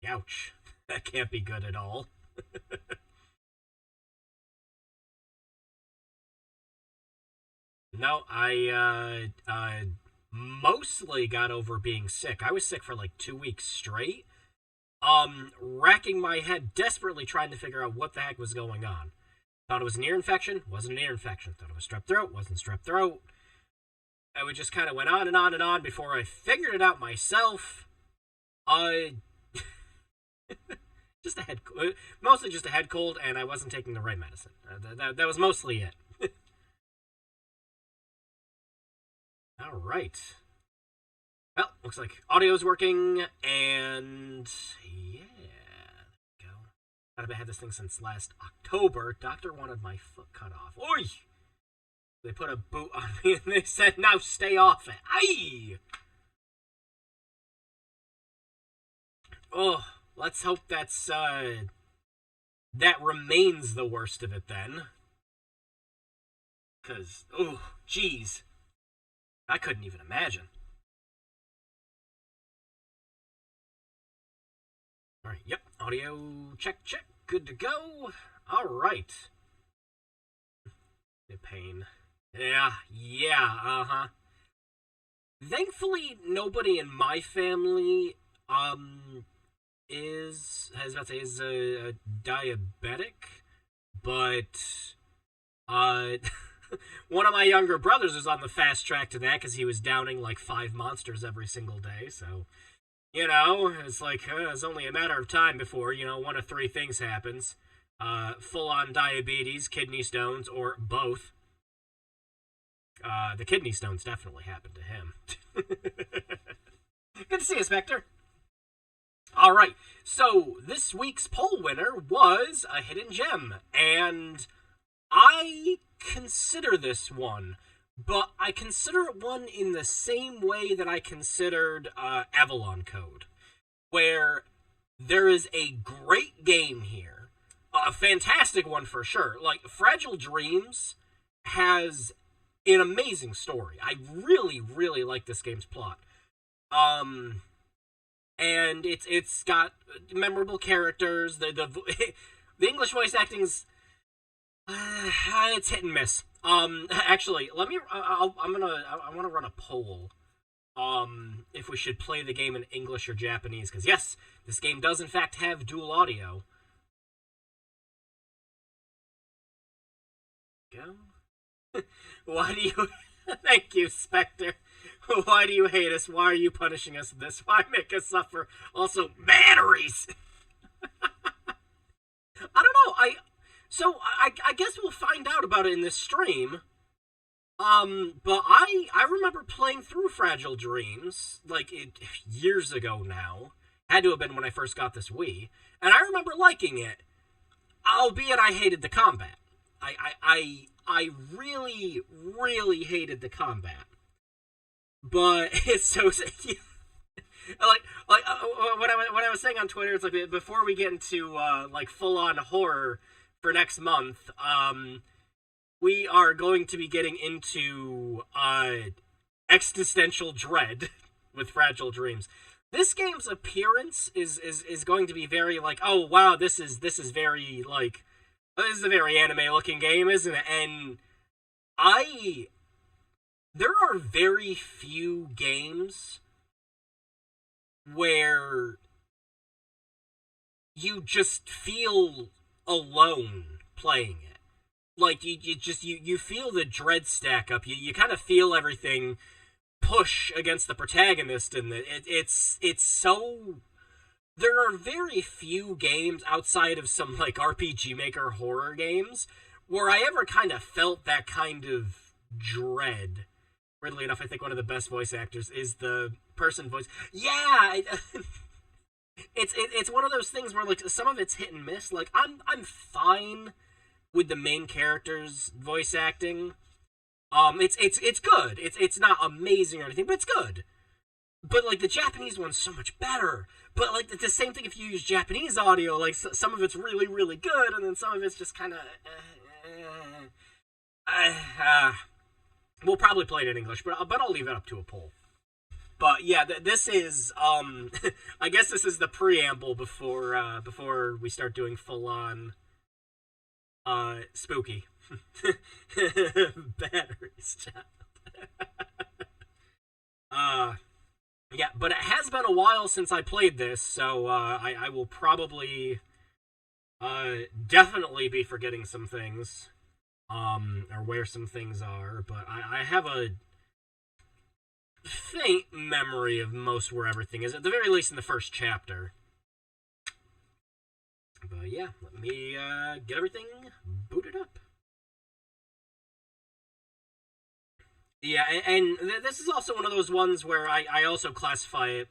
Ouch. That can't be good at all. No, I mostly got over being sick. I was sick for like 2 weeks straight. Racking my head, desperately trying to figure out what the heck was going on. Thought it was an ear infection, wasn't an ear infection. Thought it was strep throat, wasn't strep throat. And we just kind of went on and on and on before I figured it out myself. I just a head, mostly just a head cold, and I wasn't taking the right medicine. That was mostly it. All right. Well, looks like audio's working, and yeah, there we go. I've had this thing since last October. Doctor wanted my foot cut off. Oi! They put a boot on me and they said, now stay off it. Aye! Oh, let's hope that remains the worst of it then. Because, oh, geez. I couldn't even imagine. Alright, yep. Audio check. Good to go. Alright. The pain. Yeah, uh-huh. Thankfully, nobody in my family, is a diabetic, but, one of my younger brothers was on the fast track to that because he was downing like 5 monsters every single day, so, it's like, it's only a matter of time before, one of three things happens. Full-on diabetes, kidney stones, or both. The kidney stones definitely happened to him. Good to see you, Spectre. Alright, so this week's poll winner was a hidden gem, and I consider this one, but I consider it one in the same way that I considered Avalon Code, where there is a great game here, a fantastic one for sure. Like, Fragile Dreams has an amazing story. I really, really like this game's plot. And it's got memorable characters. The English voice acting's it's hit and miss. Actually, let me. I want to run a poll. If we should play the game in English or Japanese, because yes, this game does in fact have dual audio. Go. Why do you... Thank you, Spectre. Why do you hate us? Why are you punishing us this? Why make us suffer? Also, batteries! I don't know. I guess we'll find out about it in this stream. But I remember playing through Fragile Dreams, like, years ago now. Had to have been when I first got this Wii. And I remember liking it, albeit I hated the combat. I really, really hated the combat. But it's so... like when I was saying on Twitter, it's like, before we get into, like, full-on horror for next month, we are going to be getting into, existential dread with Fragile Dreams. This game's appearance is going to be very, like, oh, wow, this is very, like... This is a very anime-looking game, isn't it? And there are very few games where you just feel alone playing it. Like, you feel the dread stack up. You kind of feel everything push against the protagonist, and it's so... There are very few games outside of some, like, RPG Maker horror games where I ever kind of felt that kind of dread. Weirdly enough, I think one of the best voice actors is the person voice. Yeah! It's one of those things where, like, some of it's hit and miss. Like, I'm fine with the main character's voice acting. It's good. It's not amazing or anything, but it's good. But, like, the Japanese one's so much better. But, like, it's the same thing if you use Japanese audio. Like, some of it's really, really good, and then some of it's just kind of... we'll probably play it in English, but I'll leave it up to a poll. But yeah, this is I guess this is the preamble before we start doing full on spooky batteries. Yeah, but it has been a while since I played this, so I will probably definitely be forgetting some things, or where some things are. But I have a faint memory of most where everything is, at the very least in the first chapter. But yeah, let me get everything booted up. Yeah, and this is also one of those ones where I also classify it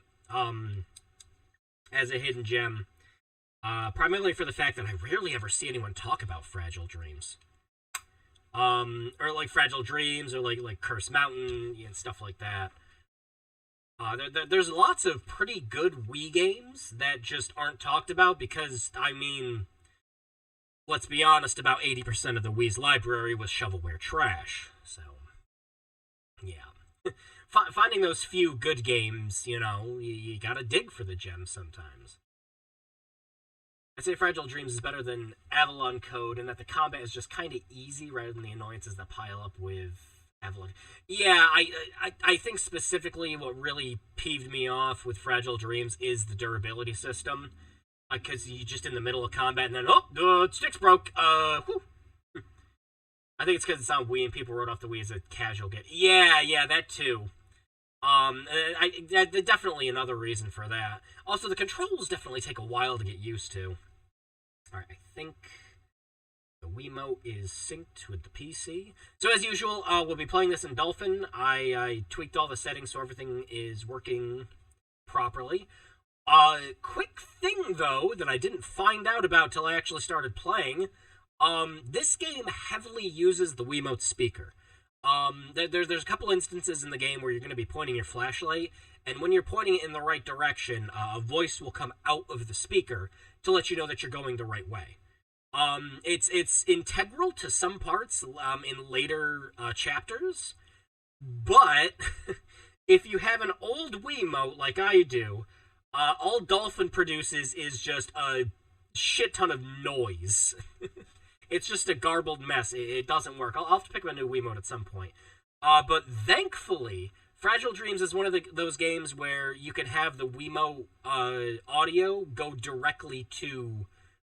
as a hidden gem, primarily for the fact that I rarely ever see anyone talk about Fragile Dreams. Or like Fragile Dreams, or like Curse Mountain, and stuff like that. There's lots of pretty good Wii games that just aren't talked about because, I mean, let's be honest, about 80% of the Wii's library was shovelware trash. So, yeah. Finding those few good games, you gotta dig for the gems sometimes. I'd say Fragile Dreams is better than Avalon Code, and that the combat is just kind of easy rather than the annoyances that pile up with Avalon. Yeah, I think specifically what really peeved me off with Fragile Dreams is the durability system. Because you're just in the middle of combat, and then, sticks broke. Whew. I think it's because it's on Wii, and people wrote off the Wii as a casual game. Yeah, that too. Definitely another reason for that. Also, the controls definitely take a while to get used to. Alright, I think the Wiimote is synced with the PC. So as usual, we'll be playing this in Dolphin. I tweaked all the settings so everything is working properly. Quick thing, though, that I didn't find out about till I actually started playing. This game heavily uses the Wiimote speaker. There's a couple instances in the game where you're going to be pointing your flashlight, and when you're pointing it in the right direction, a voice will come out of the speaker to let you know that you're going the right way. It's integral to some parts in later chapters, but if you have an old Wiimote like I do, all Dolphin produces is just a shit ton of noise. It's just a garbled mess. It doesn't work. I'll have to pick up a new Wiimote at some point. But thankfully, Fragile Dreams is one of those games where you can have the Wiimote audio go directly to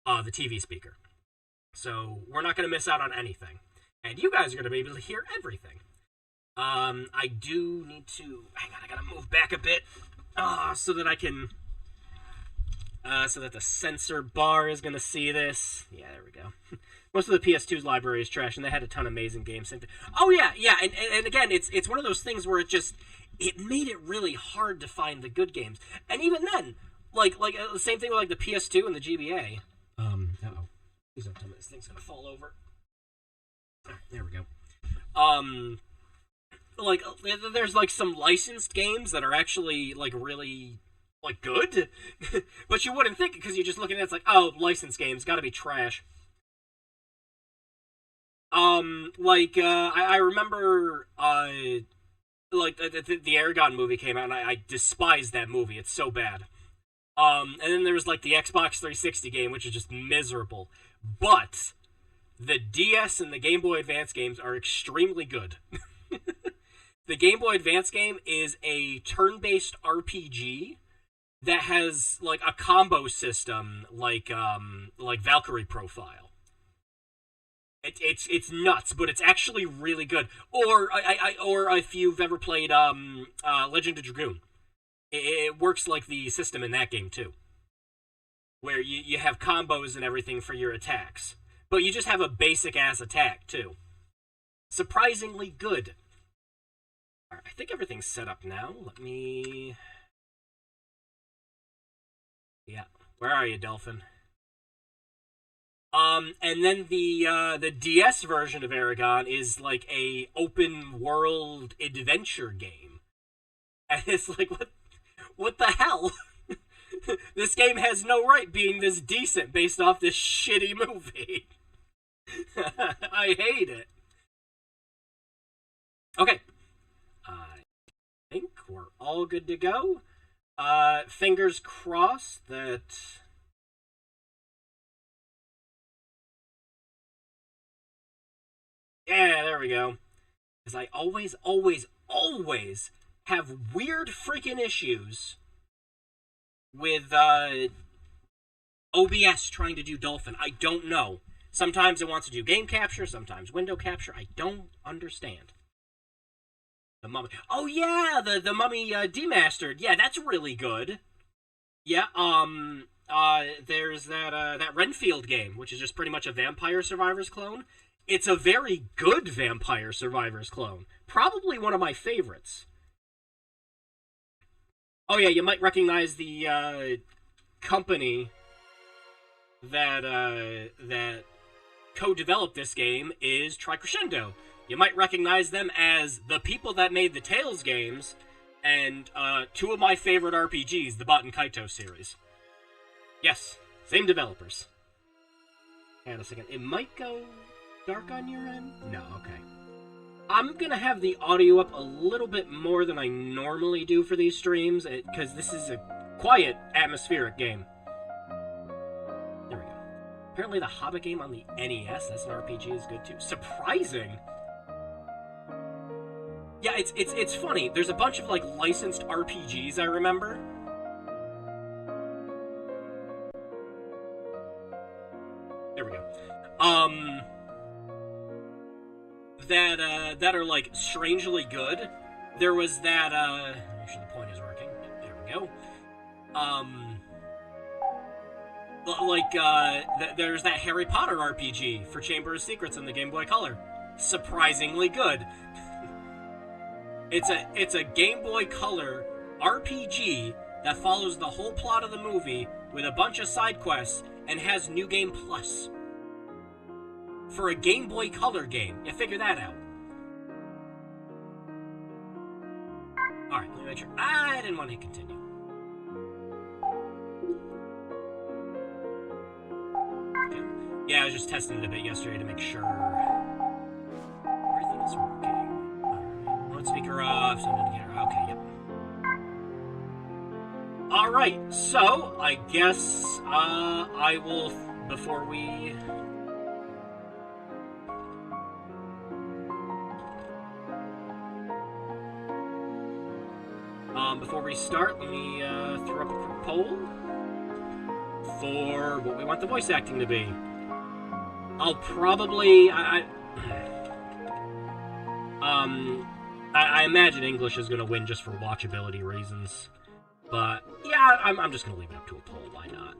the TV speaker. So we're not going to miss out on anything. And you guys are going to be able to hear everything. I do need to... Hang on, I got to move back a bit so that I can... so that the sensor bar is going to see this. Yeah, there we go. Most of the PS2's library is trash, and they had a ton of amazing games. Oh, yeah, and again, it's one of those things where it made it really hard to find the good games. And even then, like the same thing with like the PS2 and the GBA. Uh-oh. Please don't tell me this thing's gonna fall over. There we go. Like, there's like some licensed games that are actually like really like good, but you wouldn't think it because you're just looking at it, it's like, oh, licensed games gotta be trash. I remember, like, the Aragon movie came out, and I despised that movie. It's so bad. And then there was, like, the Xbox 360 game, which is just miserable. But the DS and the Game Boy Advance games are extremely good. The Game Boy Advance game is a turn-based RPG that has, like, a combo system, like Valkyrie Profile. It's nuts, but it's actually really good. Or if you've ever played Legend of Dragoon, it works like the system in that game too, where you have combos and everything for your attacks, but you just have a basic ass attack too. Surprisingly good. All right, I think everything's set up now. Let me. Yeah, where are you, Dolphin? And then the DS version of Aragon is like a open world adventure game. And it's like, what the hell? This game has no right being this decent based off this shitty movie. I hate it. Okay. I think we're all good to go. Fingers crossed that... Yeah, there we go. Because I always have weird freaking issues with OBS trying to do Dolphin. I don't know. Sometimes it wants to do game capture, sometimes window capture. I don't understand. The Mummy. Oh yeah, the Mummy demastered. Yeah, that's really good. Yeah, there's that Renfield game, which is just pretty much a Vampire Survivors clone. It's a very good Vampire Survivors clone. Probably one of my favorites. Oh yeah, you might recognize the company that co-developed this game is Tricrescendo. You might recognize them as the people that made the Tales games and two of my favorite RPGs, the Baten Kaitos series. Yes, same developers. Hang on a second. It might go dark on your end? No, okay. I'm gonna have the audio up a little bit more than I normally do for these streams, because this is a quiet, atmospheric game. There we go. Apparently the Hobbit game on the NES, that's an RPG, is good too. Surprising! Yeah, it's funny. There's a bunch of, like, licensed RPGs I remember. There we go. That are, like, strangely good. There was that, actually the point is working. There we go. There's that Harry Potter RPG for Chamber of Secrets in the Game Boy Color. Surprisingly good. It's a Game Boy Color RPG that follows the whole plot of the movie with a bunch of side quests and has New Game Plus. For a Game Boy Color game. You figure that out. Alright, let me make sure. I didn't want to hit continue. Okay. Yeah, I was just testing it a bit yesterday to make sure everything is working. Alright. One speaker off, send indicator. Okay, yep. Alright, so I guess I will, before we... Before we start, let me throw up a quick poll for what we want the voice acting to be. I'll probably... I imagine English is going to win just for watchability reasons. But, yeah, I'm just going to leave it up to a poll. Why not?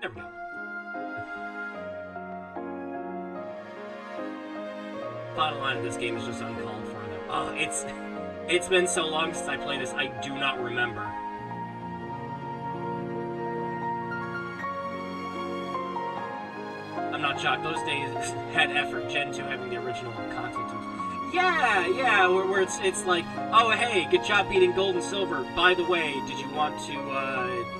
There we go. Final line of this game is just uncalled for. Oh, it's been so long since I played this, I do not remember. I'm not shocked. Those days had effort. Gen 2 having the original content. Yeah, where it's like, oh hey, good job beating gold and silver. By the way, did you want to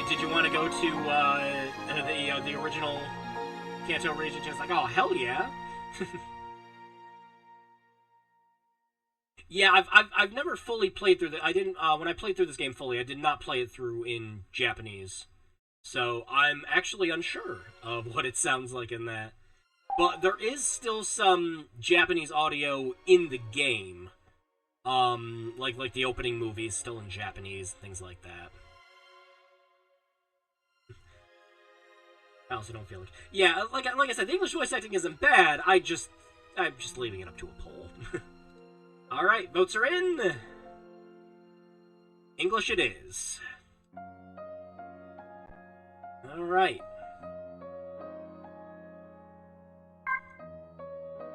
Did you want to go to the original Kanto region? It's like, oh hell yeah! Yeah, I've never fully played through I didn't when I played through this game fully, I did not play it through in Japanese, so I'm actually unsure of what it sounds like in that. But there is still some Japanese audio in the game, like the opening movie is still in Japanese, things like that. I also don't feel like... Yeah, like I said, the English voice acting isn't bad. I'm just leaving it up to a poll. Alright, votes are in. English it is. Alright.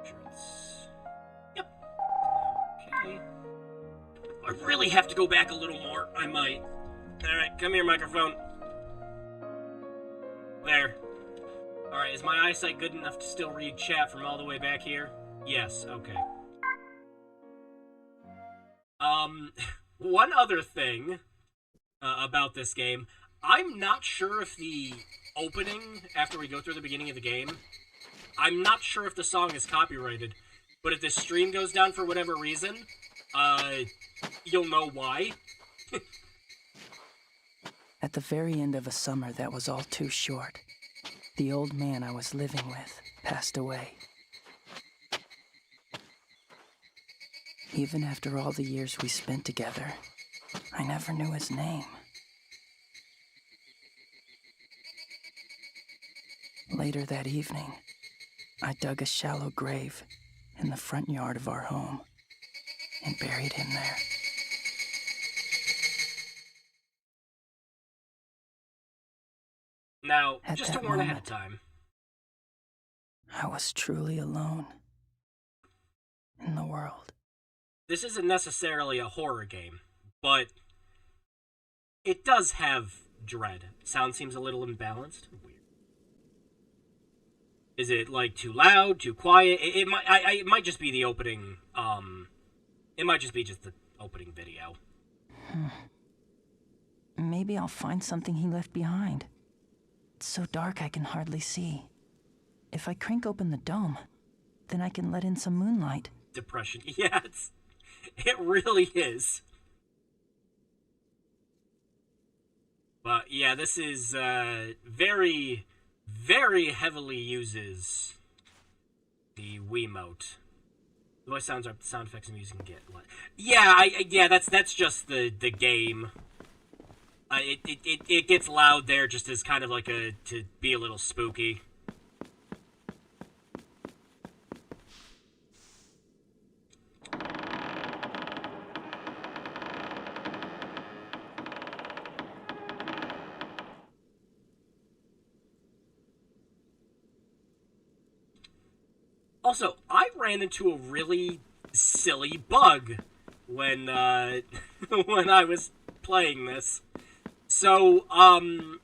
Sure it's... Yep. Okay. I really have to go back a little more. I might. Alright, come here, microphone. There. Alright, is my eyesight good enough to still read chat from all the way back here? Yes, okay. One other thing about this game. I'm not sure if the opening, after we go through the beginning of the game, I'm not sure if the song is copyrighted, but if the stream goes down for whatever reason, uh, you'll know why. At the very end of a summer that was all too short, the old man I was living with passed away. Even after all the years we spent together, I never knew his name. Later that evening, I dug a shallow grave in the front yard of our home and buried him there. Now, At just to that warn ahead of moment, time, I was truly alone in the world. this isn't necessarily a horror game, but it does have dread. Sound seems a little imbalanced. Weird. Is it like too loud, too quiet? It might just be the opening. It might just be the opening video. Maybe I'll find something he left behind. It's so dark I can hardly see. If I crank open the dome, then I can let in some moonlight. Depression. Yeah, it really is. But yeah, this is very, very heavily uses the Wiimote. The voice sound effects and music can get. Yeah, that's just the game. It gets loud there just as kind of like to be a little spooky. Also, I ran into a really silly bug when when I was playing this. So,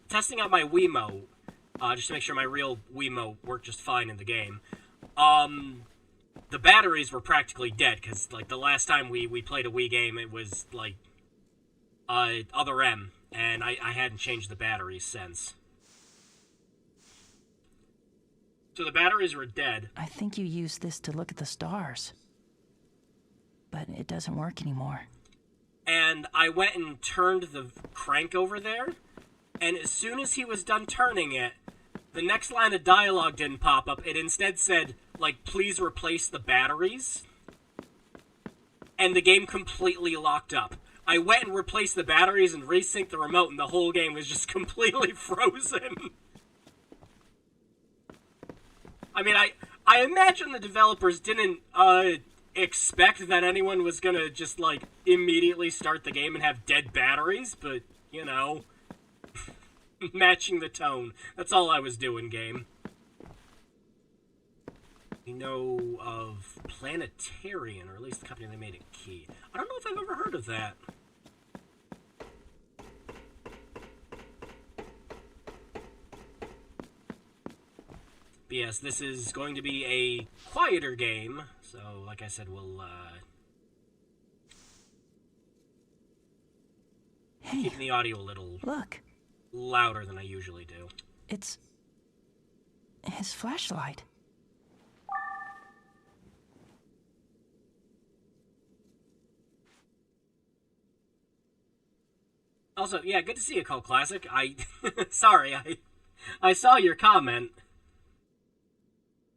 testing out my Wiimote, just to make sure my real Wiimote worked just fine in the game. The batteries were practically dead, because, like, the last time we played a Wii game, it was, like, Other M, and I hadn't changed the batteries since. So the batteries were dead. I think you used this to look at the stars. But it doesn't work anymore. And I went and turned the crank over there, and as soon as he was done turning it, the next line of dialogue didn't pop up. It instead said, like, please replace the batteries. And the game completely locked up. I went and replaced the batteries and resynced the remote, and the whole game was just completely frozen. I mean, I imagine the developers didn't expect that anyone was gonna just, like, immediately start the game and have dead batteries, but, you know, matching the tone. That's all I was doing, game. You know of Planetarian, or at least the company that made a key. I don't know if I've ever heard of that. But yes, this is going to be a quieter game, so like I said, we'll Hey, keep the audio a little look. louder than I usually do. It's his flashlight. Also, yeah, good to see you, Cult Classic. Sorry, I saw your comment.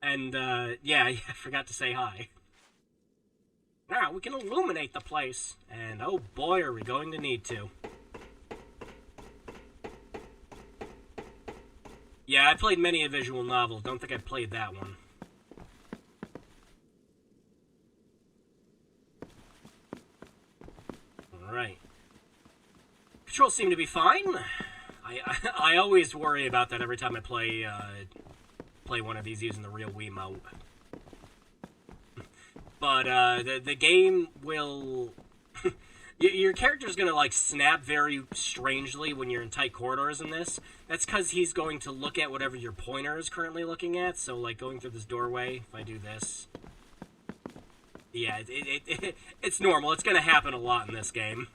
And, yeah, I forgot to say hi. Now, we can illuminate the place. And, oh boy, are we going to need to. Yeah, I played many a visual novel. Don't think I played that one. Alright. Controls seem to be fine. I always worry about that every time I play one of these using the real Wiimote. But the game will your character's gonna, like, snap very strangely when you're in tight corridors in this. That's because he's going to look at whatever your pointer is currently looking at. So, like, going through this doorway, if I do this, yeah, it's normal. It's gonna happen a lot in this game.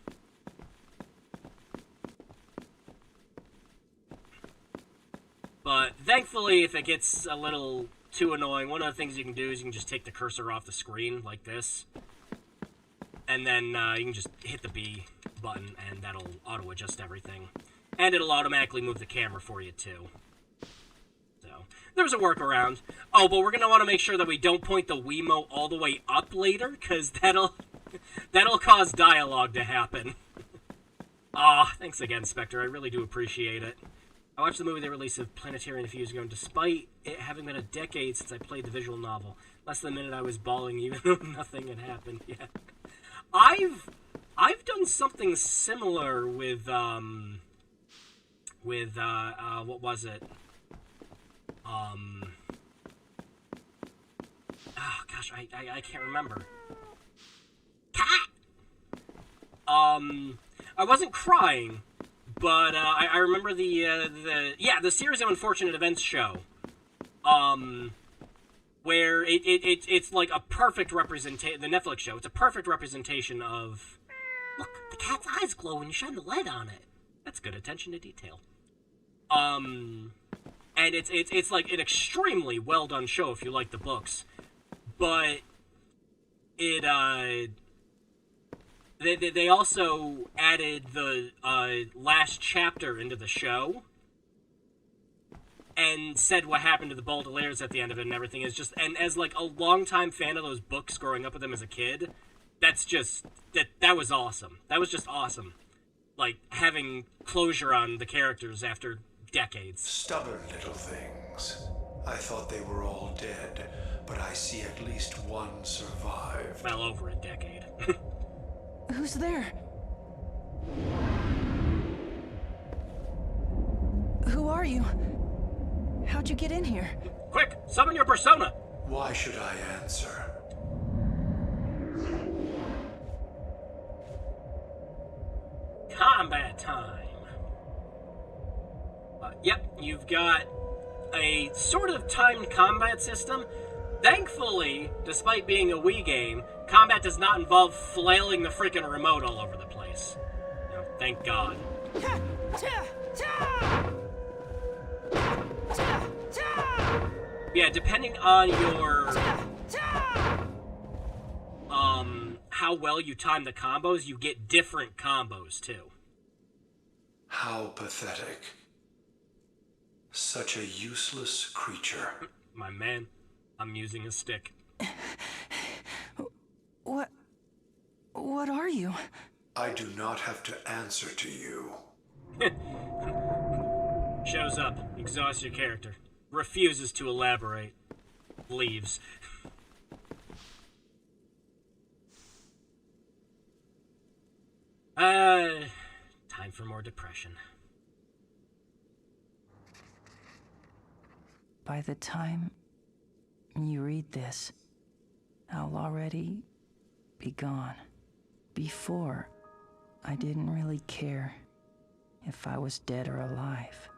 But thankfully, if it gets a little too annoying, one of the things you can do is you can just take the cursor off the screen like this. And then you can just hit the B button and that'll auto-adjust everything. And it'll automatically move the camera for you too. So, there's a workaround. Oh, but we're going to want to make sure that we don't point the Wiimote all the way up later, because that'll cause dialogue to happen. Ah, thanks again, Spectre. I really do appreciate it. I watched the movie they released of Planetarian a few years ago, and despite it having been a decade since I played the visual novel, less than a minute I was bawling even though nothing had happened yet. I've done something similar with what was it? Oh gosh, I can't remember. Cat! I wasn't crying, but I remember the Series of Unfortunate Events show, where it's like a perfect representation, the Netflix show, it's a perfect representation of, look, the cat's eyes glow when you shine the light on it. That's good attention to detail. And it's like an extremely well done show if you like the books, but they also added the last chapter into the show and said what happened to the Baudelaires at the end of it and everything is just, and as like a longtime fan of those books growing up with them as a kid, that's just, that was awesome. That was just awesome. Like, having closure on the characters after decades. Stubborn little things. I thought they were all dead, but I see at least one survived. Well, over a decade. Who's there? Who are you? How'd you get in here? Quick, summon your persona! Why should I answer? Combat time. Yep, you've got a sort of timed combat system. Thankfully, despite being a Wii game, combat does not involve flailing the freaking remote all over the place. You know, thank God. Yeah, depending on your how well you time the combos, you get different combos too. How pathetic. Such a useless creature. My man, I'm using a stick. What are you? I do not have to answer to you. Shows up, exhausts your character, refuses to elaborate, leaves. Time for more depression. By the time you read this, I'll already be gone. Before, I didn't really care if I was dead or alive.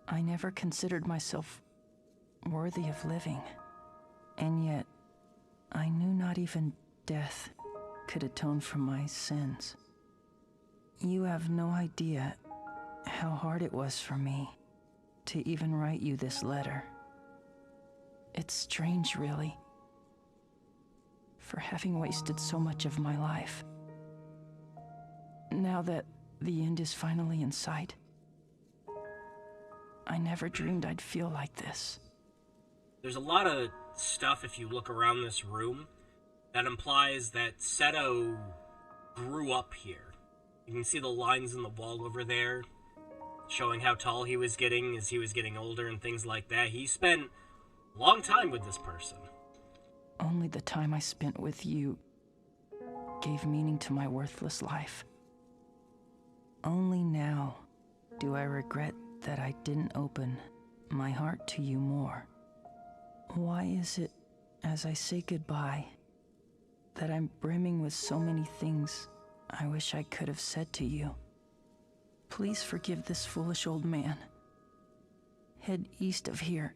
I never considered myself worthy of living. And yet, I knew not even death could atone for my sins. You have no idea how hard it was for me to even write you this letter. It's strange, really, for having wasted so much of my life. Now that the end is finally in sight, I never dreamed I'd feel like this. There's a lot of stuff, if you look around this room, that implies that Seto grew up here. You can see the lines in the wall over there, showing how tall he was getting as he was getting older and things like that. He spent a long time with this person. Only the time I spent with you gave meaning to my worthless life. Only now do I regret that I didn't open my heart to you more. Why is it, as I say goodbye, that I'm brimming with so many things I wish I could have said to you? Please forgive this foolish old man. Head east of here,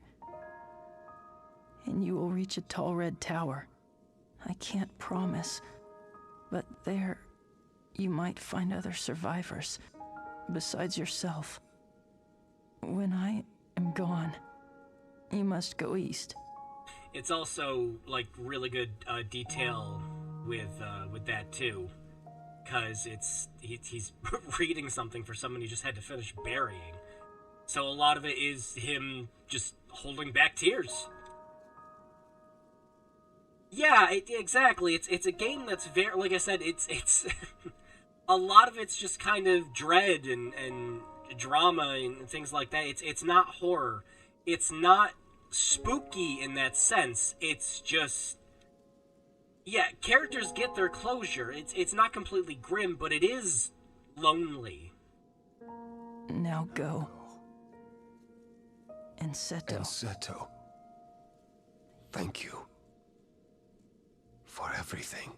and you will reach a tall red tower. I can't promise, but there you might find other survivors besides yourself. When I am gone. You must go east. It's also, like, really good detail with that, too. Because he's reading something for someone he just had to finish burying. So a lot of it is him just holding back tears. Yeah, exactly. It's a game that's very, like I said, it's a lot of it's just kind of dread and drama and things like that. It's not horror. It's not spooky in that sense. It's just, yeah, characters get their closure. It's not completely grim, but it is lonely. Now go. And Seto. Seto. Thank you. For everything.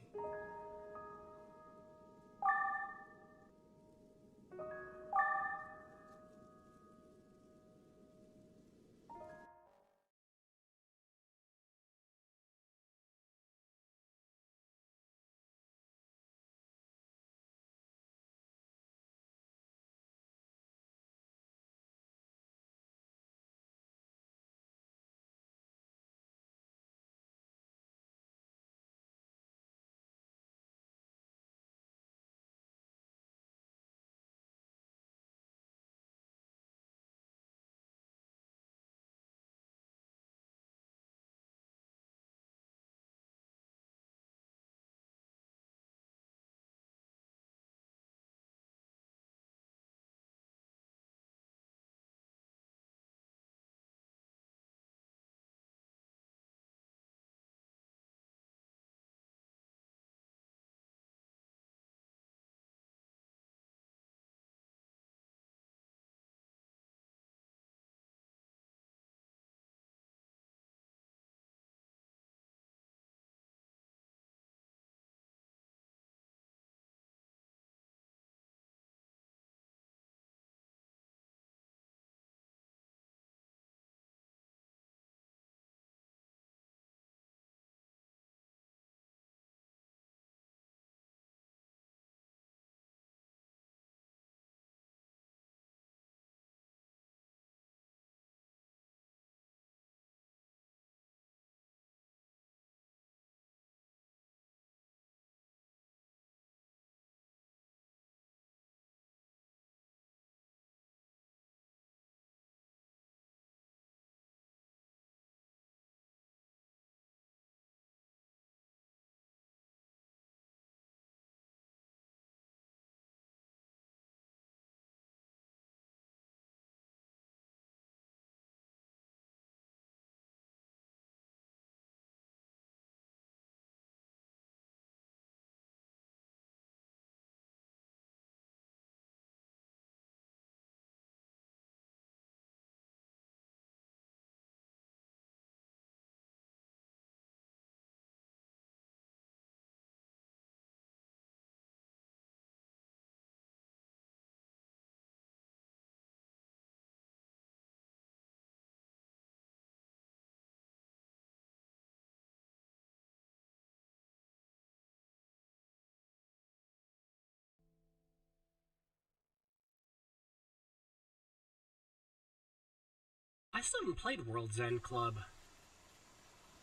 I still haven't played World's End Club.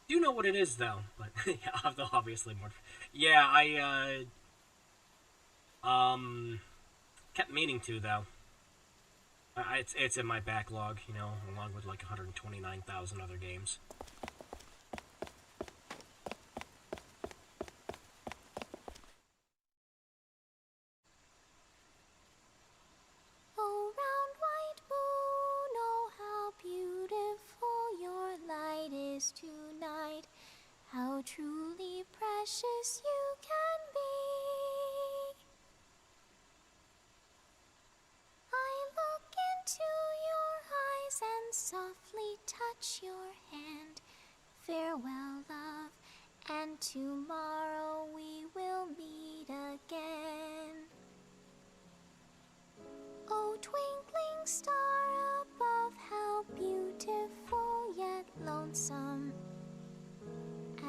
Do know what it is, though, but yeah, obviously more. Yeah, kept meaning to, though. It's in my backlog, you know, along with like 129,000 other games. Oh, round white moon, oh, how beautiful your light is tonight. How truly precious you can be. I look into your eyes and softly touch your hand. Farewell, love, and tomorrow we will meet again. Oh, twinkling star above, how beautiful yet lonesome.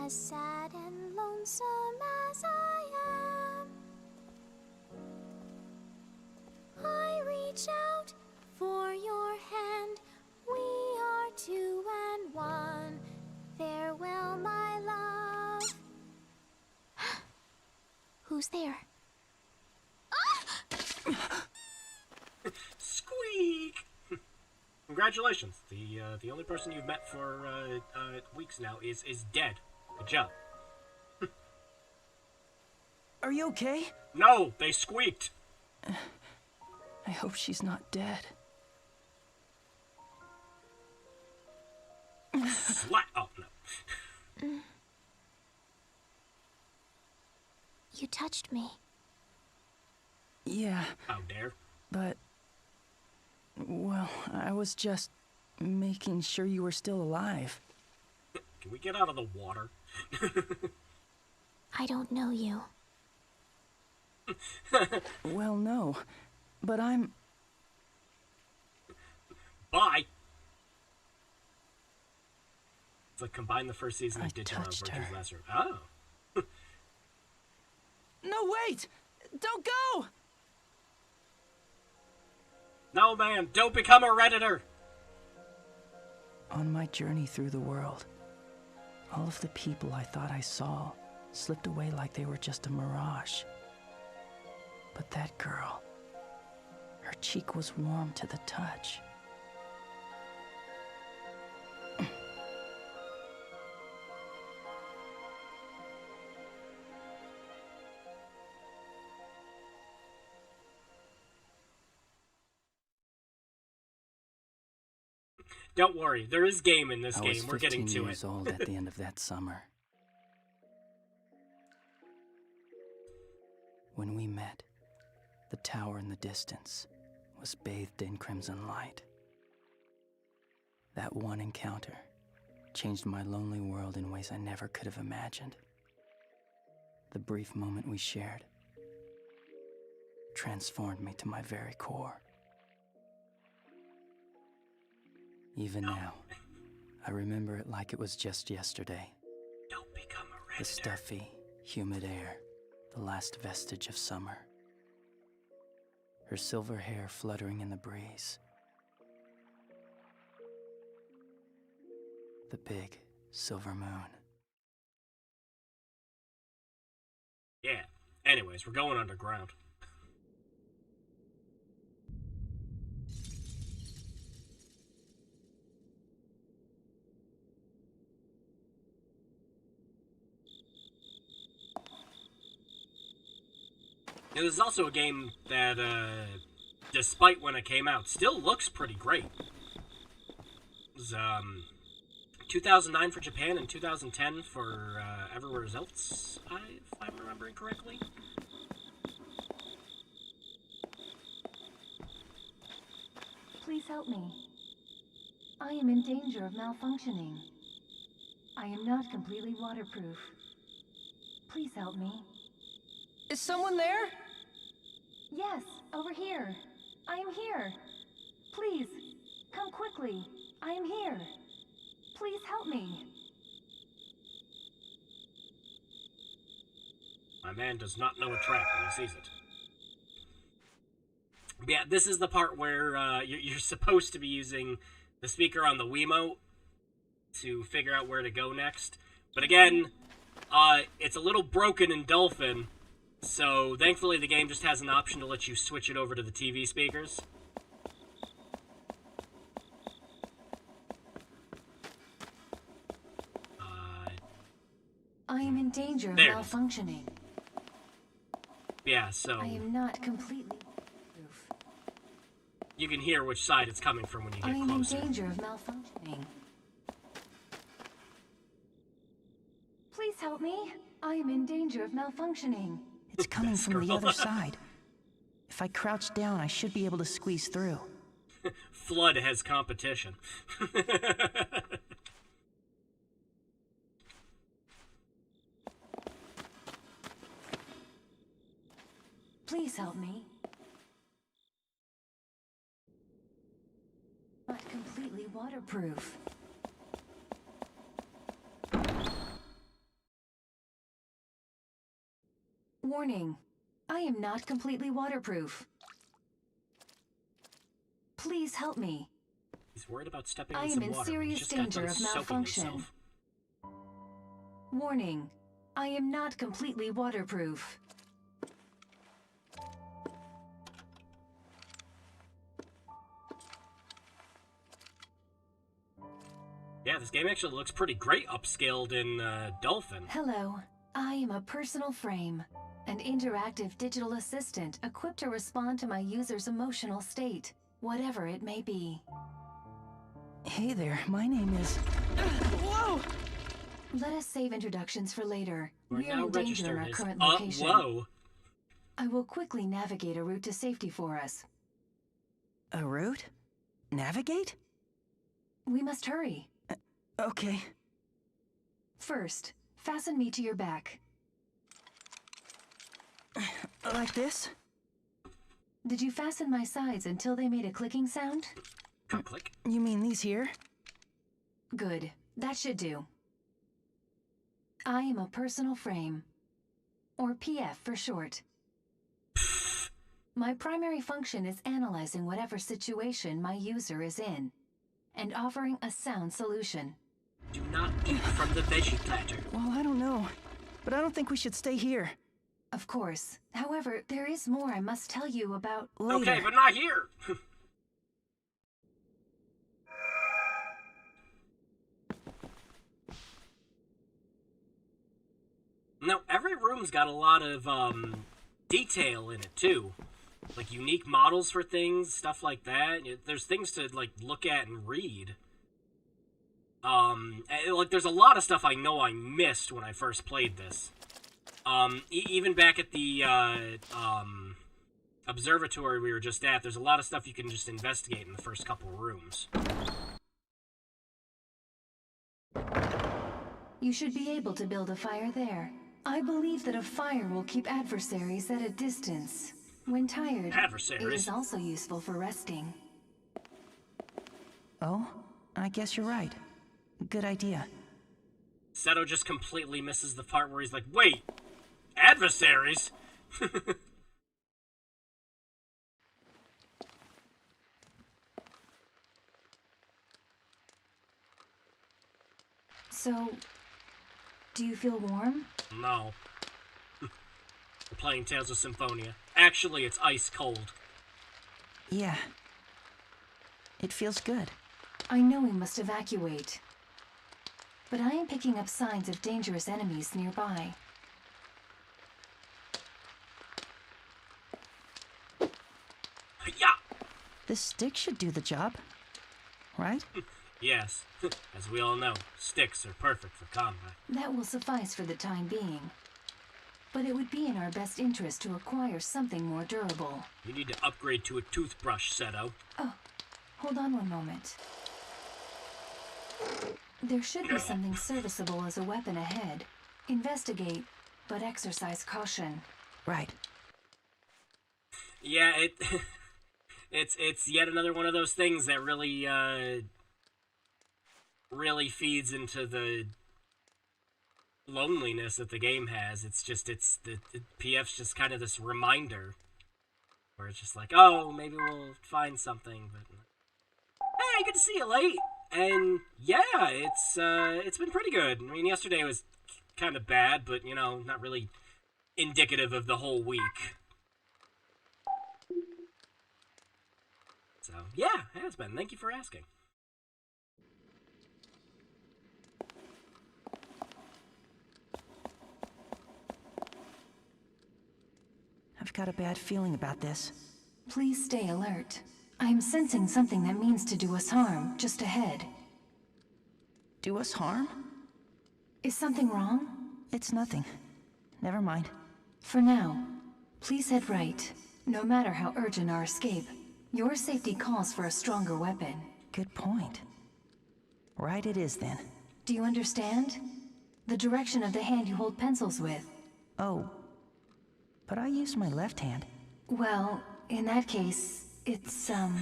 As sad and lonesome as I am, I reach out for your hand. We who's there. Squeak! Congratulations. The only person you've met for weeks now is dead. Good job. Are you okay? No, they squeaked. I hope she's not dead. Slat. Oh no. You touched me. Yeah, How dare. but... Well, I was just making sure you were still alive. Can we get out of the water? I don't know you. Well, no, but I'm... Bye. It's like combine the first season I of Digimon touched versus her. Lesser. Oh. No, wait! Don't go! No, man, don't become a Redditor! On my journey through the world, all of the people I thought I saw slipped away like they were just a mirage. But that girl, her cheek was warm to the touch. Don't worry, there is game in this I game. was We're 15 getting to years it. old at the end of that summer. When we met, the tower in the distance was bathed in crimson light. That one encounter changed my lonely world in ways I never could have imagined. The brief moment we shared transformed me to my very core. Even now, I remember it like it was just yesterday. Don't become a Redditor. The stuffy, humid air, the last vestige of summer. Her silver hair fluttering in the breeze. The big, silver moon. Yeah. Anyways, we're going underground. It was also a game that, despite when it came out, still looks pretty great. It was, 2009 for Japan and 2010 for, everywhere else, if I'm remembering correctly. Please help me. I am in danger of malfunctioning. I am not completely waterproof. Please help me. Is someone there? Yes, over here. I am here. Please, come quickly. I am here. Please help me. My man does not know a trap when he sees it. But yeah, this is the part where you're supposed to be using the speaker on the Wiimote to figure out where to go next. But again, it's a little broken in Dolphin, so thankfully the game just has an option to let you switch it over to the TV speakers. I am in danger of There it is. malfunctioning. Yeah, so I am not completely waterproof. you can hear which side it's coming from when you I get am in closer. danger of malfunctioning. Please help me. I am in danger of malfunctioning. It's coming from the Scroll. other side. If I crouch down, I should be able to squeeze through. Flood has competition. Please help me. Not completely waterproof. Warning. I am not completely waterproof. Please help me. He's worried about stepping I in am some in water. when he's serious just got danger done of soaking malfunction. himself. Warning. I am not completely waterproof. Yeah, this game actually looks pretty great upscaled in Dolphin. Hello, I am a personal frame, an interactive digital assistant equipped to respond to my user's emotional state, whatever it may be. Hey there, my name is... Whoa! Let us save introductions for later. We're We are now in danger in our registered as... current location. Whoa! I will quickly navigate a route to safety for us. A route? Navigate? We must hurry. Okay. First, fasten me to your back. Like this? Did you fasten my sides until they made a clicking sound? Click. You mean these here? Good. That should do. I am a personal frame, or PF for short. My primary function is analyzing whatever situation my user is in, and offering a sound solution. Do not eat from the veggie platter. Well, I don't know. But I don't think we should stay here. Of course. However, there is more I must tell you about Later. Okay, but not here. No, every room's got a lot of detail in it too, like unique models for things, stuff like that. There's things to like look at and read. Like there's a lot of stuff I know I missed when I first played this. Even back at the observatory we were just at, there's a lot of stuff you can just investigate in the first couple rooms. You should be able to build a fire there. I believe that a fire will keep adversaries at a distance. When tired, it Adversaries? is also useful for resting. Oh, I guess you're right. Good idea. Seto just completely misses the part where he's like, wait, adversaries? So, do you feel warm? No. We're playing Tales of Symphonia. Actually, it's ice cold. Yeah. It feels good. I know we must evacuate. But I am picking up signs of dangerous enemies nearby. Yeah! This stick should do the job. Right? Yes. As we all know, sticks are perfect for combat. That will suffice for the time being. But it would be in our best interest to acquire something more durable. You need to upgrade to a toothbrush, Seto. Oh, hold on one moment. There should be something serviceable as a weapon ahead. Investigate, but exercise caution. Right. Yeah, it's yet another one of those things that really really feeds into the loneliness that the game has. It's the PF's just kind of this reminder where it's just like, oh, maybe we'll find something, but hey, good to see you late. And yeah, it's been pretty good. I mean, yesterday was kind of bad, but you know, not really indicative of the whole week. So yeah, it has been. Thank you for asking. I've got a bad feeling about this. Please stay alert. I am sensing something that means to do us harm, just ahead. Do us harm? Is something wrong? It's nothing. Never mind. For now, please head right. No matter how urgent our escape, your safety calls for a stronger weapon. Good point. Right it is then. Do you understand? The direction of the hand you hold pencils with. Oh. But I use my left hand. Well, in that case, it's, I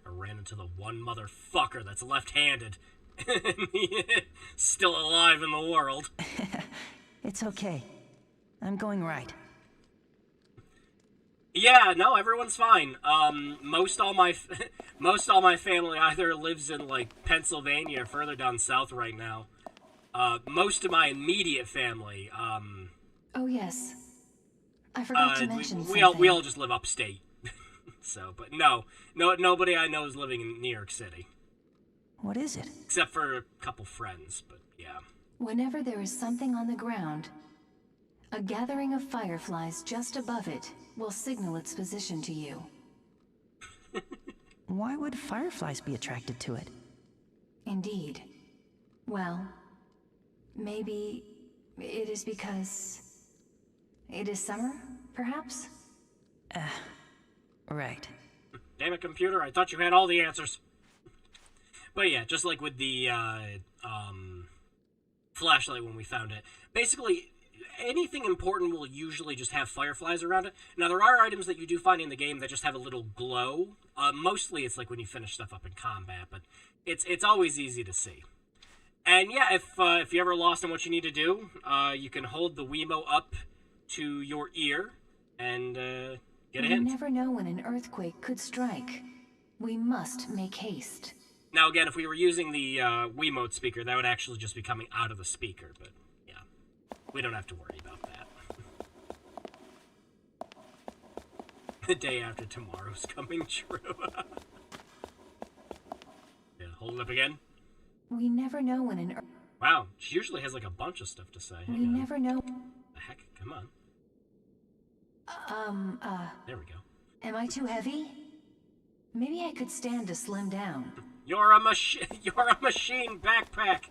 ran into the one motherfucker that's left-handed. Still alive in the world. It's okay. I'm going right. Yeah, no, everyone's fine. Most all my family either lives in like Pennsylvania or further down south right now. Most of my immediate family, Oh yes. I forgot to mention we something. all just live upstate. So, but no, nobody I know is living in New York City. What is it? Except for a couple friends, but yeah. Whenever there is something on the ground, a gathering of fireflies just above it will signal its position to you. Why would fireflies be attracted to it? Indeed. Well, maybe it is because it is summer, perhaps? Right. Damn it, computer, I thought you had all the answers. But yeah, just like with the flashlight when we found it. Basically, anything important will usually just have fireflies around it. Now, there are items that you do find in the game that just have a little glow. Mostly it's like when you finish stuff up in combat, but it's always easy to see. And yeah, if you're ever lost on what you need to do, you can hold the Wiimote up to your ear and get a hint. We never know when an earthquake could strike. We must make haste. Now again, if we were using the Wiimote speaker, that would actually just be coming out of the speaker, but yeah, we don't have to worry about that. The day after tomorrow's coming true. Yeah, hold it up again. We never know when an Wow, she usually has like a bunch of stuff to say. We Hang on. never know. The heck? Come on. There we go. Am I too heavy? Maybe I could stand to slim down. You're a machine backpack.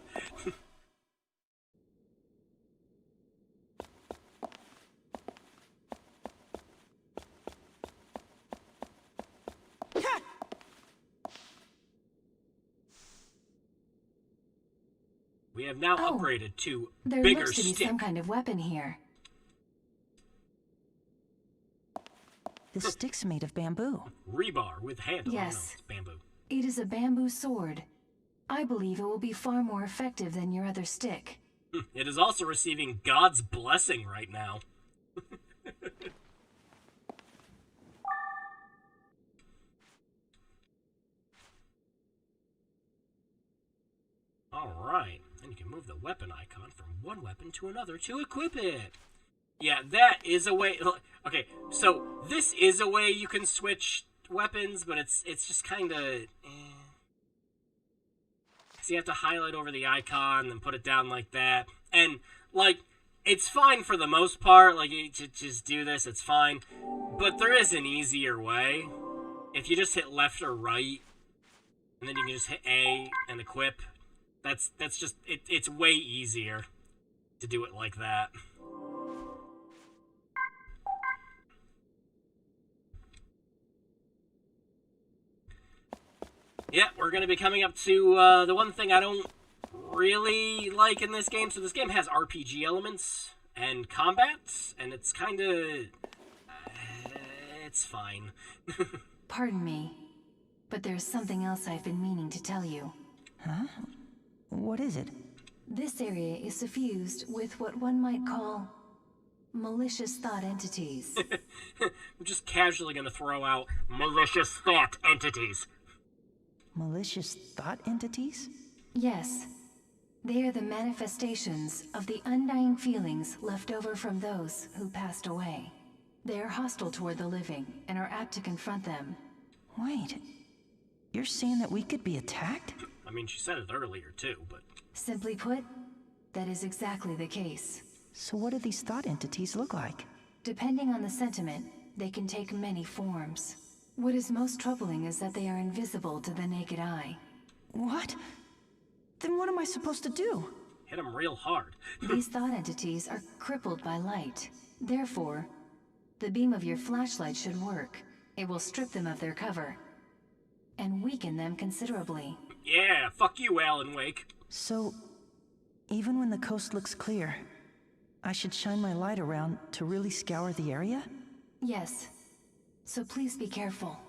We have now upgraded to There bigger looks to be stick. some kind of weapon here. The stick's made of bamboo. Rebar with handle. Yes. Oh, no, it's bamboo. It is a bamboo sword. I believe it will be far more effective than your other stick. It is also receiving God's blessing right now. Alright, and you can move the weapon icon from one weapon to another to equip it. Yeah, that is a way. Okay, so this is a way you can switch weapons, but it's just kind of. So you have to highlight over the icon, then put it down like that, and like it's fine for the most part. Like you just do this, it's fine. But there is an easier way. If you just hit left or right, and then you can just hit A and equip. That's just it's way easier to do it like that. Yeah, we're going to be coming up to the one thing I don't really like in this game. So this game has RPG elements and combat, and it's kind of... it's fine. Pardon me, but there's something else I've been meaning to tell you. Huh? What is it? This area is suffused with what one might call malicious thought entities. I'm just casually going to throw out malicious thought entities. Malicious thought entities? Yes, they are the manifestations of the undying feelings left over from those who passed away. They are hostile toward the living and are apt to confront them. Wait, you're saying that we could be attacked? I mean, she said it earlier too, but... Simply put, that is exactly the case. So what do these thought entities look like? Depending on the sentiment, they can take many forms. What is most troubling is that they are invisible to the naked eye. What? Then what am I supposed to do? Hit them real hard. These thought entities are crippled by light. Therefore, the beam of your flashlight should work. It will strip them of their cover and weaken them considerably. Yeah, fuck you, Alan Wake. So, even when the coast looks clear, I should shine my light around to really scour the area? Yes. So please be careful.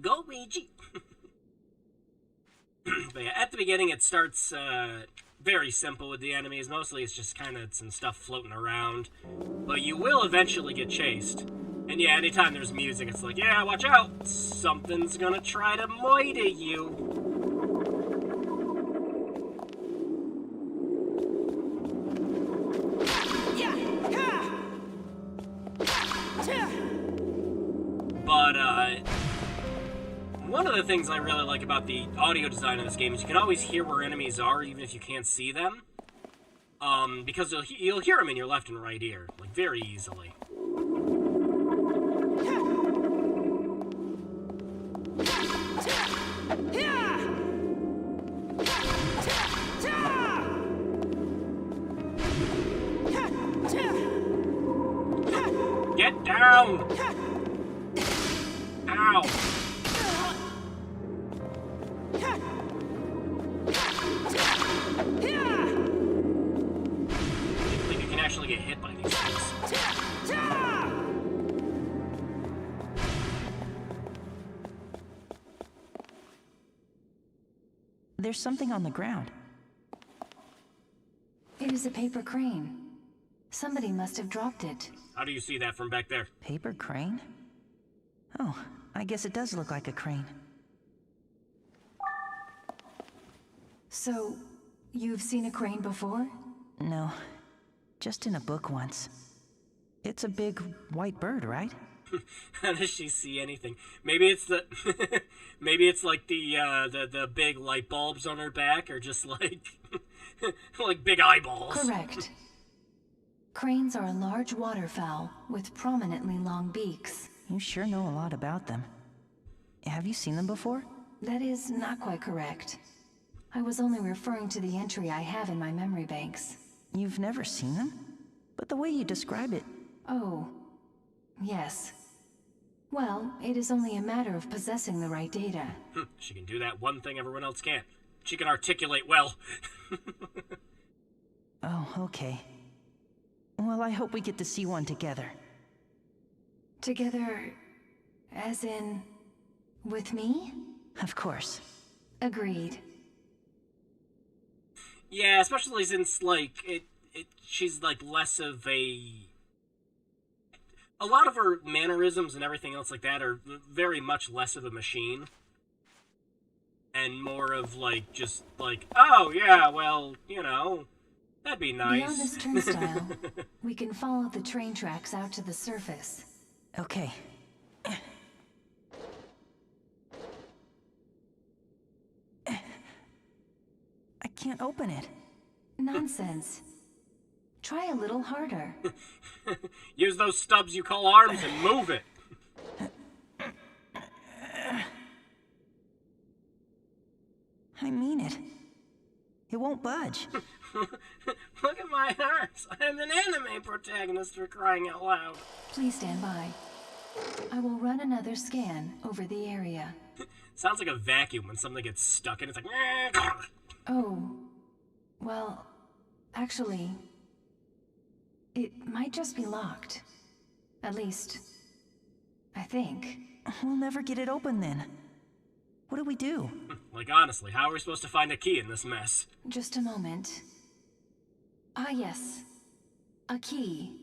Go, Ouija! But yeah, at the beginning it starts very simple with the enemies. Mostly it's just kind of some stuff floating around. But you will eventually get chased. And yeah, anytime there's music, it's like, yeah, watch out! Something's gonna try to moida you. But, one of the things I really like about the audio design of this game is you can always hear where enemies are, even if you can't see them. Because you'll hear them in your left and right ear, like, very easily. Get down! Ow! I think you can actually get hit by these things. There's something on the ground. It is a paper crane. Somebody must have dropped it. How do you see that from back there? Paper crane? Oh, I guess it does look like a crane. So, you've seen a crane before? No, just in a book once. It's a big white bird, right? How does she see anything? Maybe it's the, maybe it's like the big light bulbs on her back, or just like, like big eyeballs. Correct. Cranes are a large waterfowl with prominently long beaks. You sure know a lot about them. Have you seen them before? That is not quite correct. I was only referring to the entry I have in my memory banks. You've never seen them? But the way you describe it... Oh, yes. Well, it is only a matter of possessing the right data. She can do that one thing everyone else can't. She can articulate well. Oh, okay. Well, I hope we get to see one together. Together, as in, with me? Of course. Agreed. Yeah, especially since, like, she's, like, less of a lot of her mannerisms and everything else like that are very much less of a machine. And more of, like, just, like, oh, yeah, well, you know, that'd be nice. Beyond this turnstile, we can follow the train tracks out to the surface. Okay. I can't open it. Nonsense. Try a little harder. Use those stubs you call arms and move it. I mean it. It won't budge. Look at my arms. I'm an anime protagonist, for crying out loud. Please stand by. I will run another scan over the area. Sounds like a vacuum when something gets stuck in. It's like... Oh, well, actually, it might just be locked. At least, I think. We'll never get it open then. What do we do? Like, honestly, how are we supposed to find a key in this mess? Just a moment. Ah, yes. A key.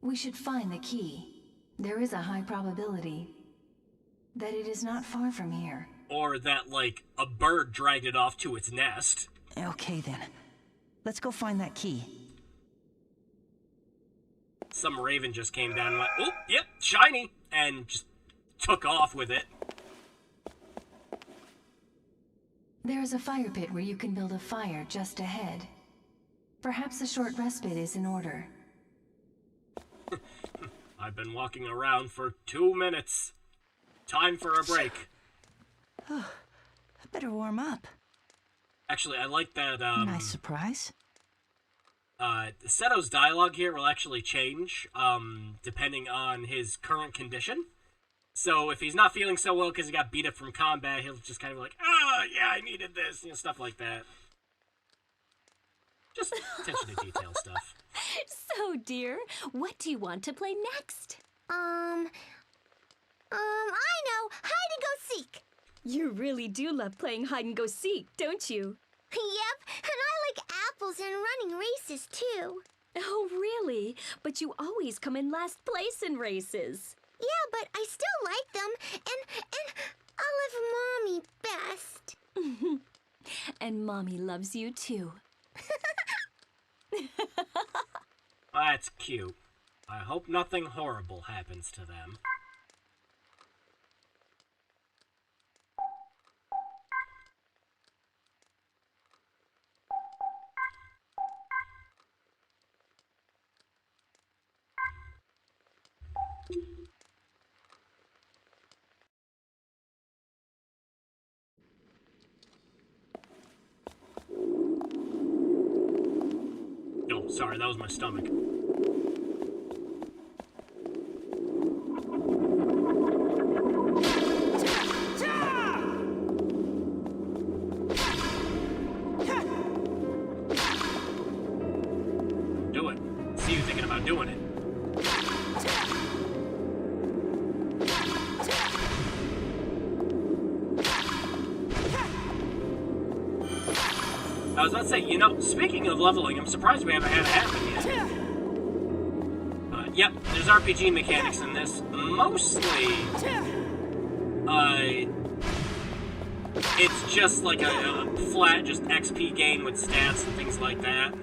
We should find the key. There is a high probability that it is not far from here. Or that, like, a bird dragged it off to its nest. Okay then. Let's go find that key. Some raven just came down and went, oh, yep, shiny, and just took off with it. There is a fire pit where you can build a fire just ahead. Perhaps a short respite is in order. I've been walking around for 2 minutes. Time for a break. I better warm up. Actually, I like that, Nice surprise. Seto's dialogue here will actually change, depending on his current condition. So if he's not feeling so well because he got beat up from combat, he'll just kind of like, oh, yeah, I needed this, you know, stuff like that. Just attention to detail stuff. So, dear, what do you want to play next? I know. Hide and go seek. You really do love playing hide and go seek, don't you? Yep, and I like apples and running races too. Oh, really? But you always come in last place in races. Yeah, but I still like them, and I love Mommy best. And Mommy loves you too. That's cute. I hope nothing horrible happens to them. sorry, that was my stomach. Do it. See you thinking about doing it. I was about to say, you know, speaking of leveling, I'm surprised we haven't had it happen yet. Yep, there's RPG mechanics in this. Mostly, it's just like a flat, just XP gain with stats and things like that.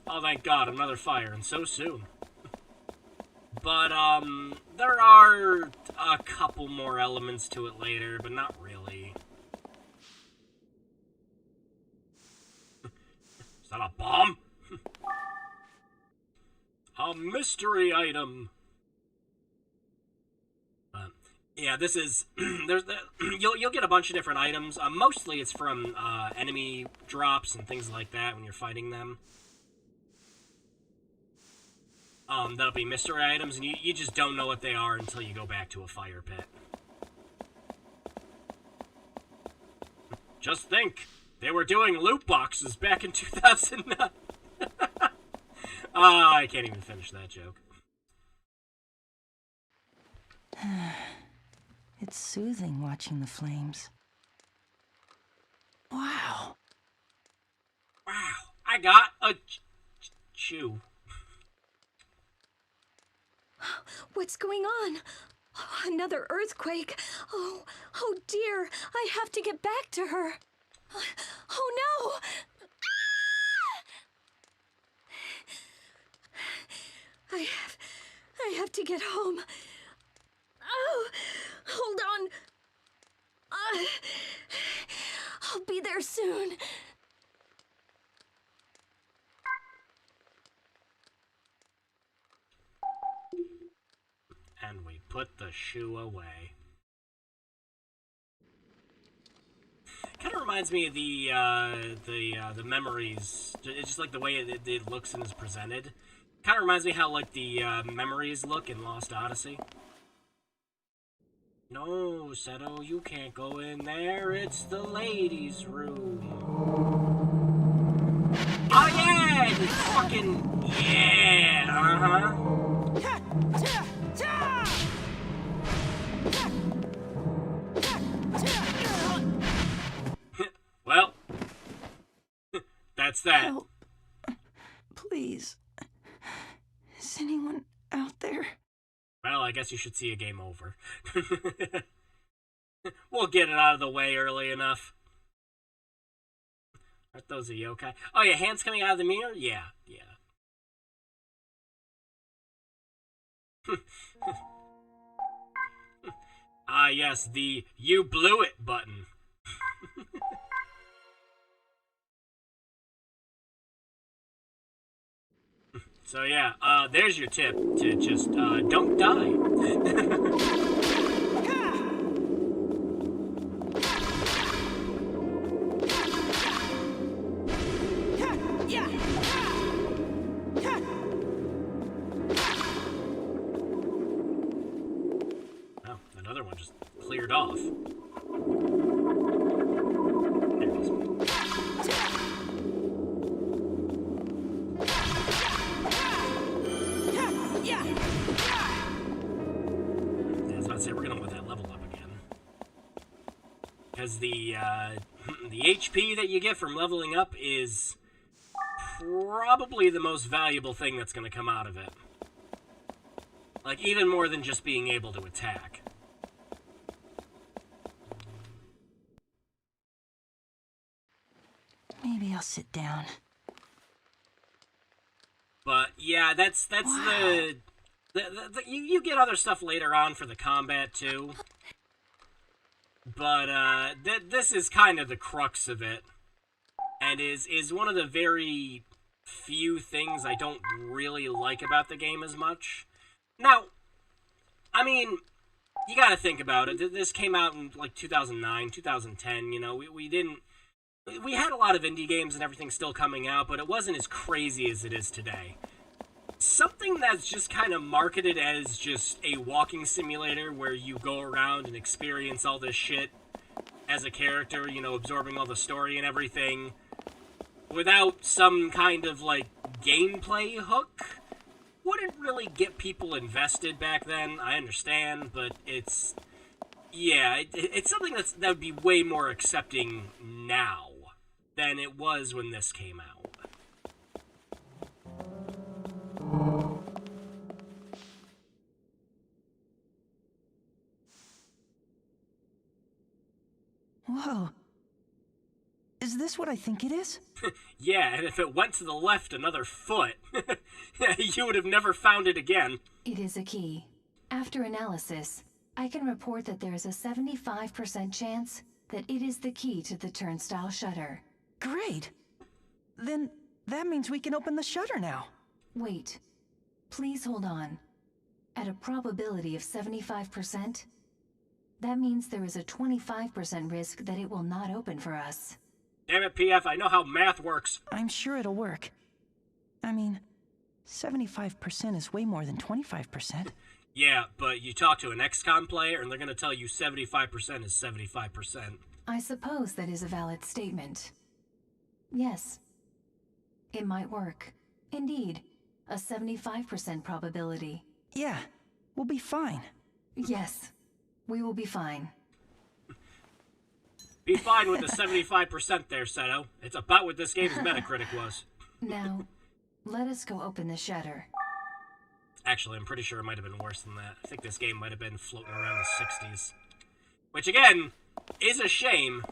Oh, thank God, another fire, and so soon. But, there are a couple more elements to it later, but not really. Is that a bomb? A mystery item. Yeah, this is you'll get a bunch of different items. Mostly it's from enemy drops and things like that when you're fighting them. That'll be mystery items, and you just don't know what they are until you go back to a fire pit. Just think, they were doing loot boxes back in 2009. I can't even finish that joke. It's soothing watching the flames. Wow. Wow, I got a chew. What's going on? Oh, another earthquake. Oh dear. I have to get back to her. Oh no! I have to get home. Oh, hold on. I'll be there soon. And we put the shoe away. Kind of reminds me of the memories. It's just like the way it looks and is presented. Kind of reminds me how like the memories look in Lost Odyssey. No, Seto, you can't go in there. It's the ladies' room. Oh yeah, it's fucking yeah. Well, that's that. Help. Please. Is anyone out there? Well, I guess you should see a game over. We'll get it out of the way early enough. Aren't those a yokai? Oh yeah, hands coming out of the mirror? Yeah. Ah yes, the you blew it button. So yeah, there's your tip to just don't die. Oh, another one just cleared off. There it is. Say we're gonna let that level up again, because the HP that you get from leveling up is probably the most valuable thing that's gonna come out of it. Like even more than just being able to attack. Maybe I'll sit down. But yeah, that's Wow. You get other stuff later on for the combat too, but this is kind of the crux of it, and is one of the very few things I don't really like about the game as much. Now, I mean, you gotta think about it. This came out in like 2009, 2010. You know, we didn't. we had a lot of indie games and everything still coming out, but it wasn't as crazy as it is today. Something that's just kind of marketed as just a walking simulator where you go around and experience all this shit as a character, you know, absorbing all the story and everything, without some kind of, like, gameplay hook, wouldn't really get people invested back then. I understand, but it's... yeah, it's something that would be way more accepting now than it was when this came out. Whoa. Is this what I think it is? Yeah, and if it went to the left another foot, you would have never found it again. It is a key. After analysis, I can report that there is a 75% chance that it is the key to the turnstile shutter. Great. Then that means we can open the shutter now. Wait. Please hold on. At a probability of 75%, that means there is a 25% risk that it will not open for us. Damn it, PF, I know how math works. I'm sure it'll work. I mean, 75% is way more than 25%. Yeah, but you talk to an XCOM player and they're gonna tell you 75% is 75%. I suppose that is a valid statement. Yes. It might work. Indeed, a 75% probability. Yeah, we'll be fine. Yes, we will be fine. Be fine with the 75% there, Seto. It's about what this game's Metacritic was. Now, let us go open the shutter. Actually, I'm pretty sure it might have been worse than that. I think this game might have been floating around the 60s. Which, again, is a shame.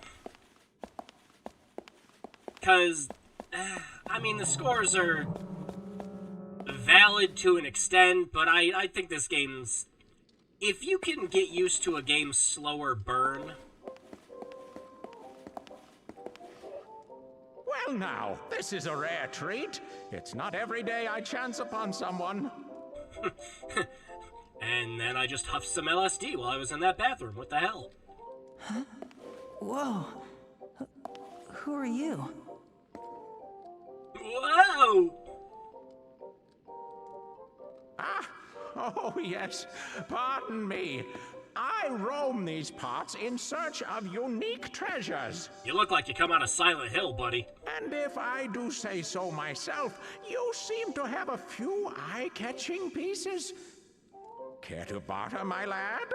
Because, I mean, the scores are valid to an extent, but I think this game's... if you can get used to a game's slower burn... Well now, this is a rare treat. It's not every day I chance upon someone. And then I just huffed some LSD while I was in that bathroom. What the hell? Huh? Whoa. Who are you? Whoa! Ah, oh yes. Pardon me. I roam these parts in search of unique treasures. You look like you come out of Silent Hill, buddy. And if I do say so myself, you seem to have a few eye-catching pieces. Care to barter, my lad?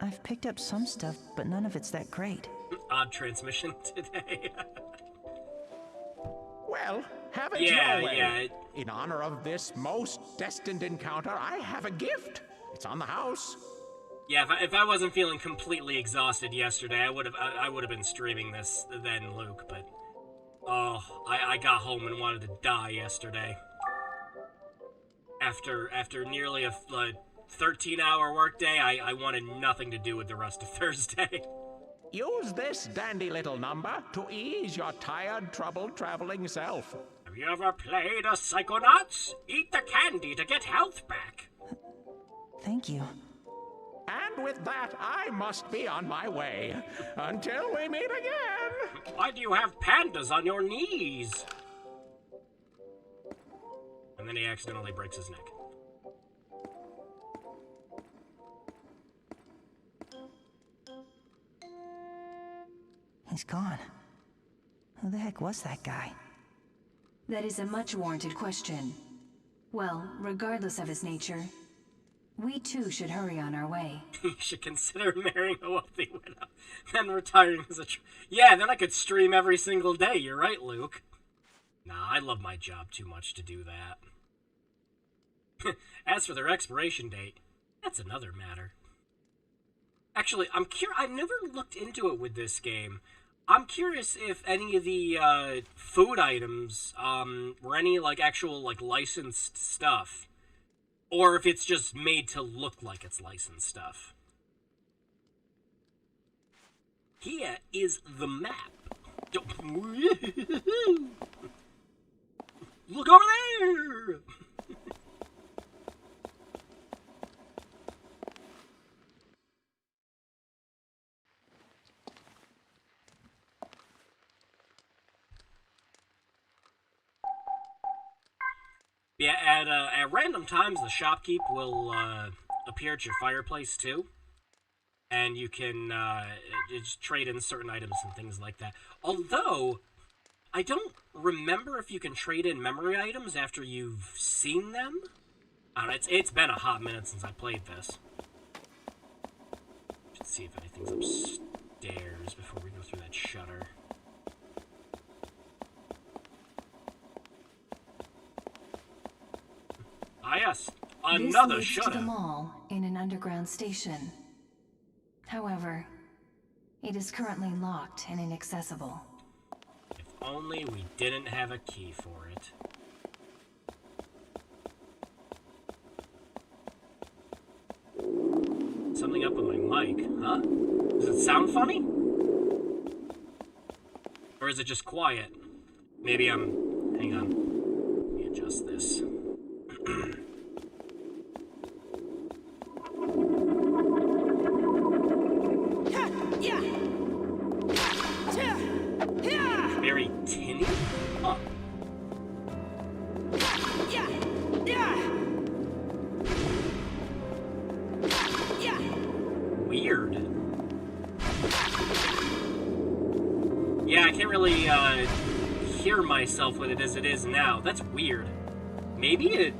I've picked up some stuff, but none of it's that great. Odd transmission today. Well, have it yeah, your way. Yeah. In honor of this most destined encounter, I have a gift. It's on the house. Yeah, if I wasn't feeling completely exhausted yesterday, I would have been streaming this then, Luke, but oh, I got home and wanted to die yesterday. After nearly a 13-hour workday, I wanted nothing to do with the rest of Thursday. Use this dandy little number to ease your tired, troubled traveling self. Have you ever played a Psychonauts? Eat the candy to get health back. Thank you. And with that, I must be on my way. Until we meet again! Why do you have pandas on your knees? And then he accidentally breaks his neck. He's gone. Who the heck was that guy? That is a much-warranted question. Well, regardless of his nature, we too should hurry on our way. You should consider marrying a wealthy widow, then retiring as a yeah, then I could stream every single day. You're right, Luke. Nah, I love my job too much to do that. As for their expiration date, that's another matter. Actually, I'm curious. I've never looked into it with this game. I'm curious if any of the food items were any like actual like licensed stuff. Or if it's just made to look like it's licensed stuff. Here is the map. Look over there! Yeah, at random times, the shopkeep will appear at your fireplace, too. And you can just trade in certain items and things like that. Although, I don't remember if you can trade in memory items after you've seen them. I don't know, it's been a hot minute since I played this. Let's see if anything's upstairs before we go through that shutter. Ah, yes. Another this leads shutter. to the mall in an underground station. However, it is currently locked and inaccessible. If only we didn't have a key for it. Something up with my mic, huh? Does it sound funny? Or is it just quiet? Maybe I'm... Hang on. Let me adjust this. Very tinny? Huh. Weird. Yeah, I can't really hear myself with it as it is now. That's weird. Maybe it...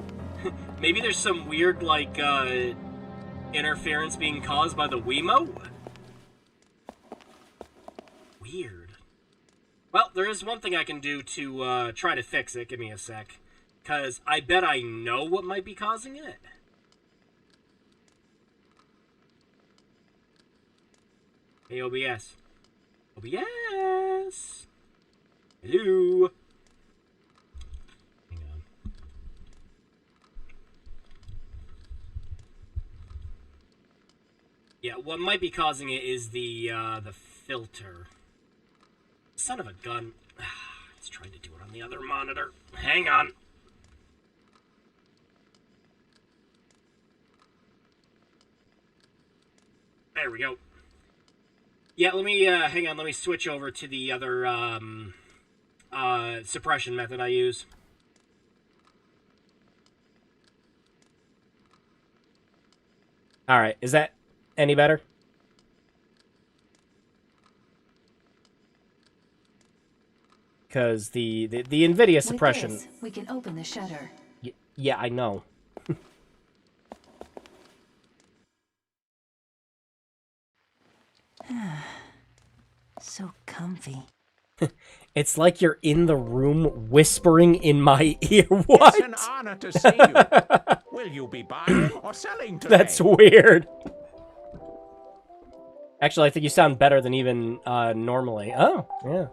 Maybe there's some weird, like, interference being caused by the Wiimote? Weird. Well, there is one thing I can do to try to fix it. Give me a sec. Because I bet I know what might be causing it. Hey, OBS. OBS! Hello? Hang on. Yeah, what might be causing it is the filter. Son of a gun. It's trying to do it on the other monitor. Hang on. There we go. Yeah, let me, hang on, let me switch over to the other, suppression method I use. Alright, is that any better? Because the NVIDIA suppression... With this, we can open the shutter. Yeah, I know. So comfy. It's like you're in the room whispering in my ear. What? It's an honor to see you. Will you be buying or selling today? That's weird. Actually, I think you sound better than even normally. Oh, yeah.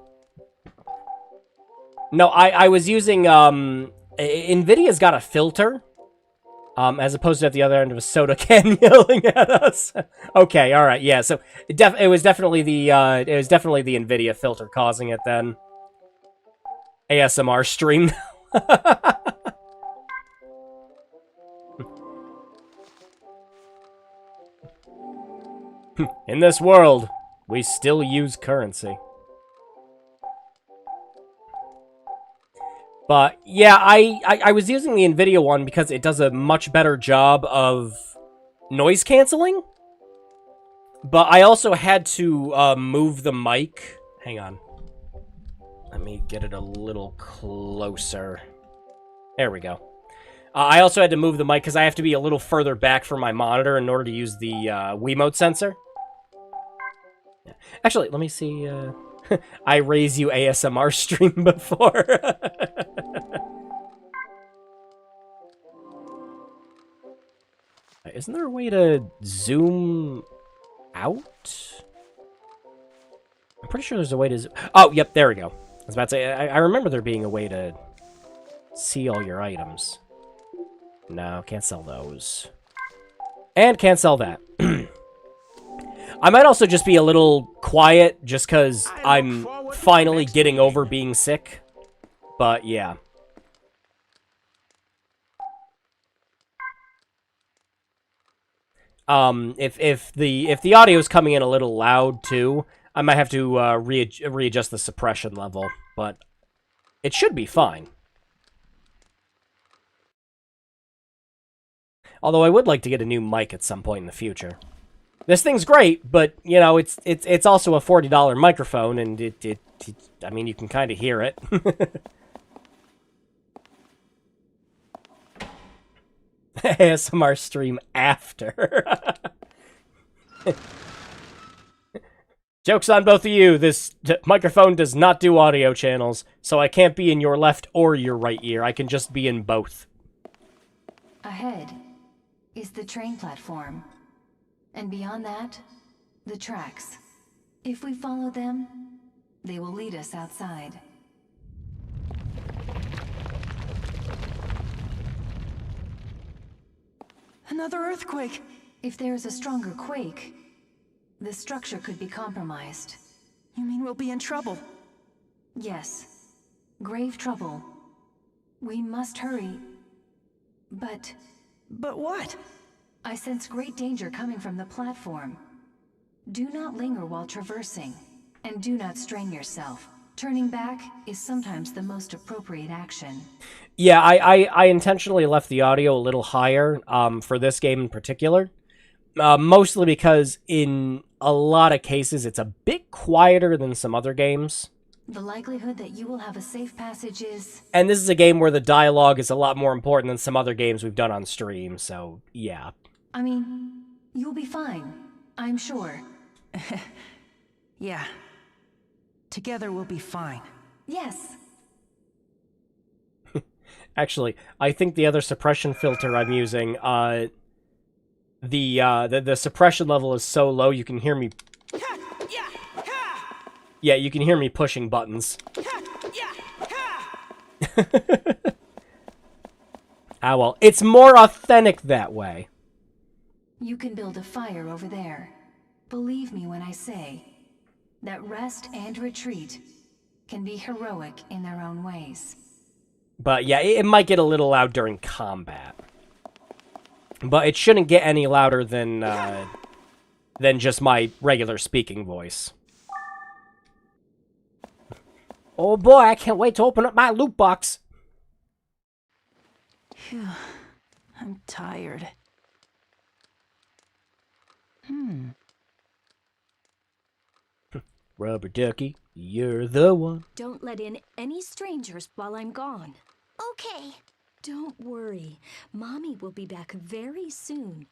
No, I was using, NVIDIA's got a filter, as opposed to at the other end of a soda can yelling at us. Okay, alright, yeah, so it was definitely the NVIDIA filter causing it then. ASMR stream. In this world, we still use currency. But, yeah, I was using the NVIDIA one because it does a much better job of noise canceling. But I also had to move the mic. Hang on. Let me get it a little closer. There we go. I also had to move the mic because I have to be a little further back from my monitor in order to use the Wiimote sensor. Yeah. Actually, let me see... I raise you ASMR stream before. Isn't there a way to zoom out? I'm pretty sure there's a way to... Oh, yep, there we go. I was about to say, I remember there being a way to see all your items. No, can't sell those. And can't sell that. I might also just be a little quiet just because I'm finally getting over being sick. But, yeah. If the audio is coming in a little loud, too, I might have to readjust the suppression level. But it should be fine. Although I would like to get a new mic at some point in the future. This thing's great, but, you know, it's also a $40 microphone, and I mean, you can kind of hear it. ASMR stream after. Joke's on both of you. This microphone does not do audio channels, so I can't be in your left or your right ear. I can just be in both. Ahead is the train platform. And beyond that, the tracks. If we follow them, they will lead us outside. Another earthquake! If there is a stronger quake, the structure could be compromised. You mean we'll be in trouble? Yes. Grave trouble. We must hurry. But what? I sense great danger coming from the platform. Do not linger while traversing, and do not strain yourself. Turning back is sometimes the most appropriate action. Yeah, I intentionally left the audio a little higher for this game in particular. Mostly because in a lot of cases it's a bit quieter than some other games. The likelihood that you will have a safe passage is... And this is a game where the dialogue is a lot more important than some other games we've done on stream, so yeah. I mean, you'll be fine, I'm sure. Yeah. Together we'll be fine. Yes. Actually, I think the other suppression filter I'm using, the suppression level is so low you can hear me... Yeah, you can hear me pushing buttons. Ah, well, it's more authentic that way. You can build a fire over there. Believe me when I say that rest and retreat can be heroic in their own ways. But yeah, it might get a little loud during combat. But it shouldn't get any louder than just my regular speaking voice. Oh boy, I can't wait to open up my loot box. Phew, I'm tired. Rubber ducky, you're the one. Don't let in any strangers while I'm gone. Okay. Don't worry. Mommy will be back very soon.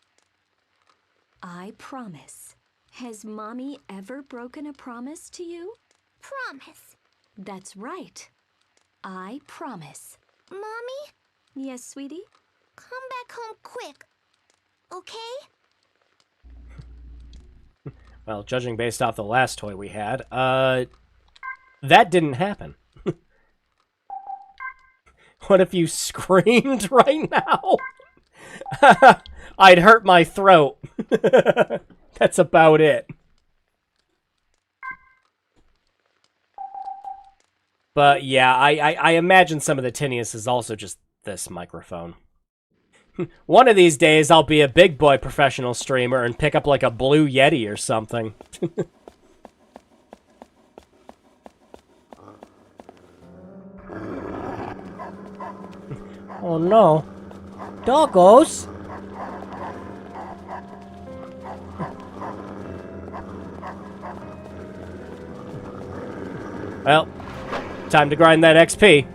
I promise. Has Mommy ever broken a promise to you? Promise. That's right. I promise. Mommy, Yes, sweetie? come back home quick. Okay? Well, judging based off the last toy we had, that didn't happen. What if you screamed right now? I'd hurt my throat. That's about it. But yeah, I imagine some of the tinnitus is also just this microphone. One of these days, I'll be a big boy professional streamer and pick up like a Blue Yeti or something. Oh no. Doggos! Well, time to grind that XP.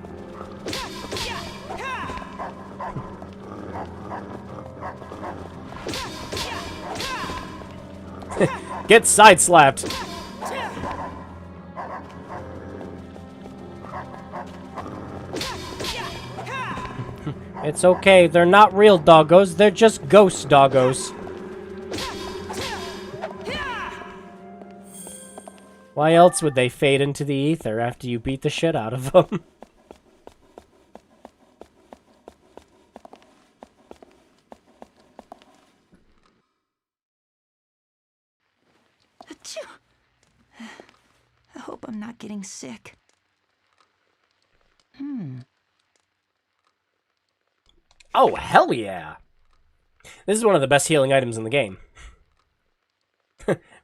Get side-slapped. It's okay, they're not real doggos, they're just ghost doggos. Why else would they fade into the ether after you beat the shit out of them? Achoo! I hope I'm not getting sick. Oh, hell yeah! This is one of the best healing items in the game.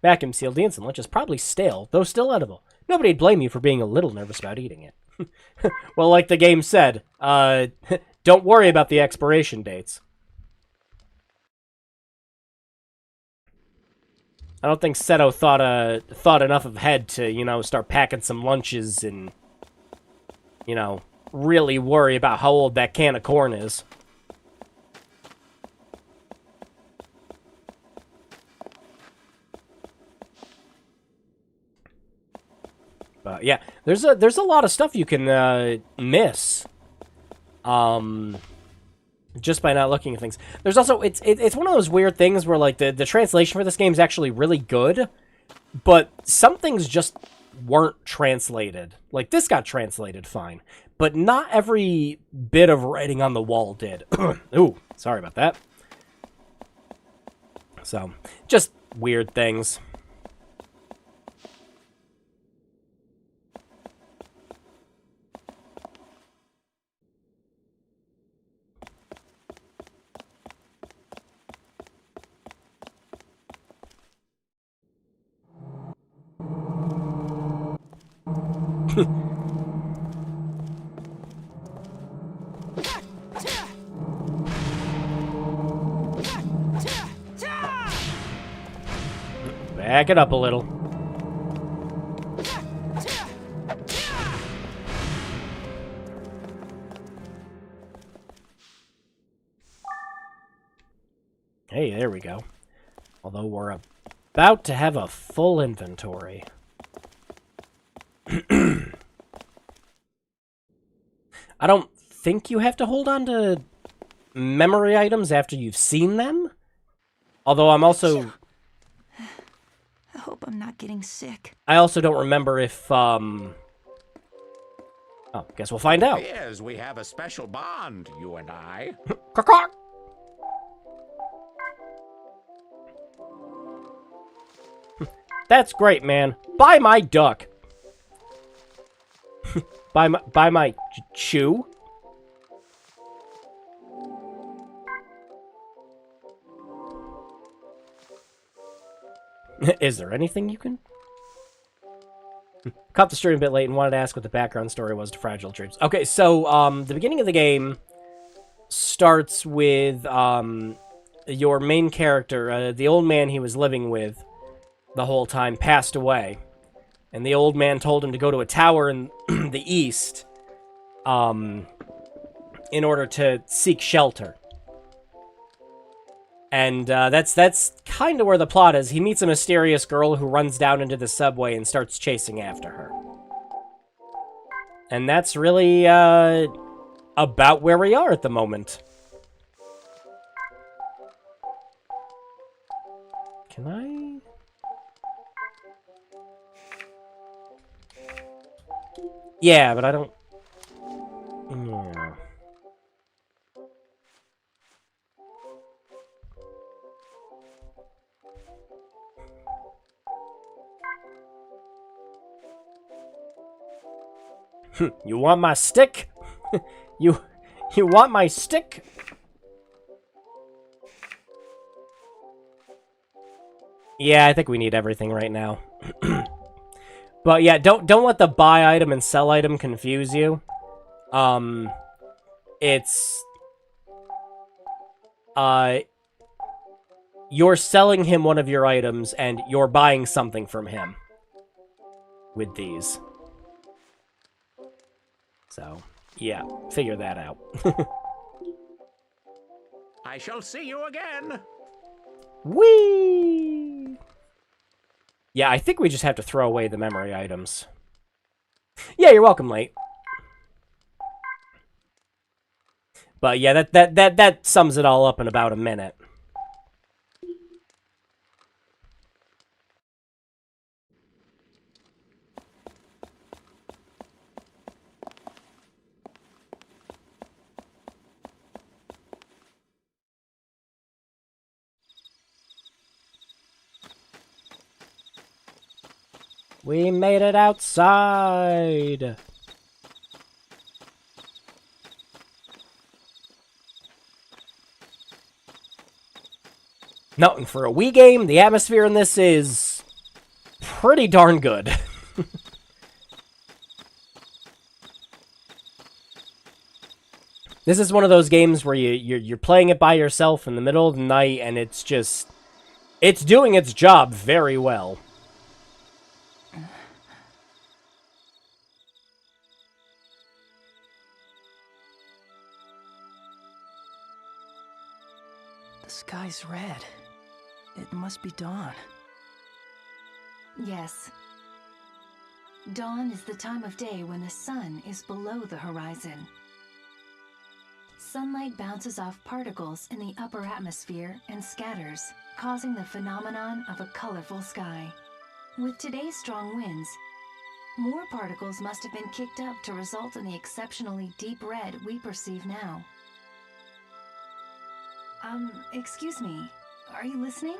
Vacuum sealed the insulin, which is probably stale, though still edible. Nobody'd blame you for being a little nervous about eating it. Well, like the game said, don't worry about the expiration dates. I don't think Seto thought enough of Head to, you know, start packing some lunches and, you know, really worry about how old that can of corn is. But yeah, there's a lot of stuff you can miss, just by not looking at things. There's also it's one of those weird things where like the translation for this game is actually really good, but some things just weren't translated. Like this got translated fine, but not every bit of writing on the wall did. Ooh, sorry about that. So just weird things. Back it up a little. Hey, there we go. Although we're about to have a full inventory. I don't think you have to hold on to memory items after you've seen them. Although I'm also... I hope I'm not getting sick. I also don't remember if, Oh, guess we'll find out. Yes, we have a special bond, you and I. That's great, man. Buy my duck. buy my chew. Is there anything you can... Caught the stream a bit late and wanted to ask what the background story was to Fragile Dreams. Okay, so, the beginning of the game starts with, your main character, the old man he was living with the whole time, passed away. And the old man told him to go to a tower in the east, in order to seek shelter. And that's kind of where the plot is. He meets a mysterious girl who runs down into the subway and starts chasing after her. And that's really about where we are at the moment. Can I... Yeah, but I don't... Yeah. You want my stick? you want my stick? Yeah, I think we need everything right now. But yeah, don't let the buy item and sell item confuse you. It's you're selling him one of your items and you're buying something from him with these. So, yeah, figure that out. I shall see you again. Whee! Yeah, I think we just have to throw away the memory items. Yeah, you're welcome, Late. But yeah, that sums it all up in about a minute. We made it outside! No, and for a Wii game, the atmosphere in this is pretty darn good. This is one of those games where you're playing it by yourself in the middle of the night, and it's It's doing its job very well. The sky's red. It must be dawn. Yes. Dawn is the time of day when the sun is below the horizon. Sunlight bounces off particles in the upper atmosphere and scatters, causing the phenomenon of a colorful sky. With today's strong winds, more particles must have been kicked up to result in the exceptionally deep red we perceive now. Excuse me, are you listening?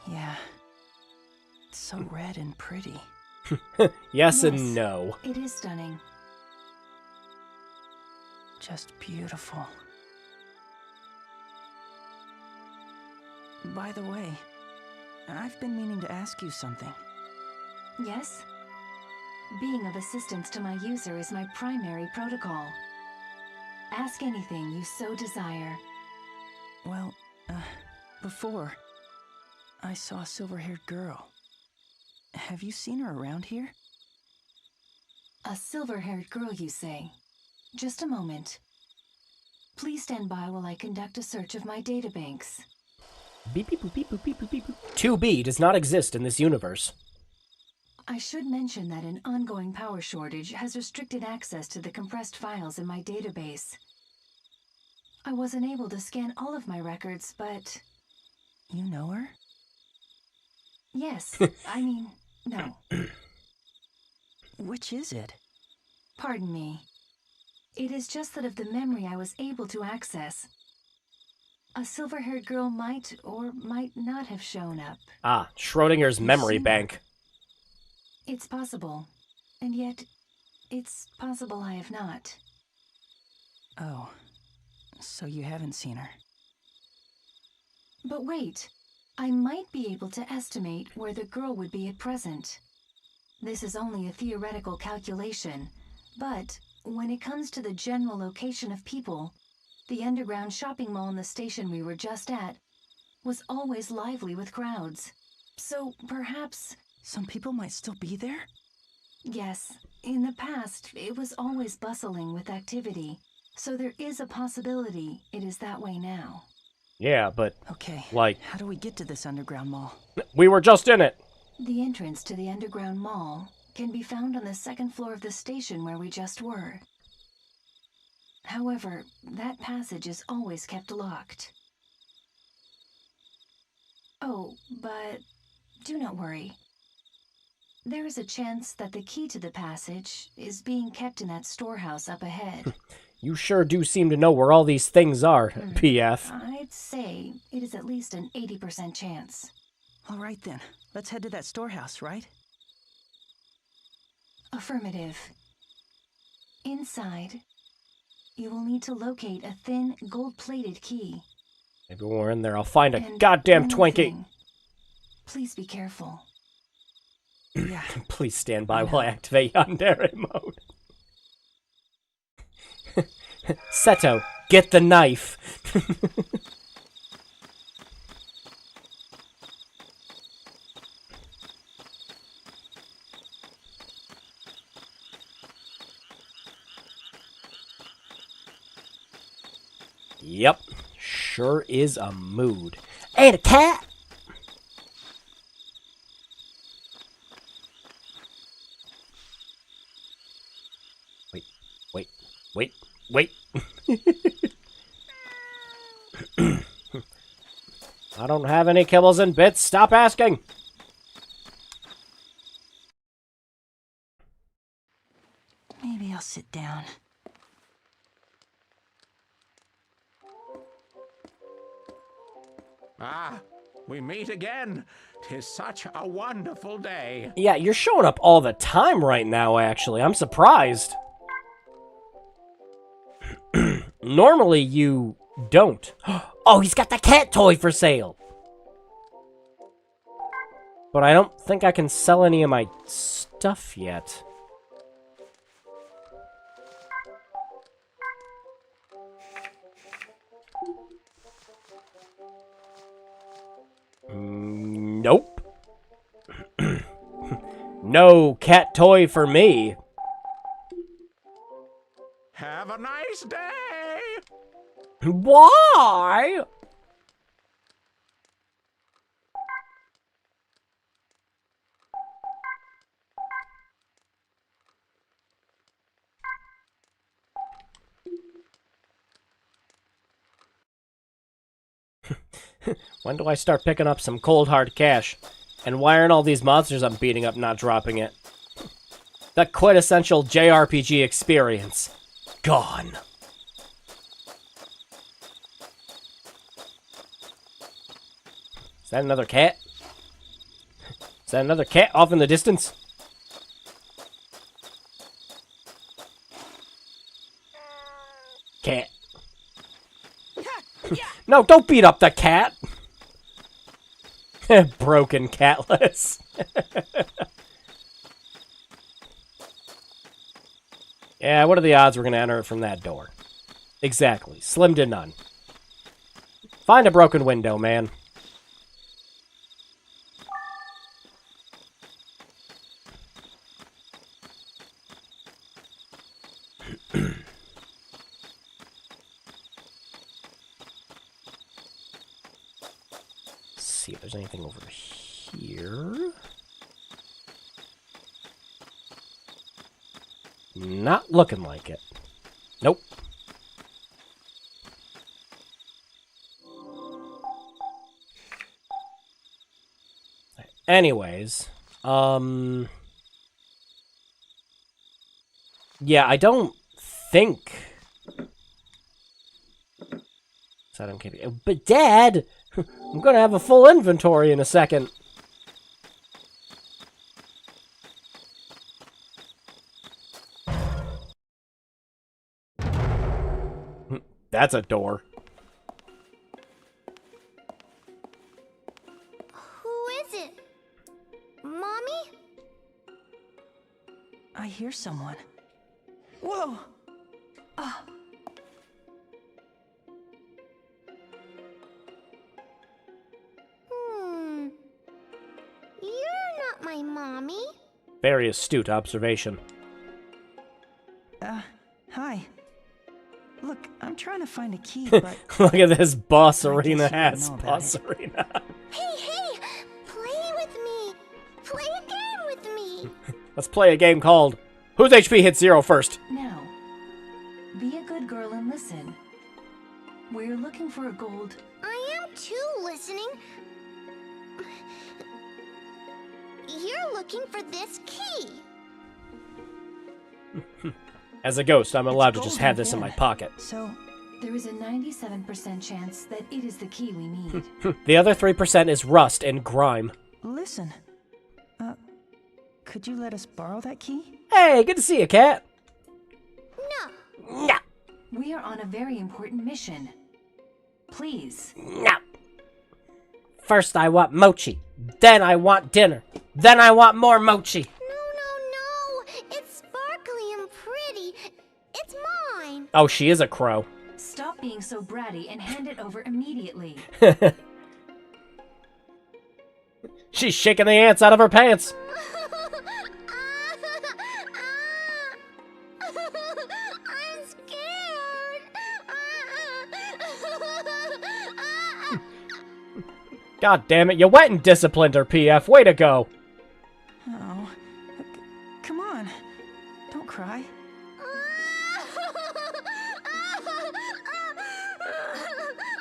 Yeah. It's so red and pretty. Yes and no. It is stunning. Just beautiful. By the way, I've been meaning to ask you something. Yes? Being of assistance to my user is my primary protocol. Ask anything you so desire. Well, before, I saw a silver-haired girl. Have you seen her around here? A silver-haired girl, you say? Just a moment. Please stand by while I conduct a search of my databanks. Beep, beep, boop, beep, boop, beep, boop, beep, boop. 2B does not exist in this universe. I should mention that an ongoing power shortage has restricted access to the compressed files in my database. I wasn't able to scan all of my records, but... You know her? Yes, I mean, no. Which is it? Pardon me. It is just that of the memory I was able to access, a silver-haired girl might or might not have shown up. Ah, Schrodinger's memory bank. It's possible. And yet, it's possible I have not. Oh, so you haven't seen her. But wait, I might be able to estimate where the girl would be at present. This is only a theoretical calculation, but when it comes to the general location of people, the underground shopping mall in the station we were just at was always lively with crowds. So perhaps... Some people might still be there? Yes. In the past, it was always bustling with activity, so there is a possibility it is that way now. Yeah, but... Okay, like... how do we get to this underground mall? We were just in it! The entrance to the underground mall can be found on the second floor of the station where we just were. However, that passage is always kept locked. Oh, but do not worry. There is a chance that the key to the passage is being kept in that storehouse up ahead. You sure do seem to know where all these things are, PF. I'd say it is at least an 80% chance. All right then, let's head to that storehouse, right? Affirmative. Inside, you will need to locate a thin, gold-plated key. Maybe when we're in there, I'll find a And goddamn one more Twinkie. thing. Please be careful. Yeah. Please stand by while I activate Yandere mode. Seto, get the knife. Yep, sure is a mood. And a cat! Wait. I don't have any kibbles and bits. Stop asking. Maybe I'll sit down. Ah, we meet again. 'Tis such a wonderful day. Yeah, you're showing up all the time right now, actually. I'm surprised. Normally, you don't. Oh, he's got the cat toy for sale. But I don't think I can sell any of my stuff yet. No cat toy for me. Have a nice day. Why? When do I start picking up some cold hard cash? And why aren't all these monsters I'm beating up not dropping it? The quintessential JRPG experience. Gone. Is that another cat? Is that another cat off in the distance? Cat. No, don't beat up the cat! Broken catless. Yeah, what are the odds we're gonna enter it from that door? Exactly. Slim to none. Find a broken window, man. See if there's anything over here. Not looking like it. Nope. Anyways, yeah, I don't think. So I don't keep it. But Dad, I'm gonna have a full inventory in a second. That's a door. Who is it? Mommy? I hear someone. Whoa! You're not my mommy. Very astute observation. Hi. Look, I'm trying to find a key, but... Look at this boss I arena guess you ass know about boss it. arena. Hey, play with me. Play a game with me. Let's play a game called Whose HP hits 0 first? Now, be a good girl and listen. We're looking for a gold. I am too listening. You're looking for this key. As a ghost, I'm allowed to It's just golden have this in my then. pocket. So, There is a 97% chance that it is the key we need. The other 3% is rust and grime. listen. Could you let us borrow that key? Hey, good to see you, cat. No. Nah, We are on a very important mission. Please. nah. First I want mochi, then I want dinner, then I want more mochi. No. It's sparkly and pretty. It's mine. Oh, she is a crow. Stop being so bratty and hand it over immediately. She's shaking the ants out of her pants. I'm scared. God damn it, you went and disciplined her, PF. Way to go. Oh. Come on. Don't cry.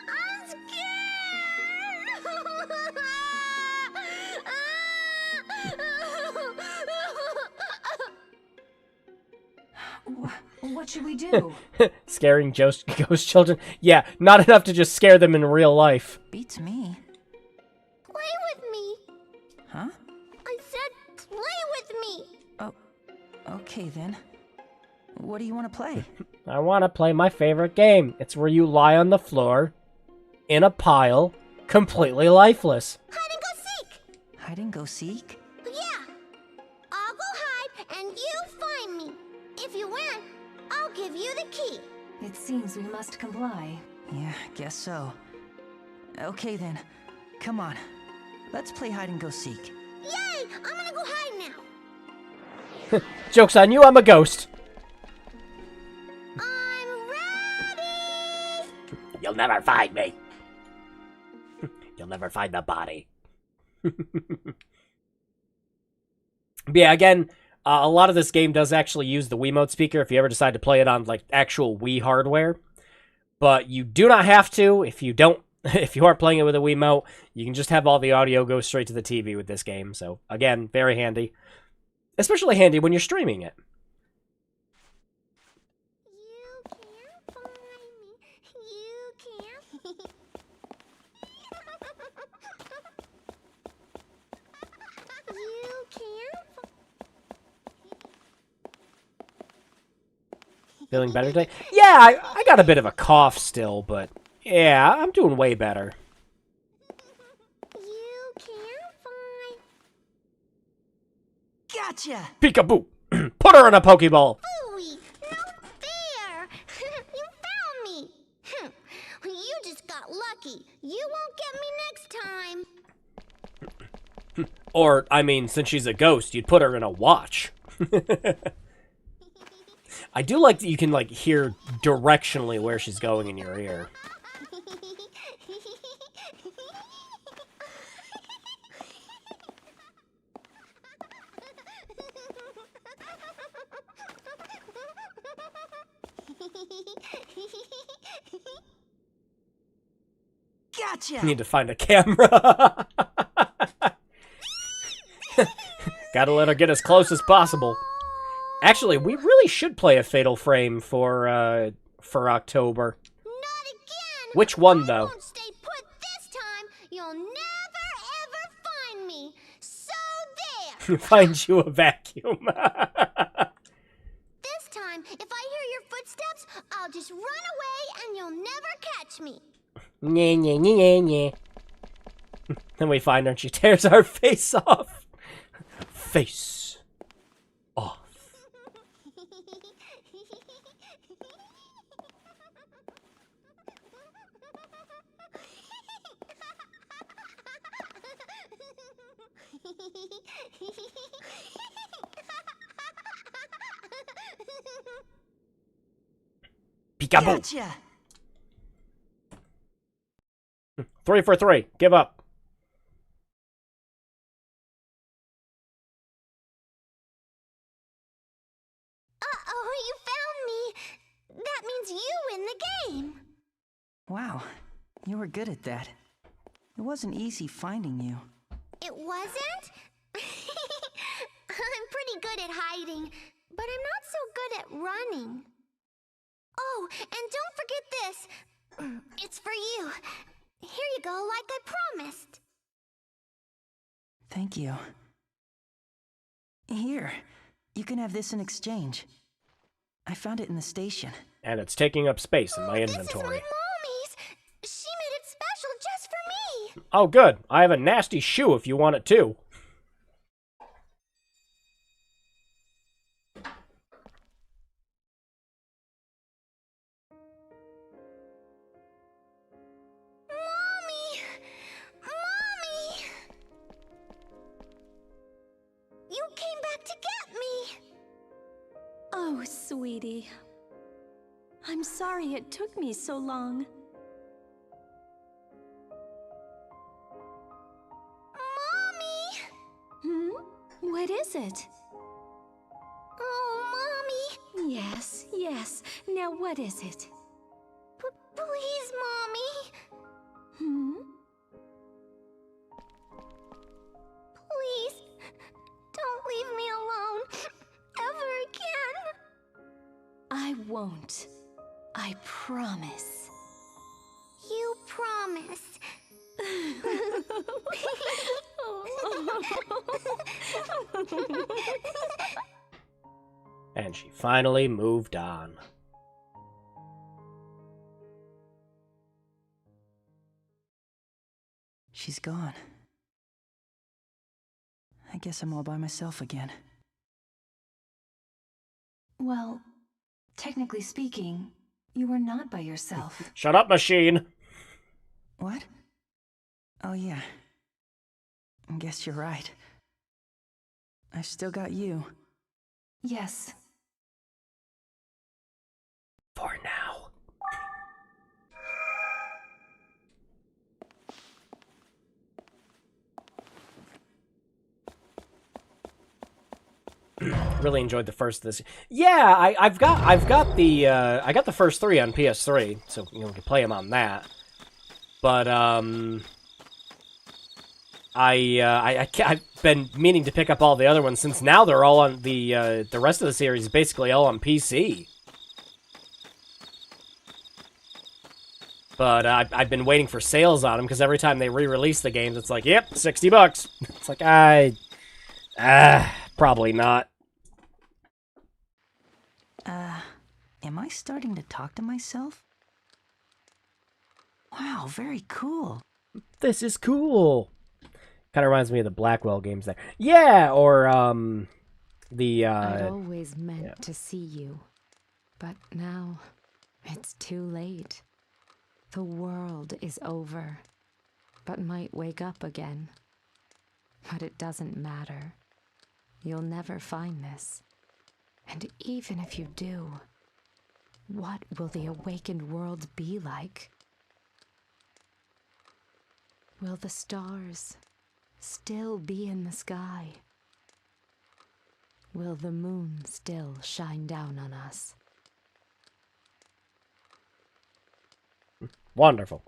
I'm scared. What should we do? Scaring ghost children? Yeah, not enough to just scare them in real life. Beats me. Play with me. Huh? I said play with me. Oh, okay then. What do you want to play? I want to play my favorite game. It's where you lie on the floor, in a pile, completely lifeless. Hide and go seek. Hide and go seek? Yeah. I'll go hide and you find me. If you win, I'll give you the key. It seems we must comply. Yeah, guess so. Okay then. Come on. Let's play hide and go seek. Yay! I'm gonna go hide now. Joke's on you, I'm a ghost. I'm ready! You'll never find me. You'll never find the body. But yeah, again, a lot of this game does actually use the Wiimote speaker if you ever decide to play it on like actual Wii hardware. But you do not have to if you don't. If you aren't playing it with a Wiimote, you can just have all the audio go straight to the TV with this game. So again, very handy, especially handy when you're streaming it. You can't find me. You can't. You can't. Feeling better today? Yeah, I got a bit of a cough still, but yeah, I'm doing way better. You can't find. Gotcha! Peekaboo! Put her in a Pokeball! Ooey, no fair. You found me. You just got lucky. You won't get me next time. Or, I mean, since she's a ghost, you'd put her in a watch. I do like that you can, like, hear directionally where she's going in your ear. Gotcha! Need to find a camera. Gotta let her get as close as possible. Actually, we really should play a Fatal Frame for October. Not again. Which one, though? I won't stay put this time. You'll never ever find me. So there. Find you a vacuum. This time, if I hear your footsteps, I'll just run away and you'll never catch me. Nye, nye, nye, nye, nye. Then we find her and she tears our face off. Face off. Peekaboo. Gotcha! 3 for 3. Give up. Uh-oh, you found me. That means you win the game. Wow, you were good at that. It wasn't easy finding you. It wasn't? I'm pretty good at hiding, but I'm not so good at running. Oh, and don't forget this. It's for you. Here you go, like I promised. Thank you. Here, you can have this in exchange. I found it in the station. And it's taking up space in my This is my inventory. mommy's. She made it special just for me. Oh, good. I have a nasty shoe if you want it too. Mommy! Mommy! You came back to get me. Oh, sweetie. I'm sorry it took me so long. Mommy! What is it? Oh, Mommy! Yes, yes. Now what is it? Please, Mommy! Please, don't leave me alone ever again. I won't. I promise. You promise. And she finally moved on. She's gone. I guess I'm all by myself again. Well, technically speaking, you were not by yourself. Shut up, machine! What? Oh, yeah. I guess you're right. I've still got you. Yes. For now. Really enjoyed the first of this. Yeah, I've got the I got the first 3 on PS3, so you know we can play them on that. But I've been meaning to pick up all the other ones since now they're all on the rest of the series is basically all on PC. But I've been waiting for sales on them because every time they re-release the games, it's like, yep, $60. It's like probably not. Am I starting to talk to myself? Wow, very cool. This is cool. Kind of reminds me of the Blackwell games there. Yeah, or, I'd always meant to see you, but now it's too late. The world is over, but might wake up again. But it doesn't matter. You'll never find this. And even if you do, what will the awakened world be like? Will the stars still be in the sky? Will the moon still shine down on us? Wonderful.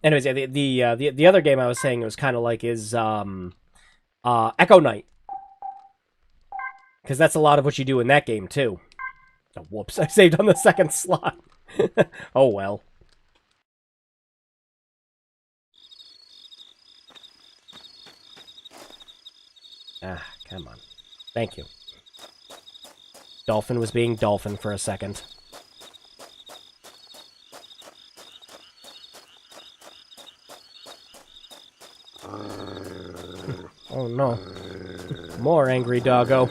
Anyways, yeah, the other game I was saying it was kind of like is Echo Knight, because that's a lot of what you do in that game too. Oh, whoops! I saved on the second slot. Oh well. Come on. Thank you. Dolphin was being Dolphin for a second. Oh no. More angry doggo.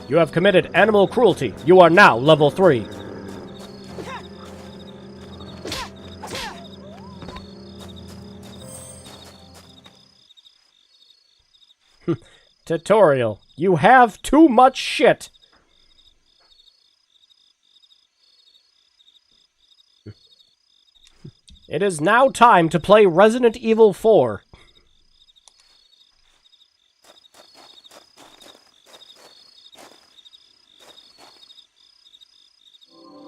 You have committed animal cruelty. You are now level 3. Tutorial. You have too much shit. It is now time to play Resident Evil 4.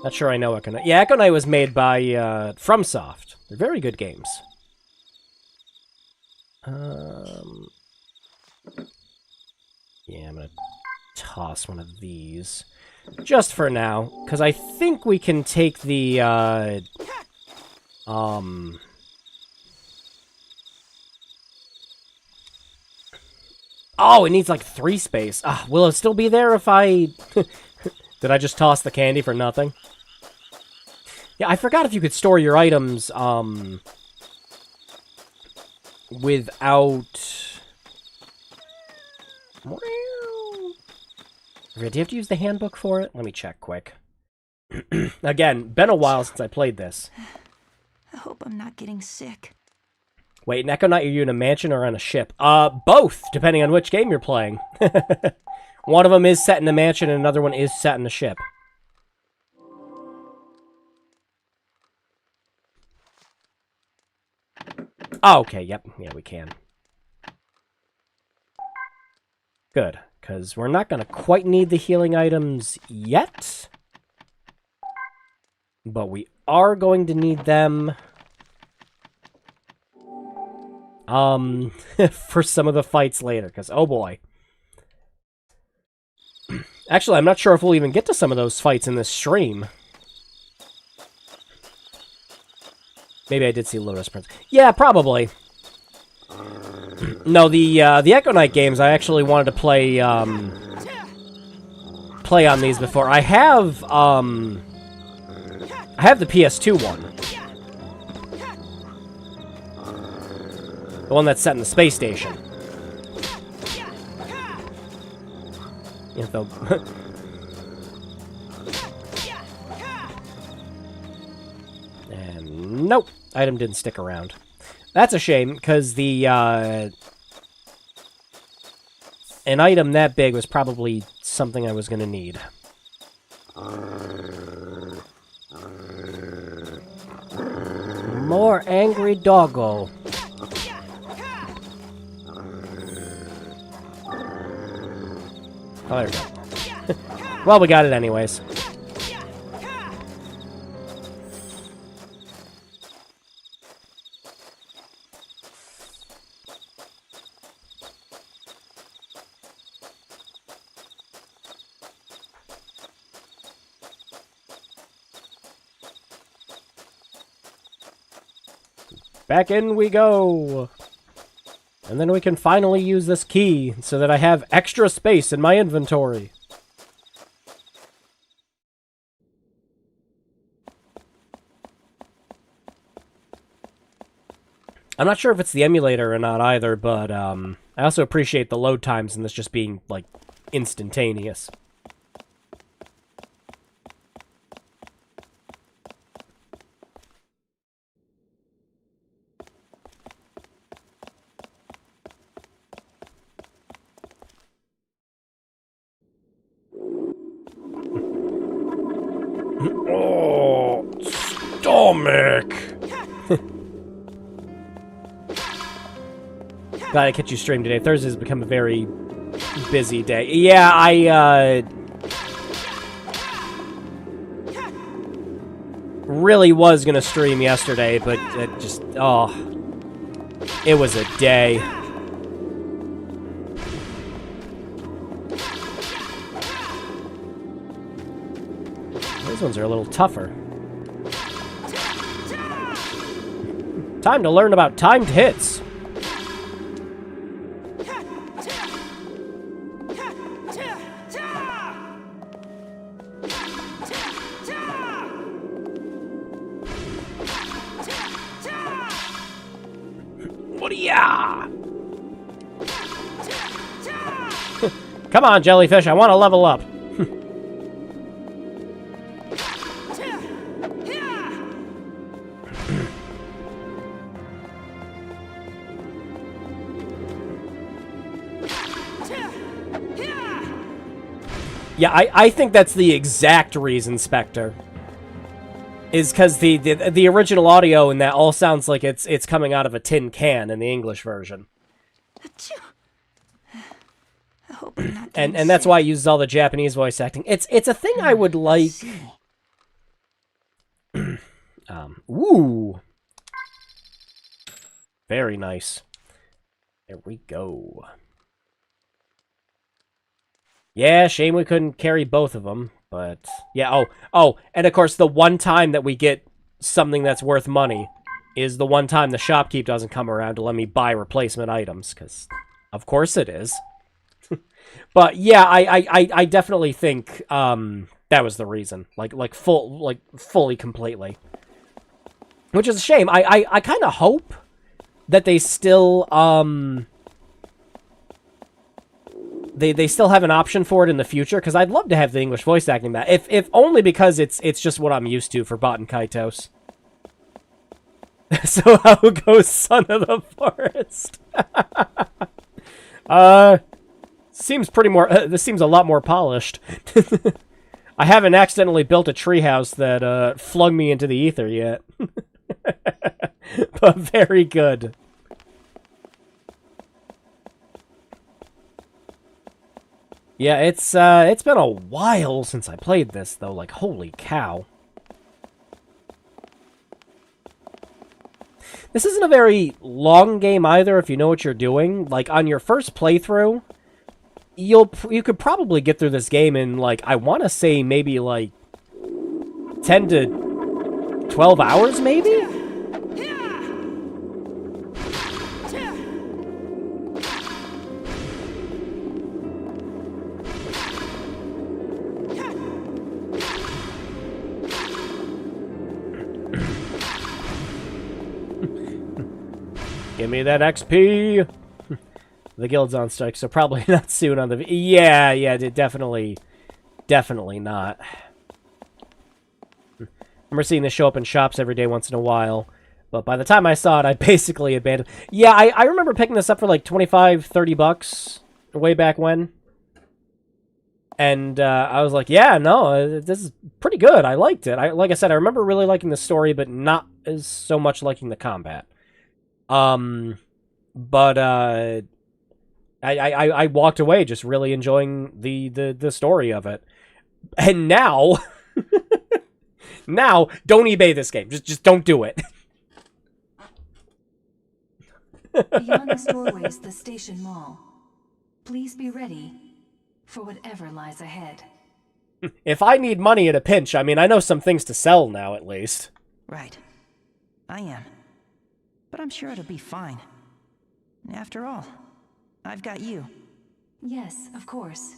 Not sure I know Echo Knight. Yeah, Echo Knight was made by FromSoft. They're very good games. Yeah, I'm gonna toss one of these. Just for now, because I think we can take the, Oh, it needs like 3 space. Will it still be there if I... Did I just toss the candy for nothing? Yeah, I forgot if you could store your items, without... Do you have to use the handbook for it? Let me check quick. Again, been a while since I played this. I hope I'm not getting sick. Wait, in Echo Knight, are you in a mansion or on a ship? Both, depending on which game you're playing. One of them is set in a mansion, and another one is set in a ship. Oh, okay, yep. Yeah, we can. Good, because we're not going to quite need the healing items yet. But we are going to need them... for some of the fights later, because, oh boy. Actually, I'm not sure if we'll even get to some of those fights in this stream. Maybe I did see Lotus Prince. Yeah, probably. No, the Echo Knight games, I actually wanted to play, play on these before. I have the PS2 one. The one that's set in the space station. You know, and nope, item didn't stick around. That's a shame, because the, an item that big was probably something I was going to need. More angry doggo. Oh, there we go. Well, we got it anyways. Back in we go! And then we can finally use this key so that I have extra space in my inventory. I'm not sure if it's the emulator or not either, but I also appreciate the load times in this just being, like, instantaneous. Oh, stomach! Glad I catch you stream today. Thursday's become a very busy day. Yeah, I really was gonna stream yesterday, but it just, oh, it was a day. These ones are a little tougher. Time to learn about timed hits. What-ya? Come on, jellyfish, I want to level up. Yeah, I think that's the exact reason, Spectre. Is because the original audio in that all sounds like it's coming out of a tin can in the English version. I hope I'm not And that's why it uses all the Japanese voice acting. It's a thing I would like. Ooh. Very nice. There we go. Yeah, shame we couldn't carry both of them, but yeah, oh, and of course the one time that we get something that's worth money is the one time the shopkeep doesn't come around to let me buy replacement items, because of course it is. But yeah, I definitely think that was the reason, fully, completely. Which is a shame. I kind of hope that they still They still have an option for it in the future, because I'd love to have the English voice acting back. If only because it's just what I'm used to for Baten Kaitos. So how goes Son of the Forest? Seems pretty more. This seems a lot more polished. I haven't accidentally built a treehouse that flung me into the ether yet. But very good. Yeah, it's been a while since I played this, though. Like, holy cow. This isn't a very long game either, if you know what you're doing. Like, on your first playthrough, you could probably get through this game in, like, I want to say maybe, like, 10 to 12 hours, maybe? Give me that XP! The guild's on strike, so probably not soon on the... Yeah, definitely not. I remember seeing this show up in shops every day once in a while, but by the time I saw it, I basically abandoned... Yeah, I remember picking this up for like 25, 30 bucks way back when. And I was like, yeah, no, this is pretty good. I liked it. Like I said, I remember really liking the story, but not as so much liking the combat. But I walked away just really enjoying the story of it. And now, now, don't eBay this game. Just don't do it. Beyond this doorway is the station mall. Please be ready for whatever lies ahead. If I need money in a pinch, I mean, I know some things to sell now, at least. Right. I am. But I'm sure it'll be fine. After all, I've got you. Yes, of course.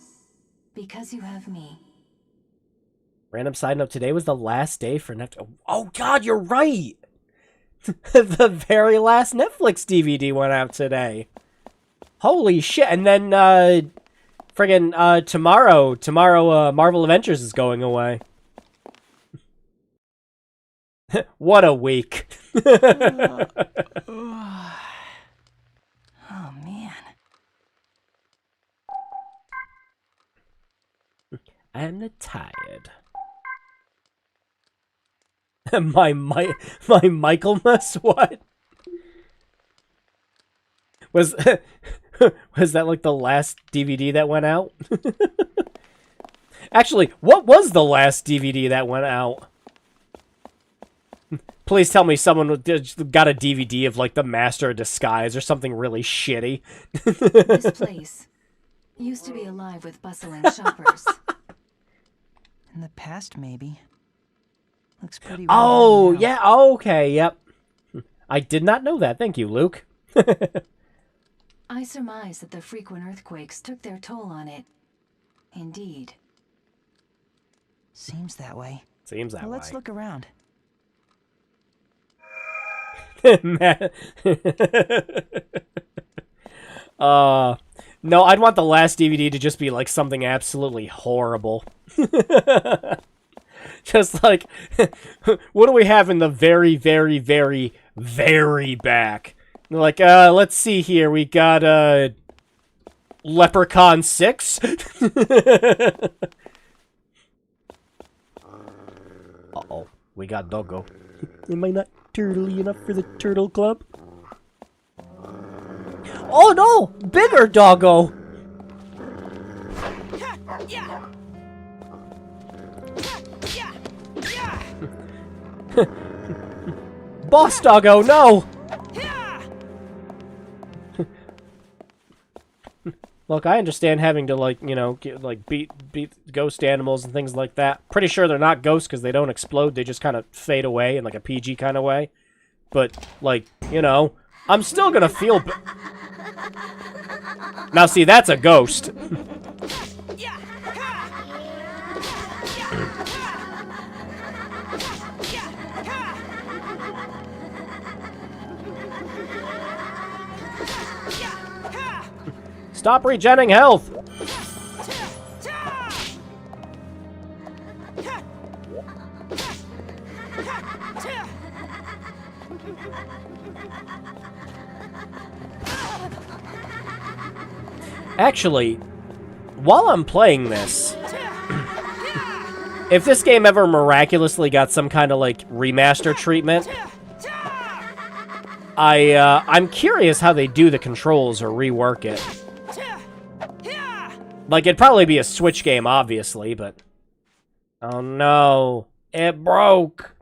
Because you have me. Random side note, today was the last day for Netflix. Oh god, you're right! The very last Netflix DVD went out today. Holy shit, and then, friggin', tomorrow, Marvel Adventures is going away. What a week. Oh, man. I'm tired. my Michaelmas? What? Was that like the last DVD that went out? Actually, what was the last DVD that went out? Please tell me someone got a DVD of like The Master of Disguise or something really shitty. This place used to be alive with bustling shoppers. In the past, maybe. Looks pretty. Oh, yeah, okay, yep. I did not know that. Thank you, Luke. I surmise that the frequent earthquakes took their toll on it. Indeed. Seems that way. Seems that way. Let's look around. No, I'd want the last DVD to just be like something absolutely horrible. Just like, what do we have in the very, very, very, very back? They're like, let's see here. We got, Leprechaun 6? Uh-oh. We got Doggo. Am I not turtly enough for the Turtle Club? Oh no! Bigger Doggo! Boss Doggo, no! Look, I understand having to, like, you know, beat ghost animals and things like that. Pretty sure they're not ghosts because they don't explode. They just kind of fade away in, like, a PG kind of way. But, like, you know, I'm still gonna feel... Now, see, that's a ghost. Stop regenerating health! Actually, while I'm playing this, if this game ever miraculously got some kind of, like, remaster treatment, I'm curious how they do the controls or rework it. Like, it'd probably be a Switch game, obviously, but... Oh no, it broke!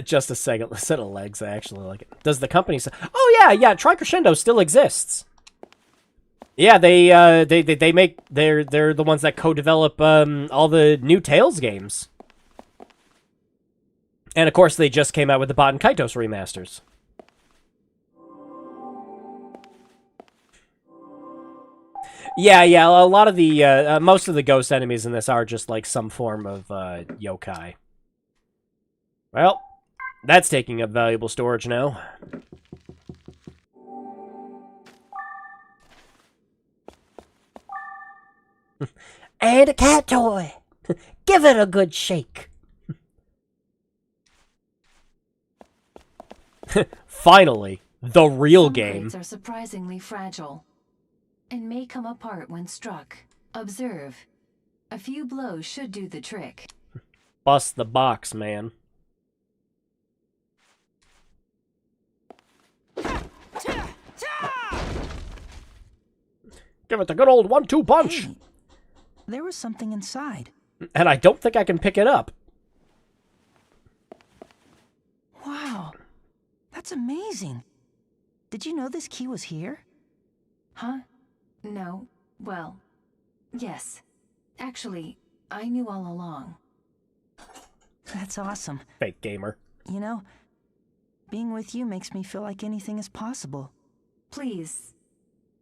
Just a set of legs, I actually like it. Does the company say... Oh yeah, Tricrescendo still exists. Yeah, they make... They're the ones that co-develop, all the new Tales games. And of course, they just came out with the Baten Kaitos remasters. Yeah, a lot of the, most of the ghost enemies in this are just, like, some form of, yokai. Well, that's taking up valuable storage now. And a cat toy! Give it a good shake! Finally, the real game. Some crates are surprisingly fragile and may come apart when struck. Observe. A few blows should do the trick. Bust the box, man. Give it the good old 1-2 punch! Hey, there was something inside. And I don't think I can pick it up. Wow. That's amazing. Did you know this key was here? Huh? No. Well, yes. Actually, I knew all along. That's awesome. Fake gamer. You know, being with you makes me feel like anything is possible. Please.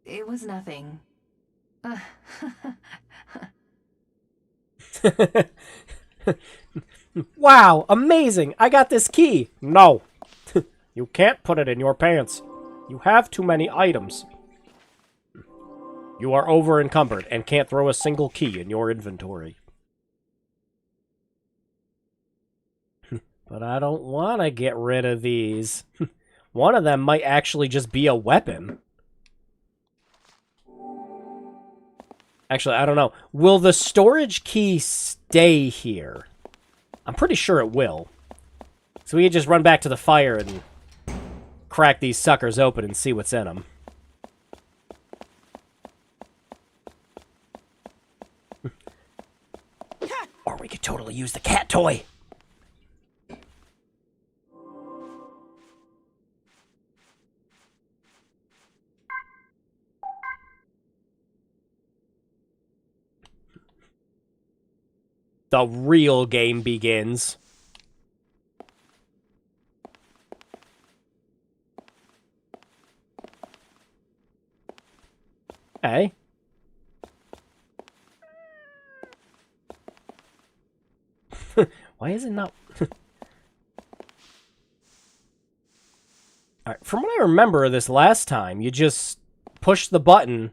It was nothing. Wow, amazing! I got this key! No. You can't put it in your pants. You have too many items. You are over-encumbered and can't throw a single key in your inventory. But I don't want to get rid of these. One of them might actually just be a weapon. Actually, I don't know. Will the storage key stay here? I'm pretty sure it will. So we can just run back to the fire and crack these suckers open and see what's in them. Or we could totally use the cat toy. The real game begins. Hey. Why is it not... Alright, from what I remember this last time, you just pushed the button,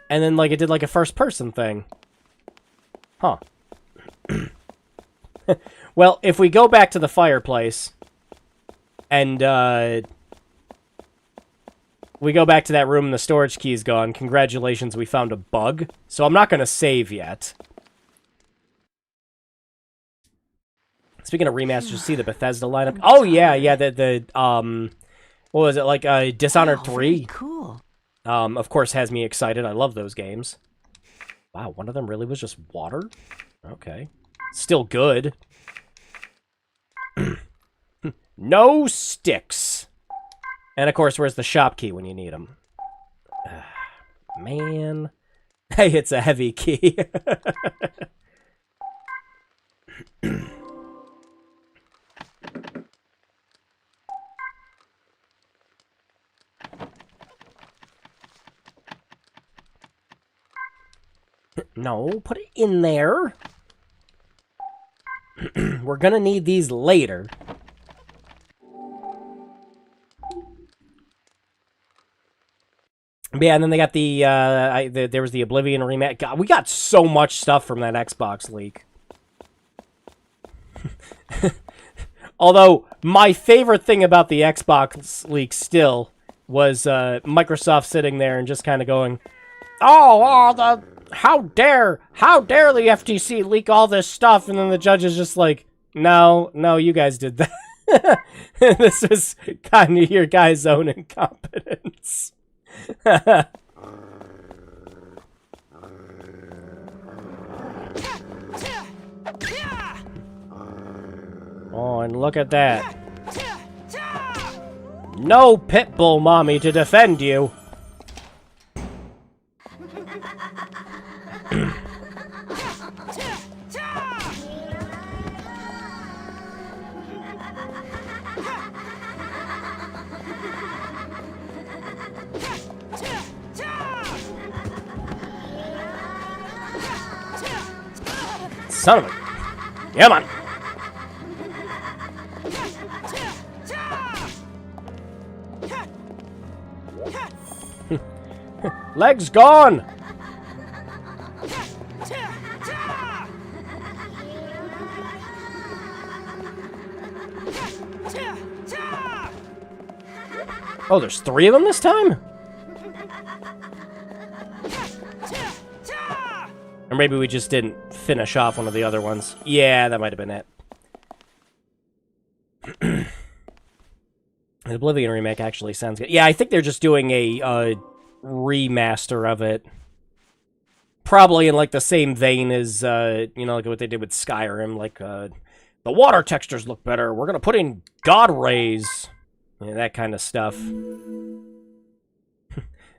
and then, like, it did, like, a first-person thing. Huh. Well, if we go back to the fireplace, and, we go back to that room and the storage key's gone, congratulations, we found a bug. So I'm not gonna save yet. Speaking of remasters, see the Bethesda lineup. Oh yeah, what was it, like, Dishonored 3? Cool. Of course has me excited, I love those games. Wow, one of them really was just water? Okay. Still good. No sticks. And of course, where's the shop key when you need them? Man. Hey, it's a heavy key. No, put it in there. We're gonna need these later. Yeah, and then they got there was the Oblivion remake. God, we got so much stuff from that Xbox leak. Although, my favorite thing about the Xbox leak still was Microsoft sitting there and just kind of going, how dare the FTC leak all this stuff? And then the judge is just like, no, you guys did that. This was kind of your guys' own incompetence. Oh, and look at that. No Pitbull mommy to defend you. son of a... Come on. Legs gone! Oh, there's 3 of them this time? Or maybe we just didn't finish off one of the other ones. Yeah, that might have been it. The Oblivion remake actually sounds good. Yeah, I think they're just doing a remaster of it. Probably in, like, the same vein as, you know, like what they did with Skyrim. Like, the water textures look better. We're gonna put in God rays. Yeah, that kind of stuff.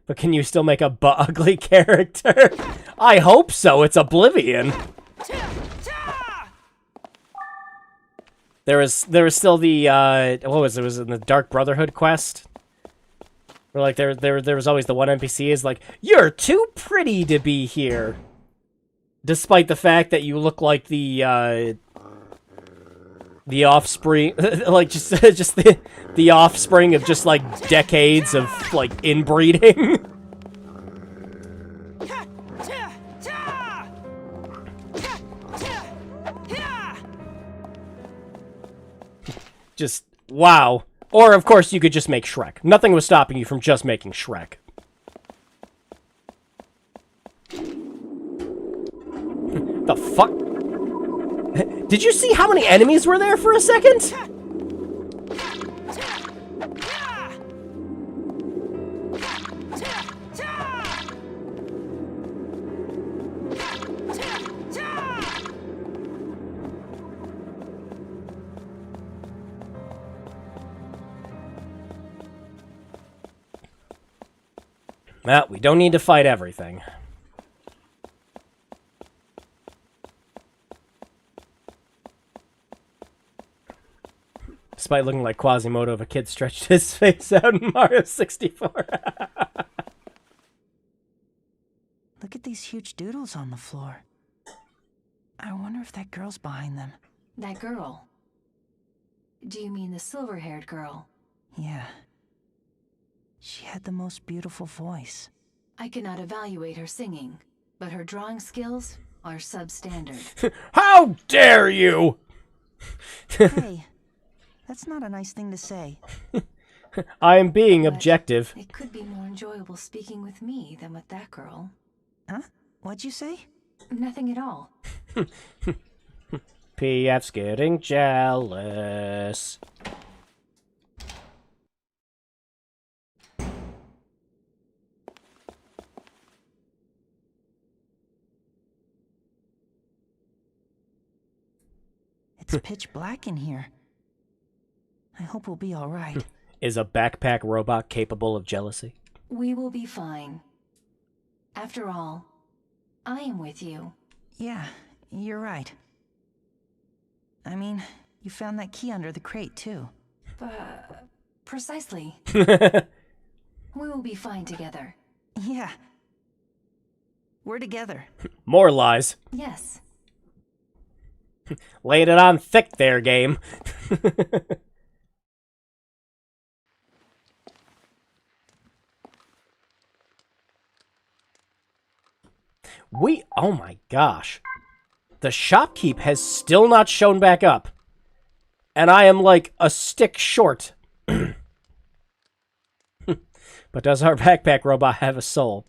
But can you still make a ugly character? I hope so. It's Oblivion. There was still the what was it? Was in the Dark Brotherhood quest? Where like there was always the one NPC is like, "You're too pretty to be here," despite the fact that you look like the offspring, like just the offspring of just like decades of like inbreeding. Just wow. Or of course you could just make Shrek. Nothing was stopping you from just making Shrek. The fuck? Did you see how many enemies were there for a second? Well, we don't need to fight everything. Despite looking like Quasimodo if a kid stretched his face out in Mario 64. Look at these huge doodles on the floor. I wonder if that girl's behind them. That girl? Do you mean the silver-haired girl? Yeah. She had the most beautiful voice. I cannot evaluate her singing, but her drawing skills are substandard. How dare you! Hey, that's not a nice thing to say. I am being objective. It could be more enjoyable speaking with me than with that girl. Huh? What'd you say? Nothing at all. PF's getting jealous. It's pitch black in here. I hope we'll be all right. Is a backpack robot capable of jealousy? We will be fine. After all, I am with you. Yeah, you're right. I mean, you found that key under the crate, too. Precisely. We will be fine together. Yeah. We're together. More lies. Yes. Laid it on thick there, game. Oh my gosh. The shopkeep has still not shown back up. And I am like a stick short. But does our backpack robot have a soul?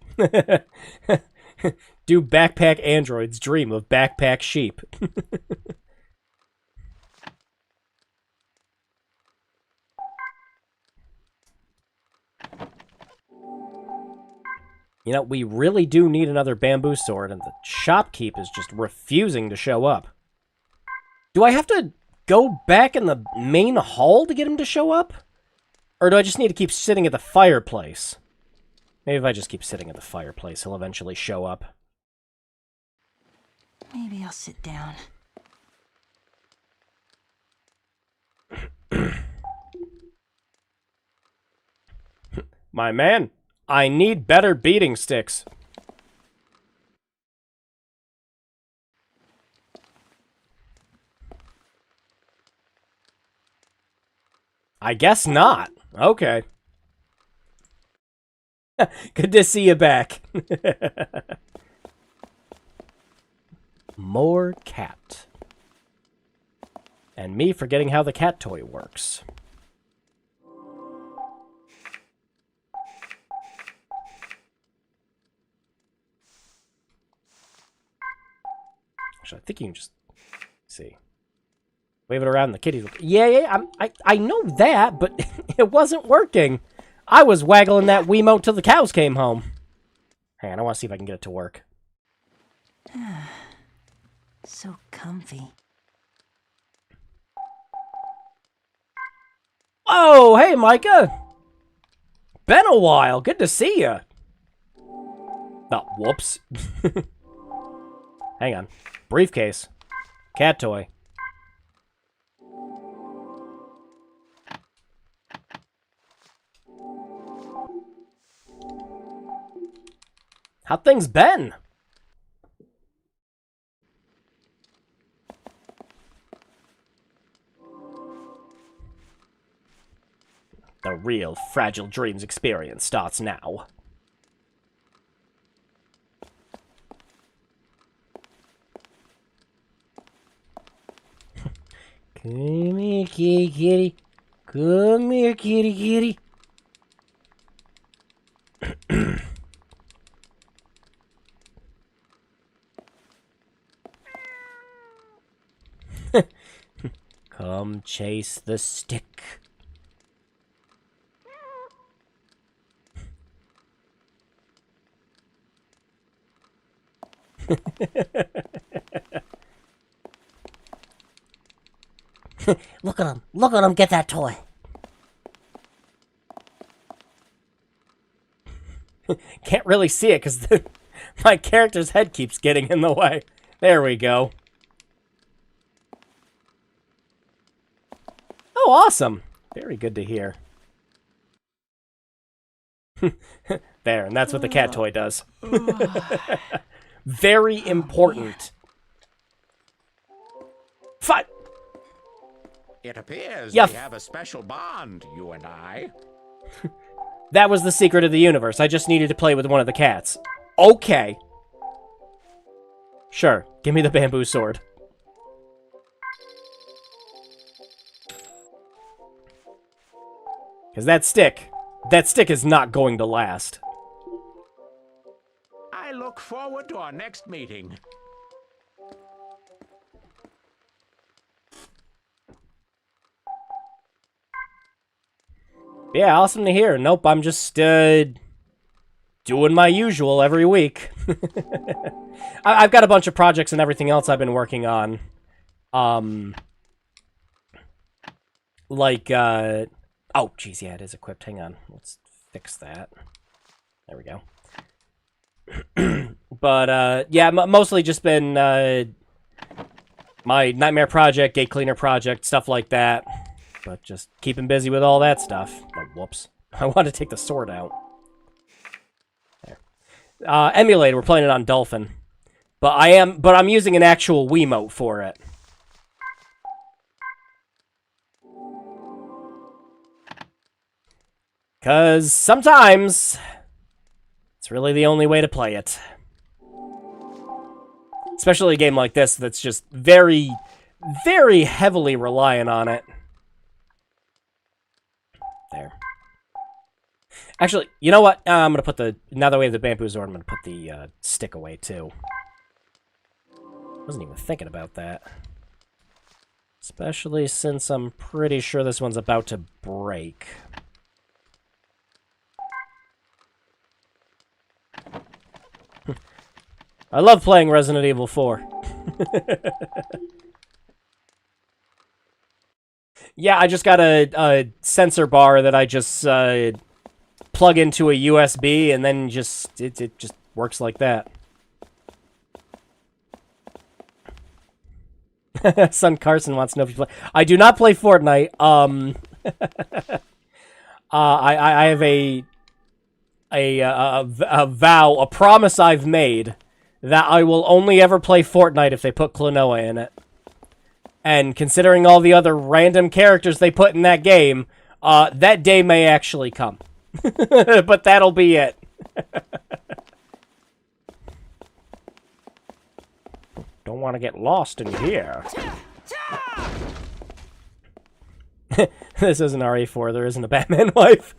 Do backpack androids dream of backpack sheep? You know, we really do need another bamboo sword, and the shopkeep is just refusing to show up. Do I have to go back in the main hall to get him to show up? Or do I just need to keep sitting at the fireplace? Maybe if I just keep sitting at the fireplace, he'll eventually show up. Maybe I'll sit down. My man, I need better beating sticks. I guess not. Okay. Good to see you back. More cat. And me forgetting how the cat toy works. Actually, I think you can just see. Wave it around and the kitties. Yeah, I know that, but it wasn't working. I was waggling that Wiimote till the cows came home. Hang on, I want to see if I can get it to work. So comfy. Oh, hey, Micah. Been a while. Good to see you. Oh, whoops. Hang on. Briefcase. Cat toy. How things been? The real Fragile Dreams experience starts now. Come here, kitty, kitty. Come here, kitty, kitty. Come chase the stick. Look at him. Look at him get that toy. Can't really see it because my character's head keeps getting in the way. There we go. Oh, awesome. Very good to hear. There, and that's what the cat toy does. Very important. Fight! It appears Yeah. we have a special bond, you and I. That was the secret of the universe. I just needed to play with one of the cats. Okay. Sure, give me the bamboo sword. Because that stick is not going to last. I look forward to our next meeting. Yeah, awesome to hear. Nope, I'm just, doing my usual every week. I've got a bunch of projects and everything else I've been working on. Oh, geez, yeah, it is equipped. Hang on. Let's fix that. There we go. But, yeah, mostly just been, my Nightmare project, Gate Cleaner project, stuff like that. But just keeping busy with all that stuff. Oh, whoops. I want to take the sword out. There. Emulator, we're playing it on Dolphin. But I'm using an actual Wiimote for it. Because sometimes it's really the only way to play it. Especially a game like this that's just very, very heavily reliant on it. There. Actually, you know what? I'm going to put the... Now that we have the bamboo sword, I'm going to put the stick away, too. Wasn't even thinking about that. Especially since I'm pretty sure this one's about to break. I love playing Resident Evil 4. Yeah, I just got a sensor bar that I just plug into a USB, and then it just works like that. Son Carson wants to know if you play. I do not play Fortnite. I have a vow, a promise I've made that I will only ever play Fortnite if they put Klonoa in it. And considering all the other random characters they put in that game, That day may actually come. But that'll be it. Don't want to get lost in here. This isn't RE4. There isn't a Batman wife.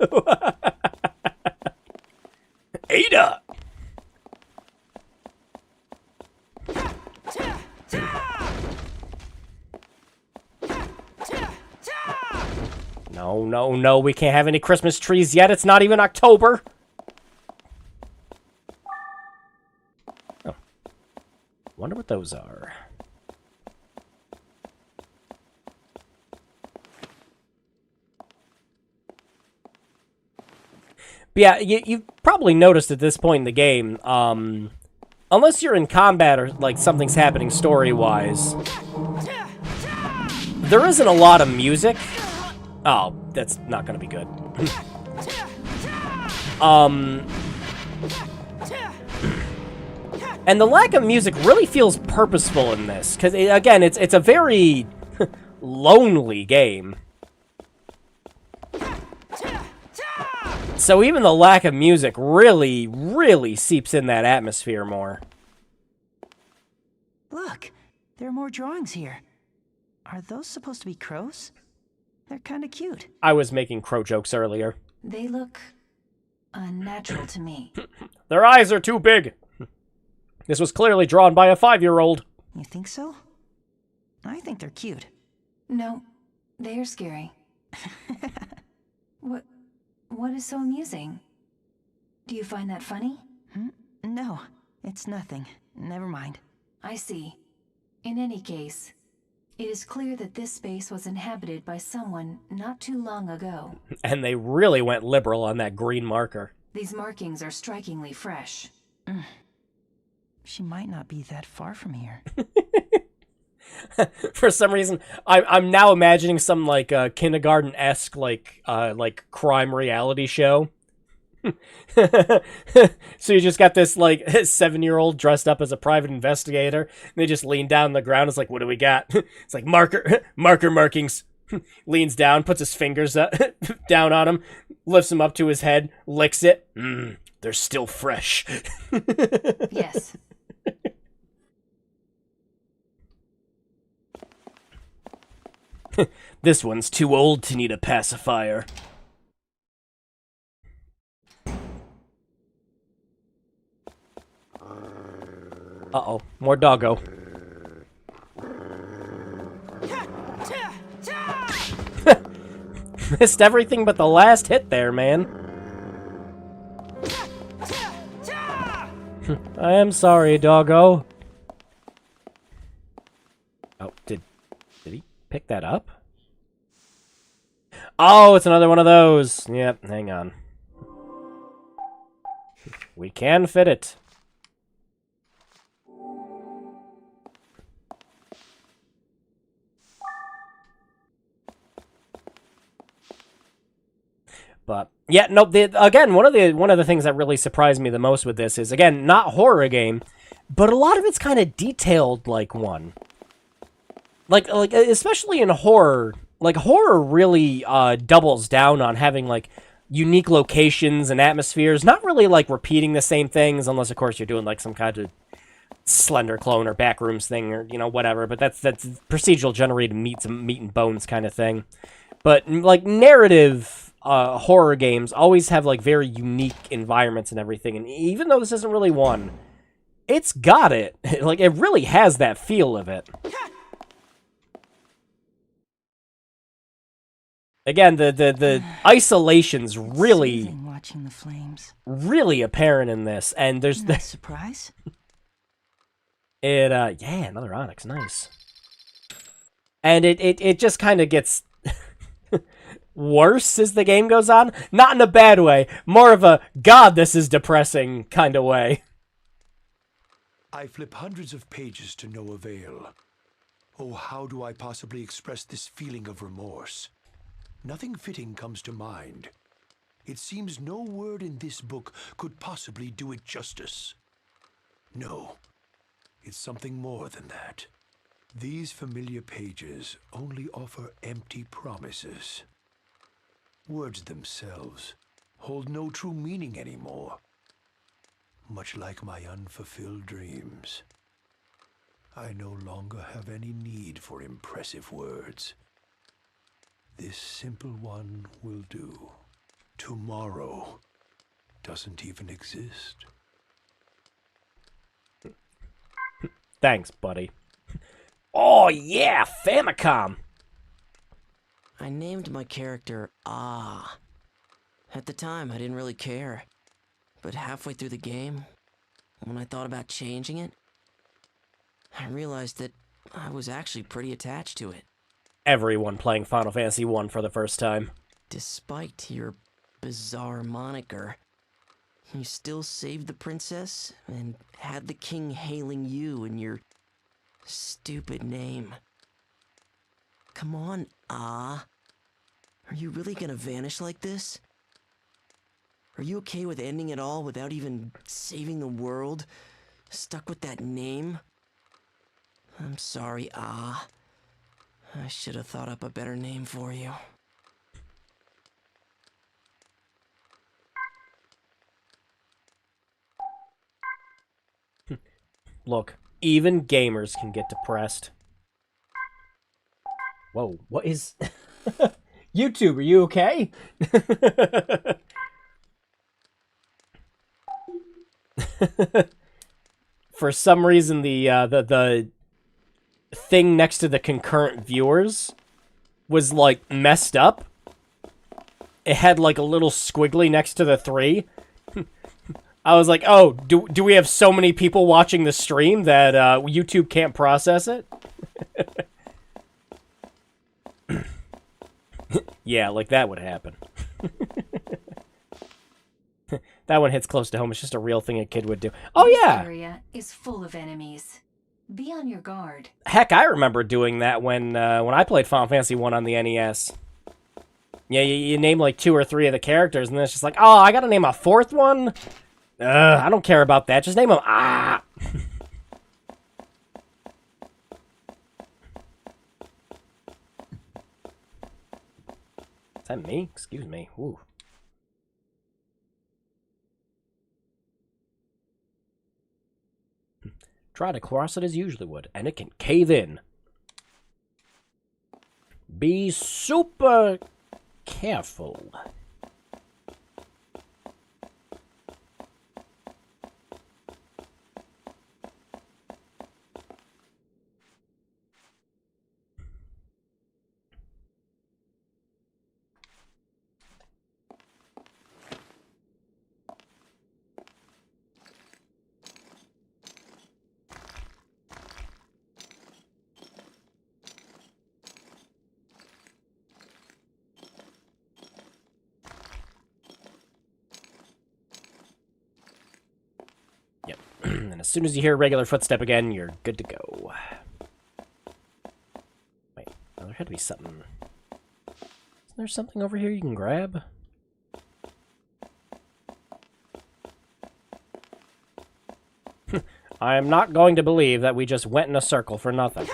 Ada! No, no, no. We can't have any Christmas trees yet. It's not even October. Oh. Wonder what those are. But yeah, you've probably noticed at this point in the game, unless you're in combat or like something's happening story-wise, there isn't a lot of music. Oh, that's not gonna be good. And the lack of music really feels purposeful in this, because again, it's a very lonely game. So even the lack of music really, really seeps in that atmosphere more. Look, there are more drawings here. Are those supposed to be crows? They're kind of cute. I was making crow jokes earlier. They look unnatural to me. Their eyes are too big. This was clearly drawn by a 5-year-old. You think so? I think they're cute. No, they're scary. What is so amusing? Do you find that funny? No, it's nothing. Never mind. I see. In any case, it is clear that this space was inhabited by someone not too long ago. And they really went liberal on that green marker. These markings are strikingly fresh. She might not be that far from here. For some reason, I'm now imagining some like kindergarten-esque like crime reality show. So you just got this like 7-year-old dressed up as a private investigator, and they just lean down on the ground. It's like, what do we got? It's like marker markings. Leans down, puts his fingers down on him, lifts him up to his head, licks it. They're still fresh. Yes. This one's too old to need a pacifier. Uh-oh, more doggo. Missed everything but the last hit there, man. I am sorry, doggo. Oh, did he pick that up? Oh, it's another one of those. Yep, hang on. We can fit it. But yeah, no. Again, one of the things that really surprised me the most with this is, again, not horror game, but a lot of it's kind of detailed like one. Like especially in horror, like horror really doubles down on having like unique locations and atmospheres, not really like repeating the same things, unless of course you're doing like some kind of Slender clone or Backrooms thing or whatever. But that's procedural generated meat and bones kind of thing. But like narrative horror games always have like very unique environments and everything, and even though this isn't really one, it's got it. Like it really has that feel of it. Again, the isolation's really watching the flames. Really apparent in this, and there's the surprise. Yeah, another onyx, nice. And it just kind of gets worse as the game goes on. Not in a bad way, more of a, God, this is depressing kind of way. I flip hundreds of pages to no avail. Oh, how do I possibly express this feeling of remorse? Nothing fitting comes to mind. It seems no word in this book could possibly do it justice. No, it's something more than that. These familiar pages only offer empty promises. Words themselves hold no true meaning anymore. Much like my unfulfilled dreams. I no longer have any need for impressive words. This simple one will do. Tomorrow doesn't even exist. Thanks, buddy. Oh, yeah, Famicom! I named my character Ah. At the time, I didn't really care. But halfway through the game, when I thought about changing it, I realized that I was actually pretty attached to it. Everyone playing Final Fantasy 1 for the first time. Despite your bizarre moniker, you still saved the princess and had the king hailing you in your stupid name. Come on, Ah. Are you really gonna vanish like this? Are you okay with ending it all without even saving the world? Stuck with that name? I'm sorry, Ah. I should have thought up a better name for you. Look, even gamers can get depressed. Whoa, what is... YouTube, are you okay? For some reason, the thing next to the concurrent viewers was, like, messed up. It had, like, a little squiggly next to the 3. I was like, oh, do we have so many people watching the stream that YouTube can't process it? Yeah, like that would happen. That one hits close to home. It's just a real thing a kid would do. Oh, yeah! This area is full of enemies. Be on your guard. Heck, I remember doing that when I played Final Fantasy 1 on the NES. Yeah, you name like 2 or 3 of the characters, and then it's just like, oh, I gotta name a 4th one? I don't care about that. Just name them. Ah! Is that me? Excuse me. Ooh. Try to cross it as usually would, and it can cave in. Be super careful. And as soon as you hear a regular footstep again, you're good to go. Wait, there had to be something. Isn't there something over here you can grab? I am not going to believe that we just went in a circle for nothing.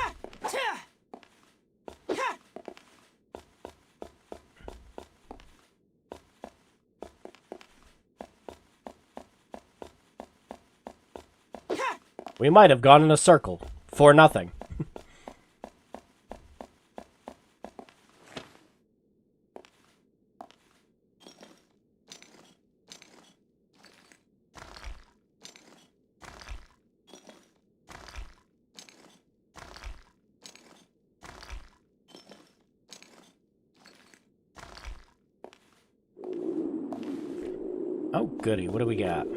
We might have gone in a circle for nothing. Oh, goody. What do we got?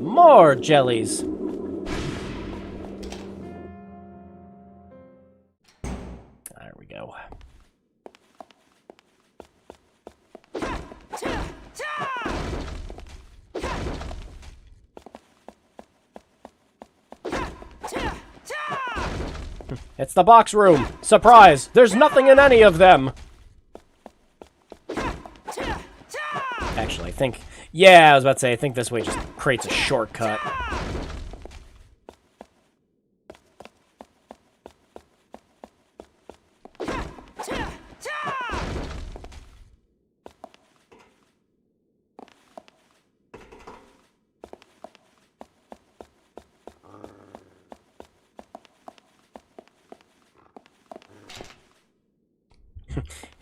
More jellies. There we go. It's the box room. Surprise! There's nothing in any of them. Actually, I think... Yeah, I was about to say, I think this way just creates a shortcut.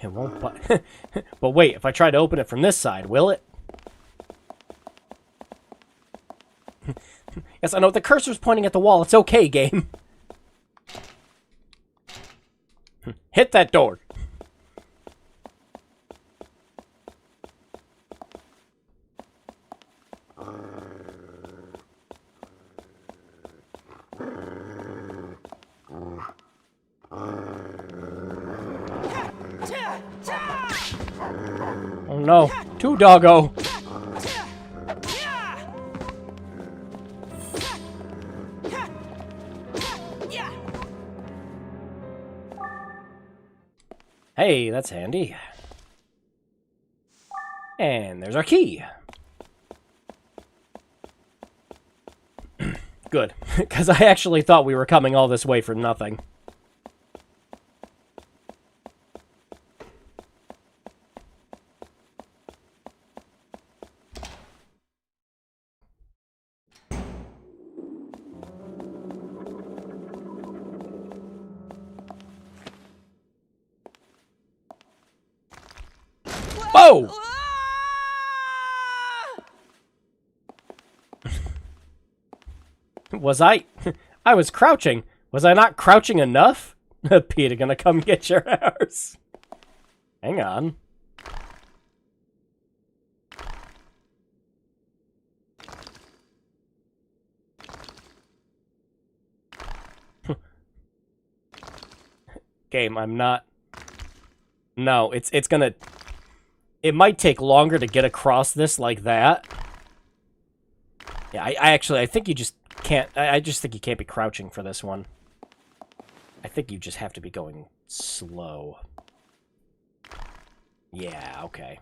It won't, but... but wait, if I try to open it from this side, will it? Yes, I know, the cursor's pointing at the wall. It's okay, game. Hit that door. Oh no, two doggo. Hey, that's handy. And there's our key. Good, because I actually thought we were coming all this way for nothing. Whoa! Was I? I was crouching. Was I not crouching enough? Peter gonna come get your house. Hang on. Game, I'm not... No, it's gonna... It might take longer to get across this like that. Yeah, I think you just can't... I just think you can't be crouching for this one. I think you just have to be going slow. Yeah, okay.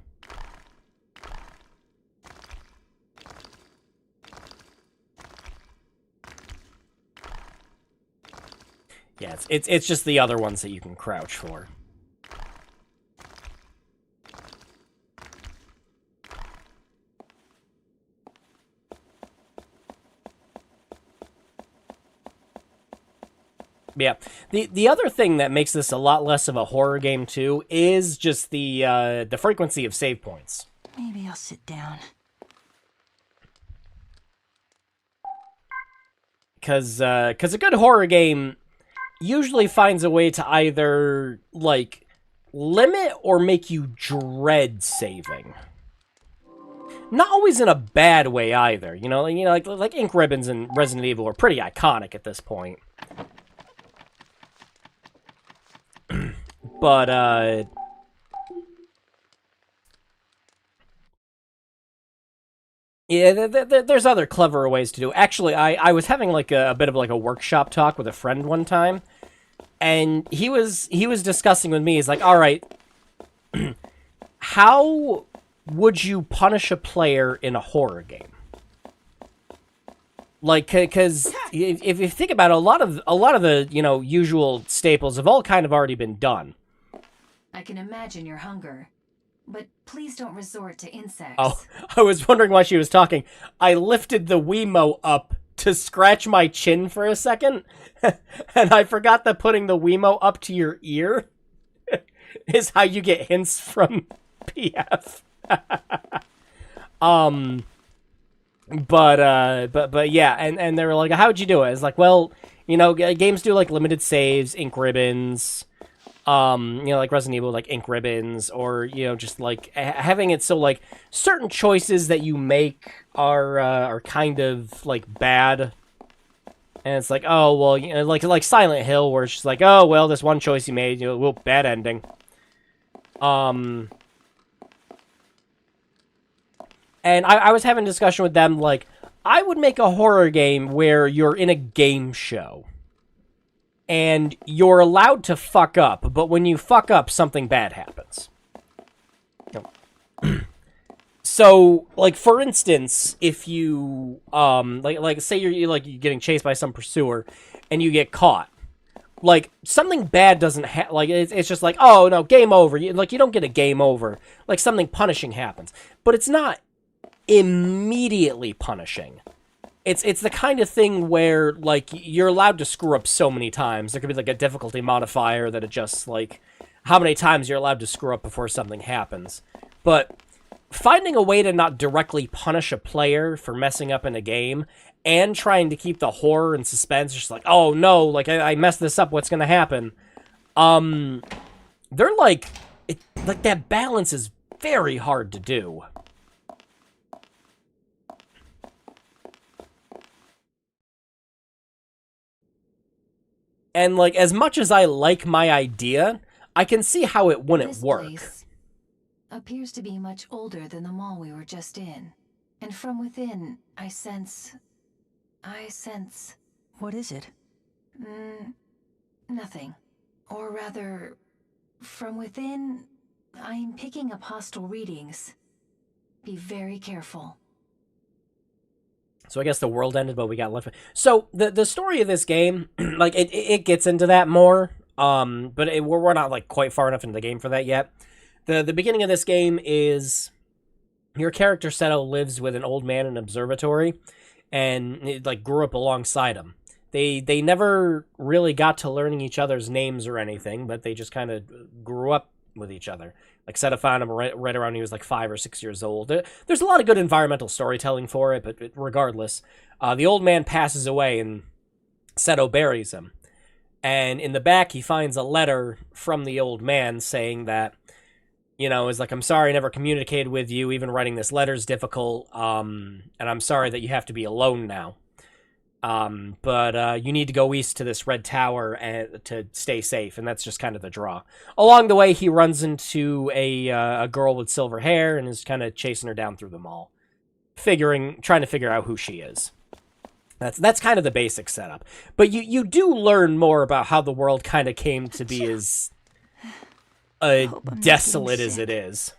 Yeah, it's just the other ones that you can crouch for. Yeah, the other thing that makes this a lot less of a horror game too is just the frequency of save points. Maybe I'll sit down. Because a good horror game usually finds a way to either like limit or make you dread saving. Not always in a bad way either. You know, like ink ribbons and Resident Evil are pretty iconic at this point. But, yeah, there's other cleverer ways to do it. Actually, I was having, like, a bit of, like, a workshop talk with a friend one time, and he was discussing with me, he's like, alright, how would you punish a player in a horror game? Like, because if you think about it, a lot of the, you know, usual staples have all kind of already been done. I can imagine your hunger, but please don't resort to insects. Oh, I was wondering why she was talking. I lifted the Wiimote up to scratch my chin for a second, and I forgot that putting the Wiimote up to your ear is how you get hints from PF. But yeah, and they were like, how'd you do it? It's like, well, you know, games do like limited saves, ink ribbons, you know, like Resident Evil, like ink ribbons, or, you know, just like having it so like certain choices that you make are kind of like bad. And it's like, oh, well, you know, like Silent Hill, where it's just like, oh, well, this one choice you made, you know, well, bad ending. And I was having a discussion with them, like, I would make a horror game where you're in a game show. And you're allowed to fuck up, but when you fuck up, something bad happens. So, like, for instance, if you, like say you're getting chased by some pursuer, and you get caught. Like, something bad doesn't like, it's just like, oh, no, game over. You don't get a game over. Like, something punishing happens. But it's not immediately punishing. It's the kind of thing where, like, you're allowed to screw up so many times. There could be, like, a difficulty modifier that adjusts, like, how many times you're allowed to screw up before something happens. But finding a way to not directly punish a player for messing up in a game and trying to keep the horror and suspense, just like, oh no, like I messed this up, what's gonna happen? They're like that balance is very hard to do. And like, as much as I like my idea, I can see how it wouldn't work. Place appears to be much older than the mall we were just in. And from within, I sense... What is it? Nothing. Or rather, from within, I'm picking up hostile readings. Be very careful. So I guess the world ended, but we got left. So the story of this game, like it gets into that more, but we're not like quite far enough into the game for that yet. The beginning of this game is your character Seto lives with an old man in an observatory, and it, like, grew up alongside him. They never really got to learning each other's names or anything, but they just kind of grew up with each other. Like, Seto found him right around when he was like 5 or 6 years old. There's a lot of good environmental storytelling for it, but regardless, the old man passes away and Seto buries him. And in the back, he finds a letter from the old man saying that, you know, is like, I'm sorry I never communicated with you. Even writing this letter is difficult. And I'm sorry that you have to be alone now. But you need to go east to this red tower and to stay safe, and that's just kind of the draw. Along the way, he runs into a girl with silver hair and is kind of chasing her down through the mall, trying to figure out who she is. That's kind of the basic setup. But you do learn more about how the world kind of came to be as desolate as it is.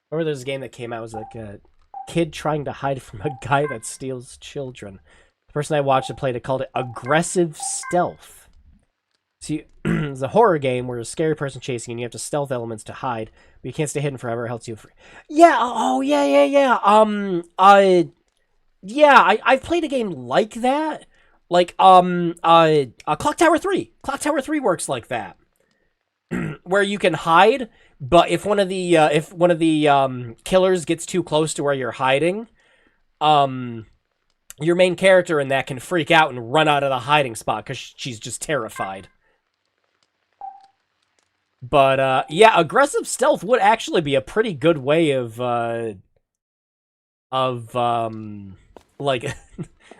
Remember there's a game that came out, it was like a kid trying to hide from a guy that steals children. The person I watched that played it called it Aggressive Stealth. See, it's a horror game where there's a scary person chasing you and you have to stealth elements to hide, but you can't stay hidden forever. It helps you free. Yeah, oh, yeah. Yeah, I've played a game like that. Like, Clock Tower 3. Clock Tower 3 works like that. Where you can hide, but if one of the killers gets too close to where you're hiding, your main character in that can freak out and run out of the hiding spot because she's just terrified. But yeah, aggressive stealth would actually be a pretty good way of like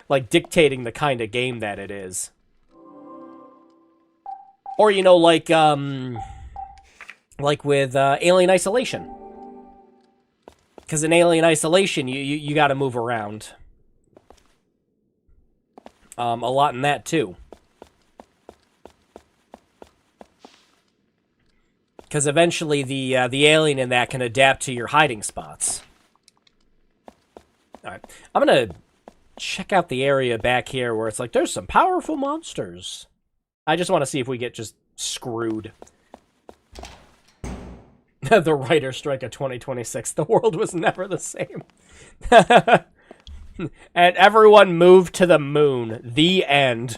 like dictating the kind of game that it is. Or, you know, like with Alien Isolation. Because in Alien Isolation, you got to move around. A lot in that, too. Because eventually the alien in that can adapt to your hiding spots. Alright, I'm going to check out the area back here where it's like, there's some powerful monsters. I just want to see if we get just screwed. The writer's strike of 2026. The world was never the same. And everyone moved to the moon. The end.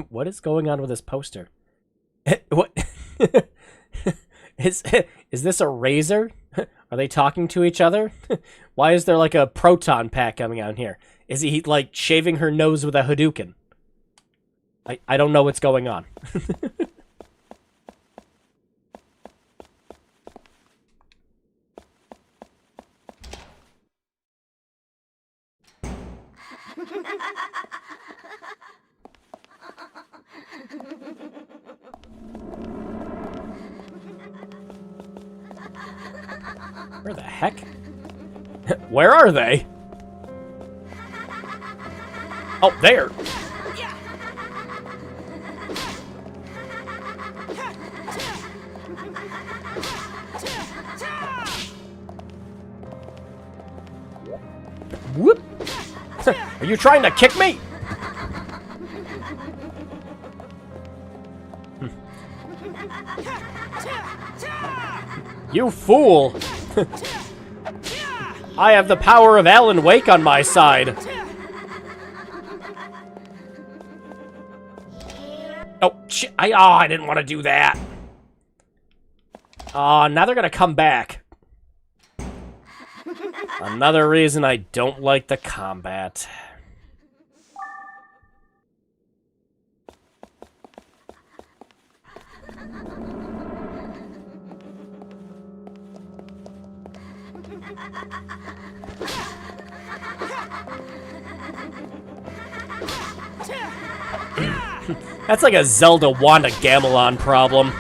What is going on with this poster? What? Is this a razor? Are they talking to each other? Why is there like a proton pack coming out here? Is he like shaving her nose with a Hadouken? I don't know what's going on. Where the heck? Where are they? Oh, there. Whoop. Are you trying to kick me? You fool! I have the power of Alan Wake on my side. Oh, shit. I didn't want to do that. Now they're gonna come back. Another reason I don't like the combat. That's like a Zelda Wanda Gamelon problem.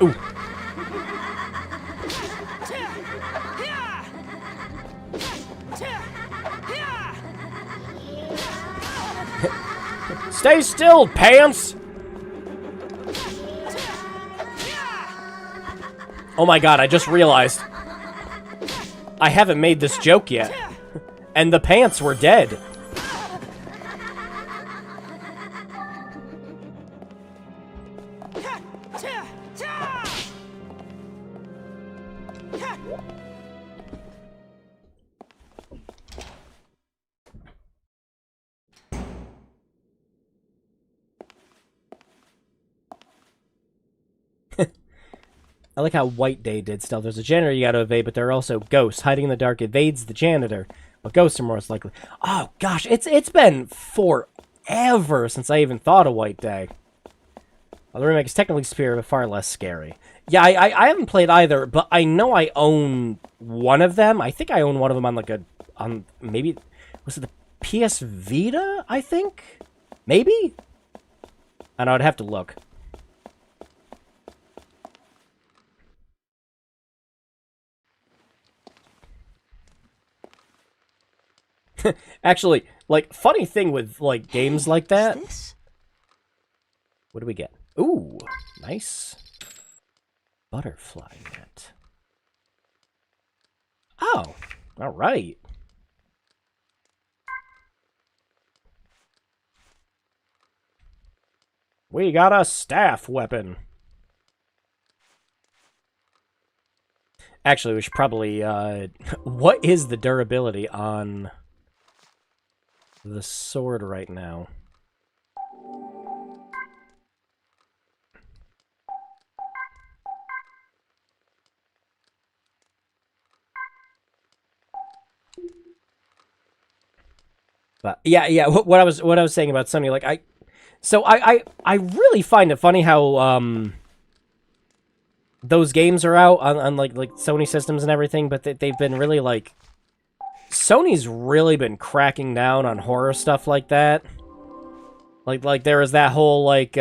Ooh. Stay still, pants! Oh my god, I just realized. I haven't made this joke yet. And the pants were dead. I like how White Day did stealth. There's a janitor you gotta evade, but there are also ghosts. Hiding in the dark evades the janitor, but ghosts are most likely. Oh gosh, it's been forever since I even thought of White Day. Well, the remake is technically superior, but far less scary. Yeah, I haven't played either, but I know I own one of them. I think I own one of them on maybe, was it the PS Vita, I think? Maybe? I know, I'd have to look. Actually, like, funny thing with, like, games like that. What do we get? Ooh, nice. Butterfly net. Oh, alright. We got a staff weapon. Actually, we should probably, what is the durability on the sword right now? But yeah, what I was saying about Sony, like I really find it funny how those games are out on like Sony systems and everything, but they've been really like, Sony's really been cracking down on horror stuff like that. Like there was that whole like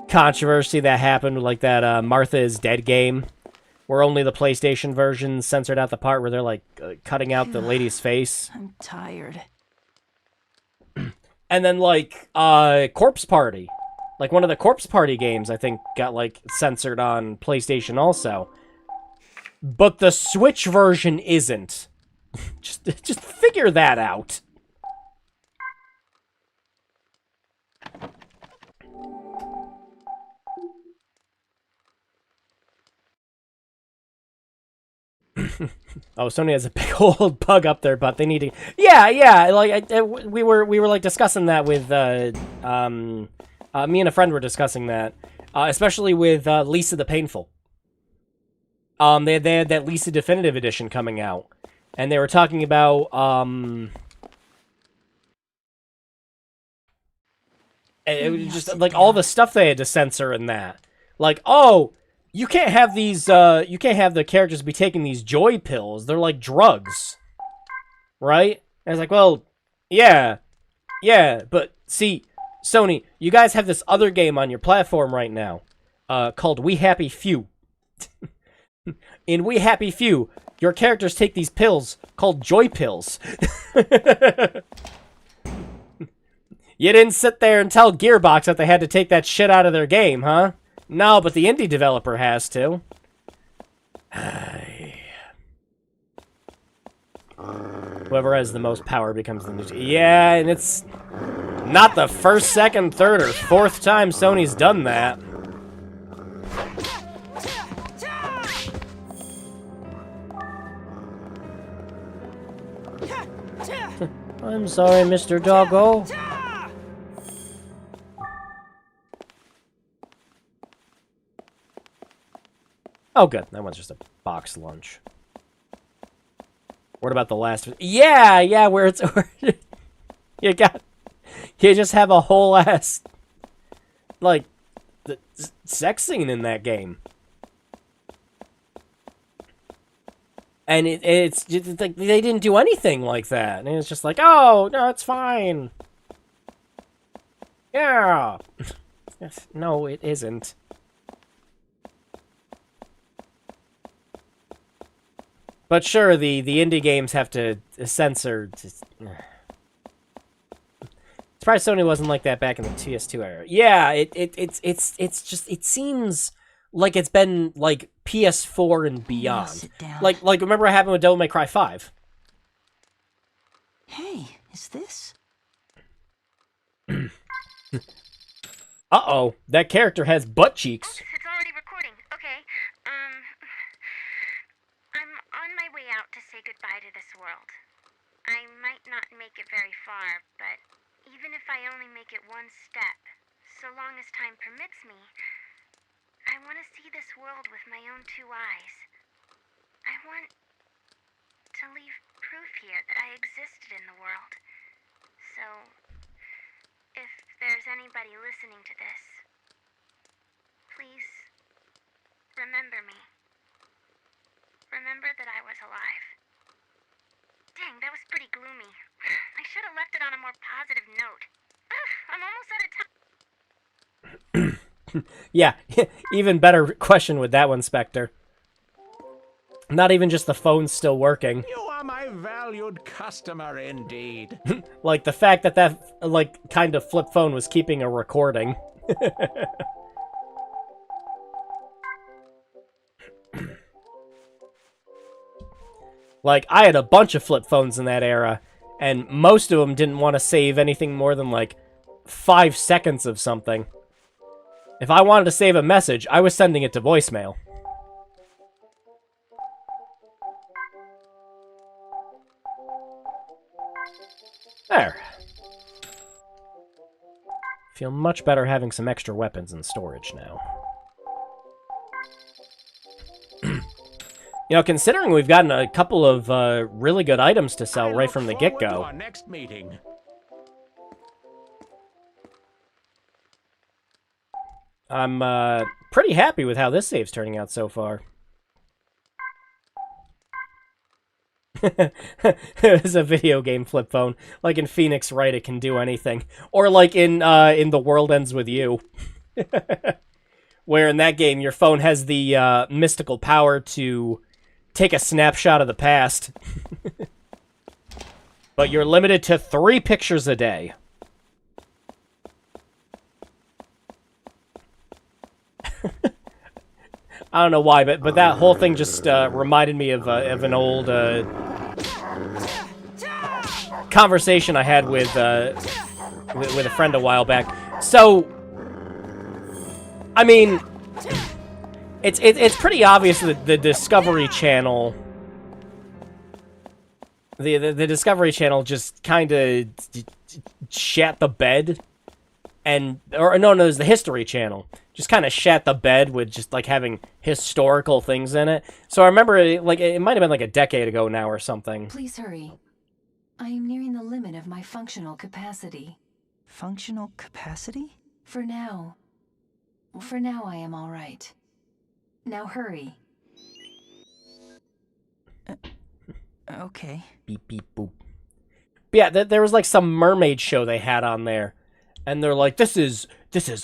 controversy that happened with like that Martha is Dead game, where only the PlayStation version censored out the part where they're like cutting out the lady's face. I'm tired. And then like Corpse Party, like one of the Corpse Party games, I think got like censored on PlayStation also. But the Switch version isn't. just figure that out. Oh, Sony has a big old bug up their butt. They need to. Yeah. Like we were like discussing that with me and a friend were discussing that, especially with Lisa the Painful. They had that Lisa Definitive Edition coming out, and they were talking about it was just like all the stuff they had to censor in that. Like, oh, you can't have these. You can't have the characters be taking these joy pills. They're like drugs, right? And it's like, well, yeah, but see, Sony, you guys have this other game on your platform right now, called We Happy Few. In We Happy Few, your characters take these pills called joy pills. You didn't sit there and tell Gearbox that they had to take that shit out of their game, huh? No, but the indie developer has to. Whoever has the most power becomes the new... Yeah, and it's not the first, second, third, or fourth time Sony's done that. I'm sorry, Mr. Doggo. Oh, good. That one's just a box lunch. What about the last? Yeah, where it's you just have a whole ass like the sex scene in that game, and it's like they didn't do anything like that, and it's just like, oh no, it's fine. Yeah, no, it isn't. But sure, the indie games have to censor. Surprised Sony wasn't like that back in the PS2 era. Yeah, it's just it seems like it's been like PS4 and beyond. Sit down. Like remember what happened with Devil May Cry 5? Hey, is this? Uh-oh, that character has butt cheeks. It's already recording. Okay. I'm on my way out to say goodbye to this world. I might not make it very far, but even if I only make it one step, so long as time permits me, I want to see this world with my own two eyes. I want to leave proof here that I existed in the world. So, if there's anybody listening to this, please remember me. Remember that I was alive. Dang, that was pretty gloomy. I should have left it on a more positive note. I'm almost out of time. Yeah, even better question with that one, Spectre. Not even just the phone's still working. You are my valued customer indeed. Like the fact that like kind of flip phone was keeping a recording. Like, I had a bunch of flip phones in that era, and most of them didn't want to save anything more than, like, 5 seconds of something. If I wanted to save a message, I was sending it to voicemail. There. Feel much better having some extra weapons in storage now. You know, considering we've gotten a couple of really good items to sell right from the get-go. Our next meeting. I'm pretty happy with how this save's turning out so far. It was a video game flip phone. Like in Phoenix Wright, it can do anything. Or like in The World Ends With You. Where in that game, your phone has the mystical power to take a snapshot of the past. But you're limited to 3 pictures a day. I don't know why, but that whole thing just reminded me of an old conversation I had with a friend a while back. So, I mean, it's pretty obvious that the Discovery Channel, the Discovery Channel just kind of shat the bed, or no, it was the History Channel. Just kind of shat the bed with just, like, having historical things in it. So I remember, like, it might have been, like, a decade ago now or something. Please hurry. I am nearing the limit of my functional capacity. Functional capacity? For now. For now, I am all right. Now hurry. Okay. Beep, beep, boop. But yeah, there was, like, some mermaid show they had on there. And they're like, this is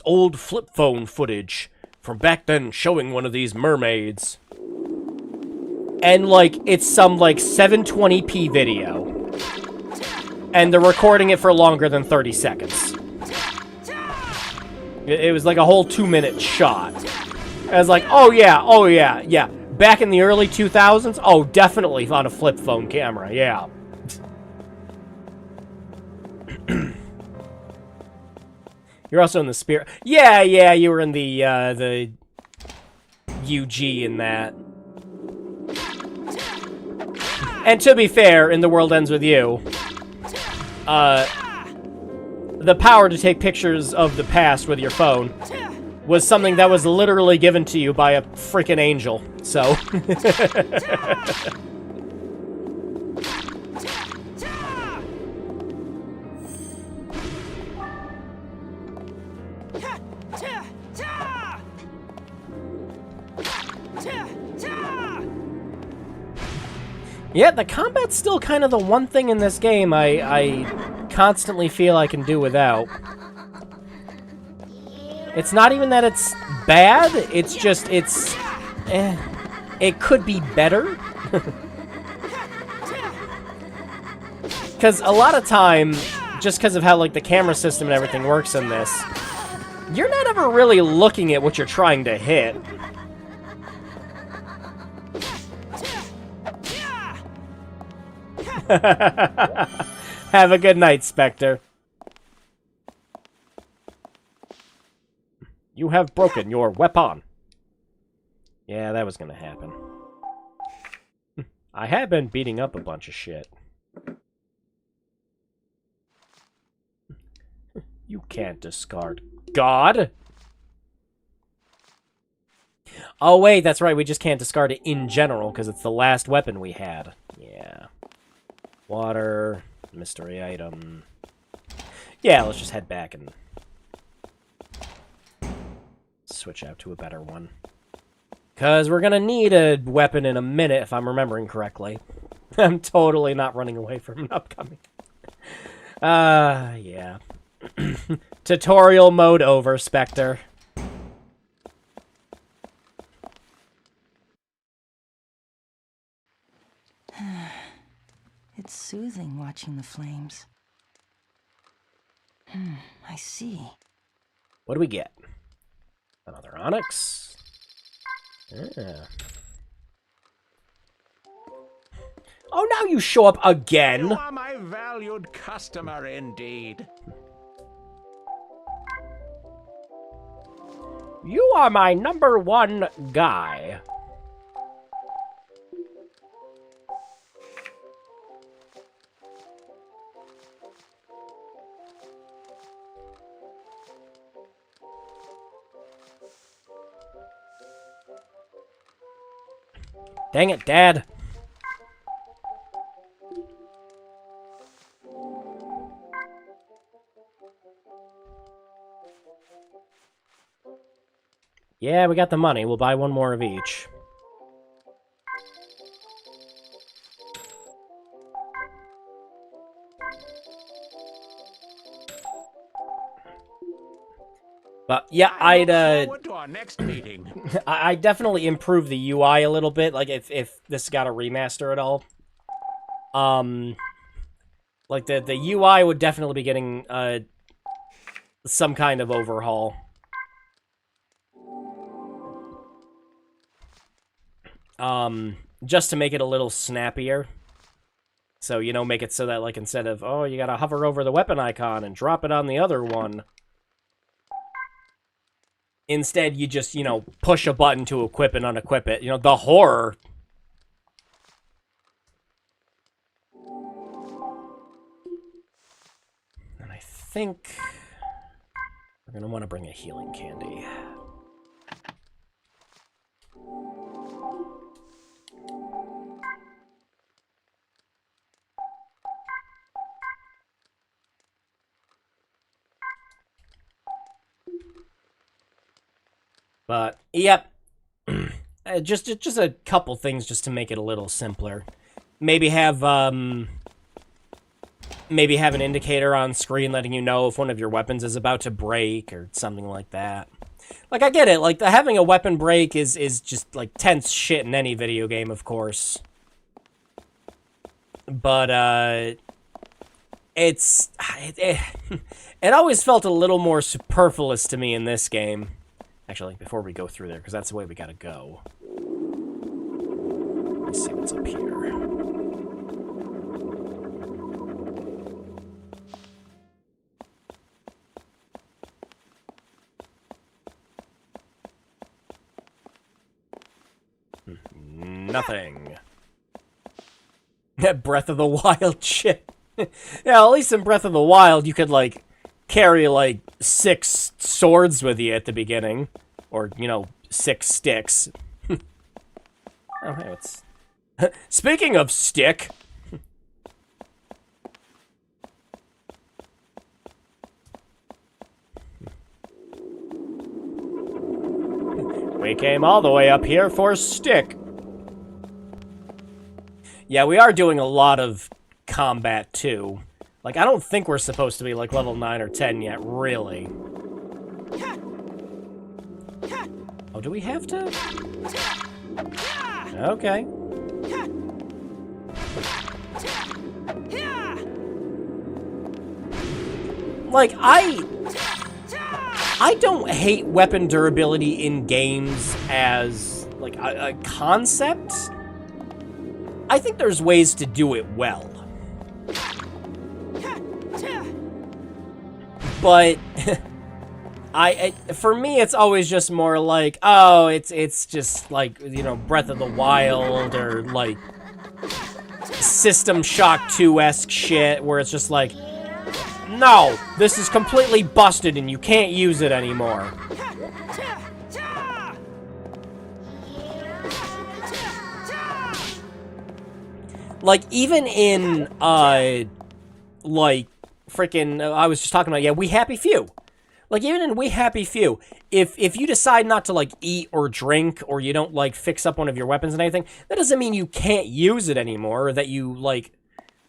old flip phone footage from back then showing one of these mermaids. And, like, it's some, like, 720p video. And they're recording it for longer than 30 seconds. It was like a whole 2-minute shot. I was like, oh yeah. back in the early 2000s? Oh, definitely on a flip phone camera, yeah. You're also in the spirit. Yeah, you were in the UG in that. And to be fair, in The World Ends With You, the power to take pictures of the past with your phone was something that was literally given to you by a freaking angel, so... Yeah, the combat's still kind of the one thing in this game I constantly feel I can do without. It's not even that it's bad, it's just, it could be better. Because a lot of time, just because of how, like, the camera system and everything works in this, you're not ever really looking at what you're trying to hit. Have a good night, Spectre. You have broken your weapon. Yeah, that was gonna happen. I have been beating up a bunch of shit. You can't discard God. Oh, wait, that's right. We just can't discard it in general because it's the last weapon we had. Yeah. Water, mystery item. Yeah, let's just head back and switch out to a better one. Because we're going to need a weapon in a minute, if I'm remembering correctly. I'm totally not running away from an upcoming. Yeah. Tutorial mode over, Spectre. It's soothing watching the flames. I see. What do we get? Another onyx. Yeah. Oh, now you show up again. You are my valued customer indeed. You are my #1 guy. Dang it, Dad. Yeah, we got the money. We'll buy one more of each. But yeah, I'd forward to our next meeting. I definitely improve the UI a little bit, like if this got a remaster at all. Like the UI would definitely be getting some kind of overhaul. Just to make it a little snappier. So, you know, make it so that, like, instead of, oh, you gotta hover over the weapon icon and drop it on the other one. Instead, you just, you know, push a button to equip and unequip it. You know, the horror. And I think we're gonna want to bring a healing candy. But, yep, just a couple things just to make it a little simpler. Maybe have an indicator on screen letting you know if one of your weapons is about to break or something like that. Like, I get it, like, having a weapon break is just, like, tense shit in any video game, of course. But, it always felt a little more superfluous to me in this game. Actually, before we go through there, because that's the way we gotta go. Let's see what's up here. Nothing. Breath of the Wild shit. Yeah, at least in Breath of the Wild, you could, like, carry, like, 6 swords with you at the beginning. Or, you know, 6 sticks. Oh, hey, what's... Speaking of stick... We came all the way up here for stick. Yeah, we are doing a lot of combat, too. Like, I don't think we're supposed to be, like, level 9 or 10 yet, really. Oh, do we have to? Okay. Like, I don't hate weapon durability in games as, like, a concept. I think there's ways to do it well. But for me, it's always just more like, oh, it's just like, you know, Breath of the Wild or like System Shock 2-esque shit where it's just like, no, this is completely busted and you can't use it anymore. Like, even in, like, freaking, I was just talking about, yeah, We Happy Few. Like, even in We Happy Few, if you decide not to, like, eat or drink, or you don't, like, fix up one of your weapons and anything, that doesn't mean you can't use it anymore, or that you, like,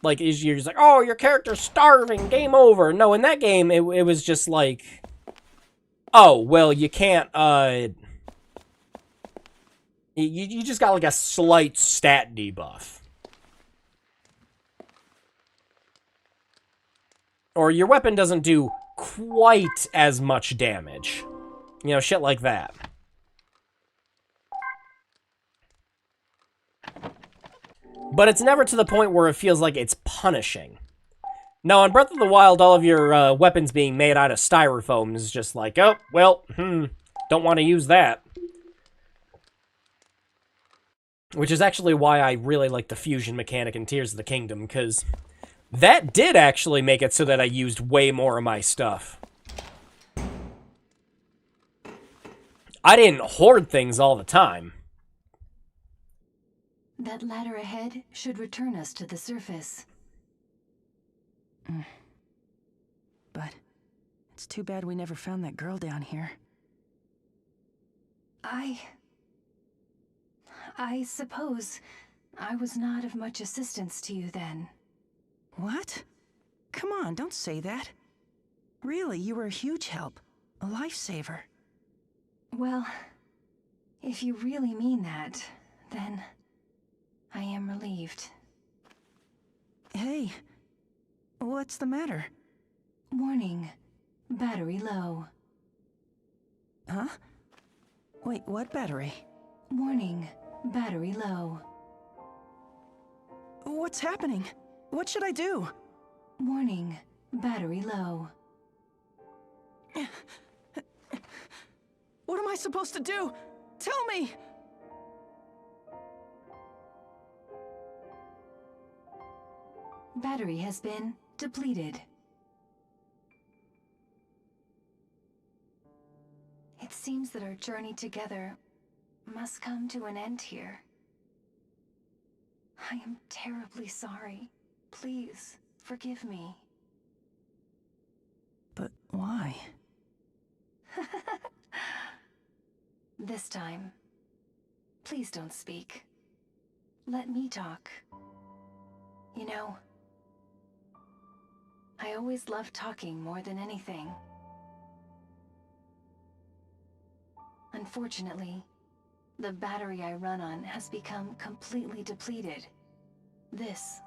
you're just like, oh, your character's starving, game over. No, in that game, it was just like, oh, well, you can't, you just got, like, a slight stat debuff. Or your weapon doesn't do quite as much damage. You know, shit like that. But it's never to the point where it feels like it's punishing. No, in Breath of the Wild, all of your weapons being made out of styrofoam is just like, oh, well, don't want to use that. Which is actually why I really like the fusion mechanic in Tears of the Kingdom, because that did actually make it so that I used way more of my stuff. I didn't hoard things all the time. That ladder ahead should return us to the surface. But it's too bad we never found that girl down here. I suppose I was not of much assistance to you then. What? Come on, don't say that. Really, you were a huge help. A lifesaver. Well, if you really mean that, then I am relieved. Hey, what's the matter? Warning, battery low. Huh? Wait, what battery? Warning, battery low. What's happening? What should I do? Warning, battery low. What am I supposed to do? Tell me! Battery has been depleted. It seems that our journey together must come to an end here. I am terribly sorry. Please, forgive me. But why? This time, please don't speak. Let me talk. You know, I always loved talking more than anything. Unfortunately, the battery I run on has become completely depleted. This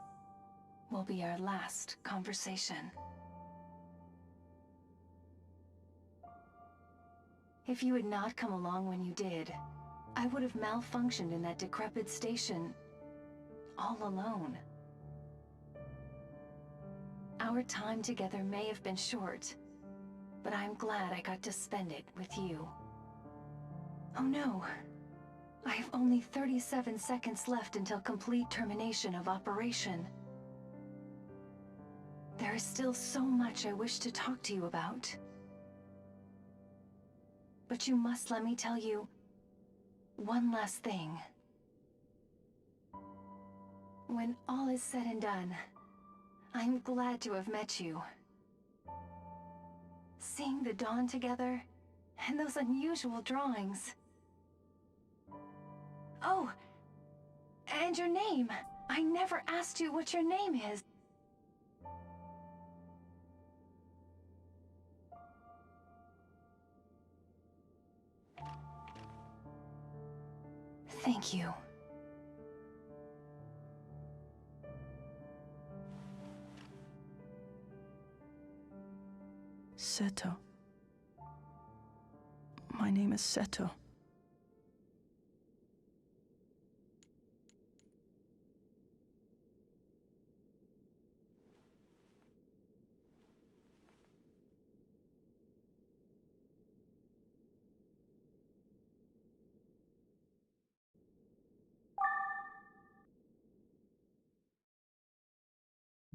will be our last conversation. If you had not come along when you did, I would have malfunctioned in that decrepit station all alone. Our time together may have been short, but I'm glad I got to spend it with you. Oh no. I have only 37 seconds left until complete termination of operation. There is still so much I wish to talk to you about. But you must let me tell you one last thing. When all is said and done, I'm glad to have met you. Seeing the dawn together, and those unusual drawings. Oh, and your name. I never asked you what your name is. Thank you. Seto. My name is Seto.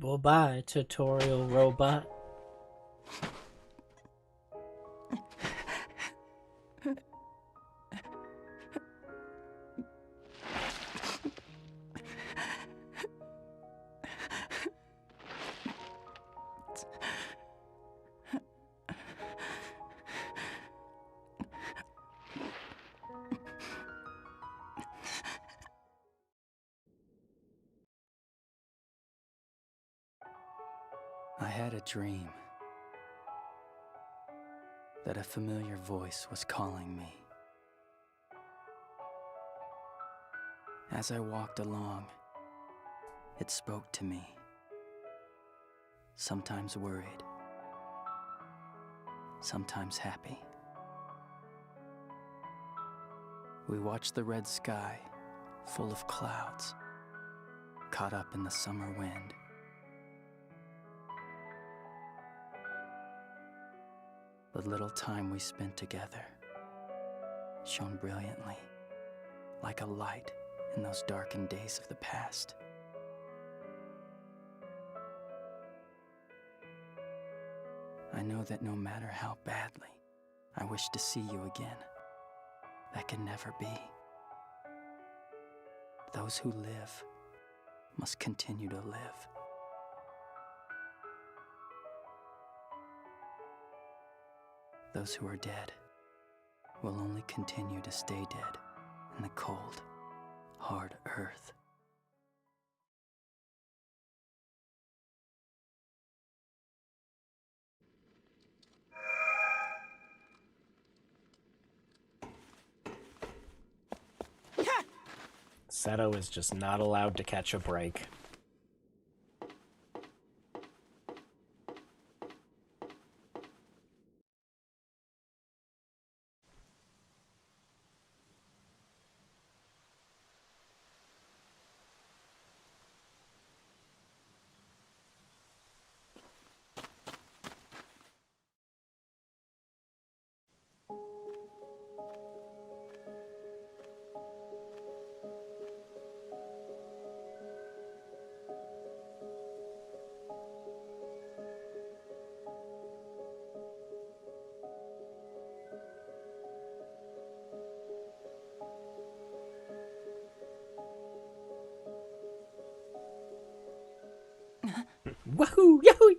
Bye-bye, tutorial robot. I had a dream that a familiar voice was calling me. As I walked along, it spoke to me, sometimes worried, sometimes happy. We watched the red sky, full of clouds, caught up in the summer wind. The little time we spent together shone brilliantly, like a light in those darkened days of the past. I know that no matter how badly I wish to see you again, that can never be. Those who live must continue to live. Those who are dead will only continue to stay dead in the cold, hard earth. Seto is just not allowed to catch a break. Wahoo! Yahoo!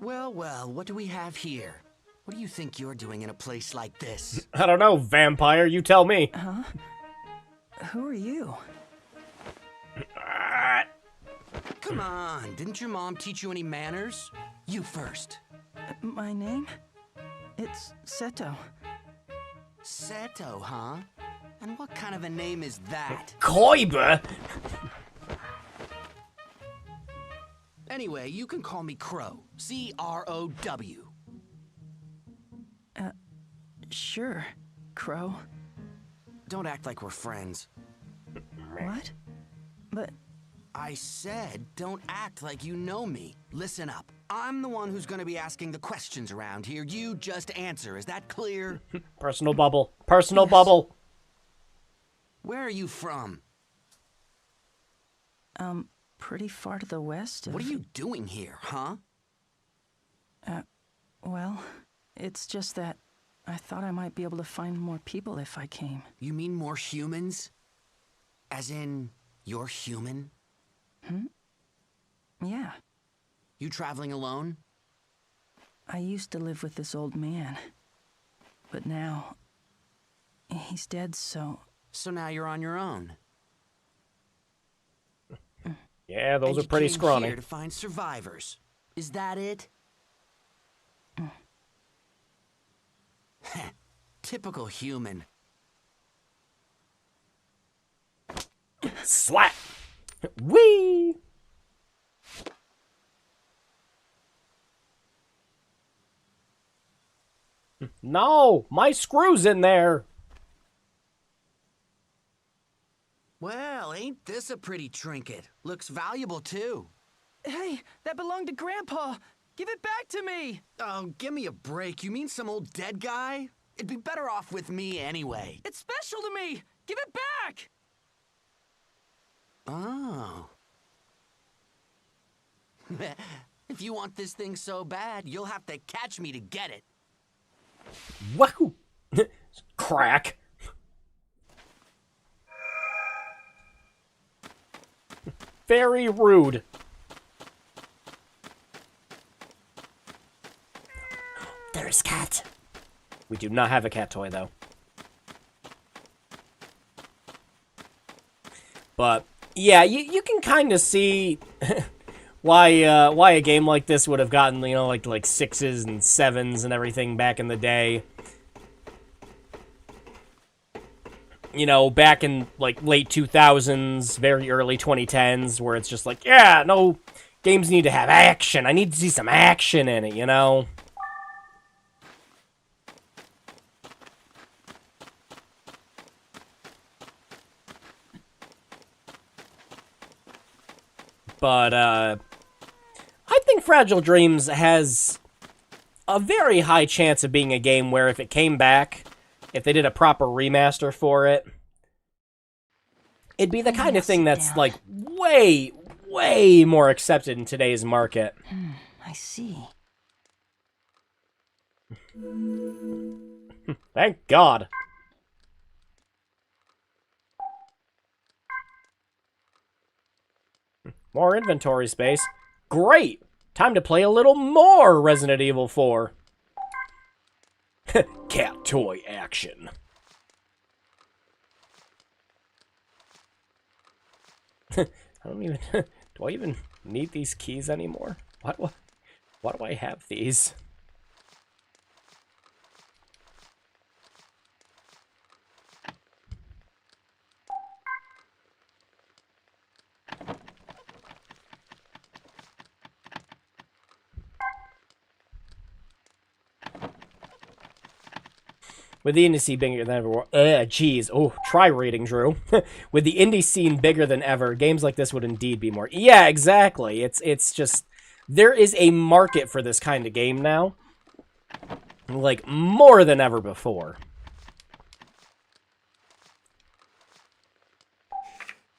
Well, well, what do we have here? What do you think you're doing in a place like this? I don't know, vampire, you tell me. Huh? Who are you? Come on, didn't your mom teach you any manners? You first. My name? It's Seto. Seto, huh? And what kind of a name is that? Koiba? Anyway, you can call me Crow. C-R-O-W. Sure, Crow. Don't act like we're friends. What? But... I said, don't act like you know me. Listen up. I'm the one who's gonna be asking the questions around here. You just answer. Is that clear? Personal bubble. Personal bubble. Where are you from? Pretty far to the west of... What are you doing here, huh? Well, it's just that I thought I might be able to find more people if I came. You mean more humans? As in, you're human? Yeah. You traveling alone? I used to live with this old man. But now... he's dead, so... So now you're on your own? Yeah, those and are pretty you came scrawny. here to find survivors. Is that it? Typical human. Slap! Whee! No! My screw's in there! Well, ain't this a pretty trinket? Looks valuable, too. Hey, that belonged to Grandpa! Give it back to me! Oh, give me a break. You mean some old dead guy? It'd be better off with me anyway. It's special to me! Give it back! Oh. If you want this thing so bad, you'll have to catch me to get it. Wahoo! Crack. Very rude. There's cat. We do not have a cat toy, though. But, yeah, you can kind of see why a game like this would have gotten, you know, like 6s and 7s and everything back in the day. You know, back in, like, late 2000s, very early 2010s, where it's just like, yeah, no, games need to have action. I need to see some action in it, you know? But, I think Fragile Dreams has a very high chance of being a game where if it came back, if they did a proper remaster for it, it'd be the kind of thing that's, like, way, way more accepted in today's market. I see. Thank God. More inventory space. Great! Time to play a little more Resident Evil 4. Cat toy action. I don't even... do I even need these keys anymore? Why do I have these? With the indie scene bigger than ever, try reading, Drew. With the indie scene bigger than ever, games like this would indeed be more. Yeah, exactly. It's just there is a market for this kind of game now, like more than ever before.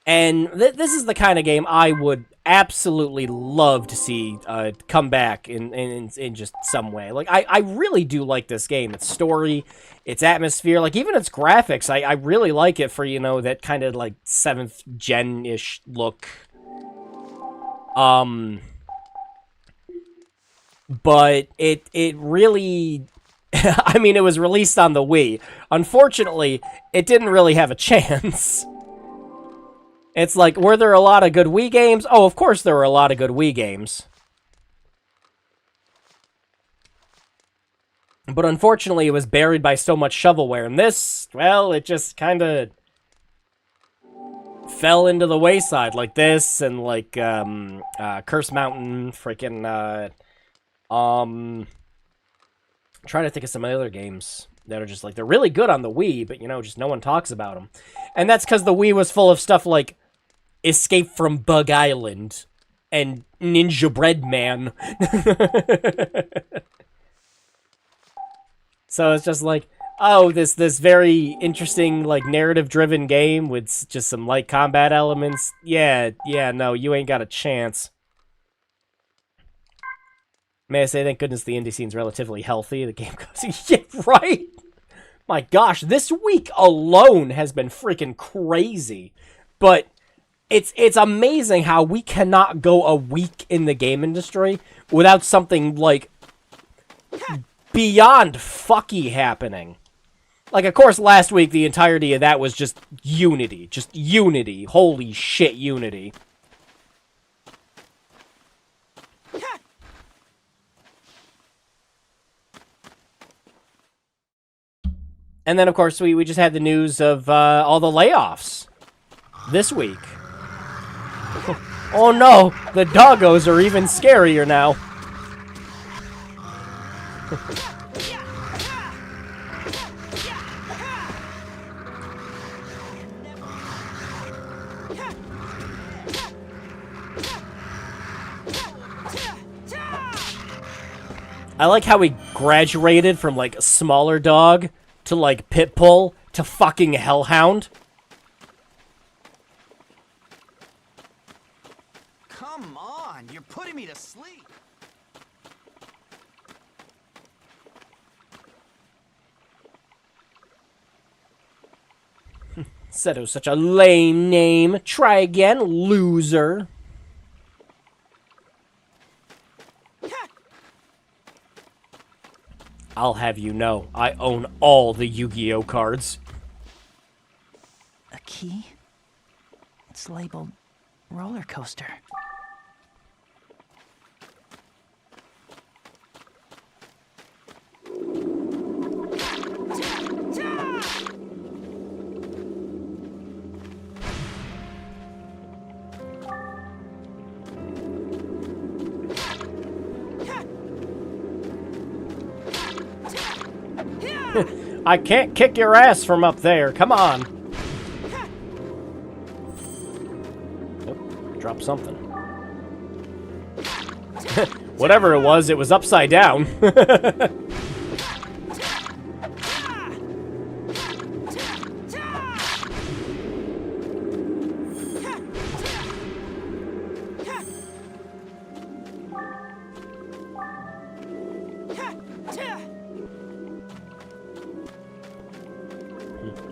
And this is the kind of game I would absolutely love to see come back in just some way. Like, I really do like this game. Its story, its atmosphere, like, even its graphics. I really like it for, you know, that kind of, like, 7th gen-ish look. But it really... I mean, it was released on the Wii. Unfortunately, it didn't really have a chance. It's like, were there a lot of good Wii games? Oh, of course there were a lot of good Wii games. But unfortunately, it was buried by so much shovelware. And this, well, it just kind of fell into the wayside. Like this, and like, Curse Mountain, freaking, trying to think of some other games. that are just like, they're really good on the Wii, but, you know, just no one talks about them. And that's because the Wii was full of stuff like Escape from Bug Island and Ninja Bread Man. So it's just like, oh, this very interesting, like, narrative-driven game with just some light combat elements. Yeah, no, you ain't got a chance. May I say, thank goodness the indie scene's relatively healthy. The game goes, yeah, right? My gosh, this week alone has been freaking crazy. But it's amazing how we cannot go a week in the game industry without something, like, beyond fucky happening. Like, of course, last week, the entirety of that was just Unity. Just Unity. Holy shit, Unity. And then, of course, we just had the news of all the layoffs this week. Oh no, the doggos are even scarier now. I like how we graduated from, like, smaller dog to, like, Pitbull to fucking Hellhound. Come on, you're putting me to sleep. Said it was such a lame name. Try again, loser. I'll have you know, I own all the Yu-Gi-Oh cards. A key? It's labeled roller coaster. I can't kick your ass from up there. Come on. Oh, drop something. Whatever it was upside down.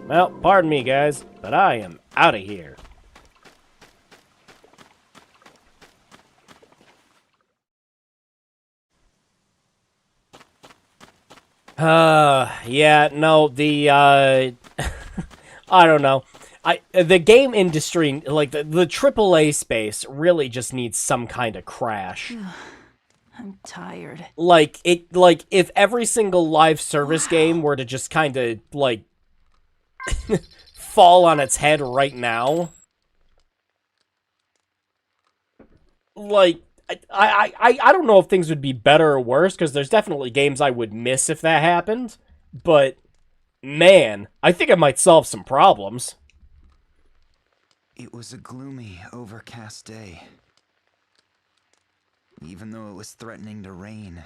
Well, pardon me, guys, but I am out of here. Yeah, no, the, I don't know. The game industry, like, the AAA space really just needs some kind of crash. I'm tired. Like, if every single live service game were to just kind of, like, fall on its head right now. Like, I don't know if things would be better or worse, because there's definitely games I would miss if that happened. But, man, I think it might solve some problems. It was a gloomy, overcast day. Even though it was threatening to rain,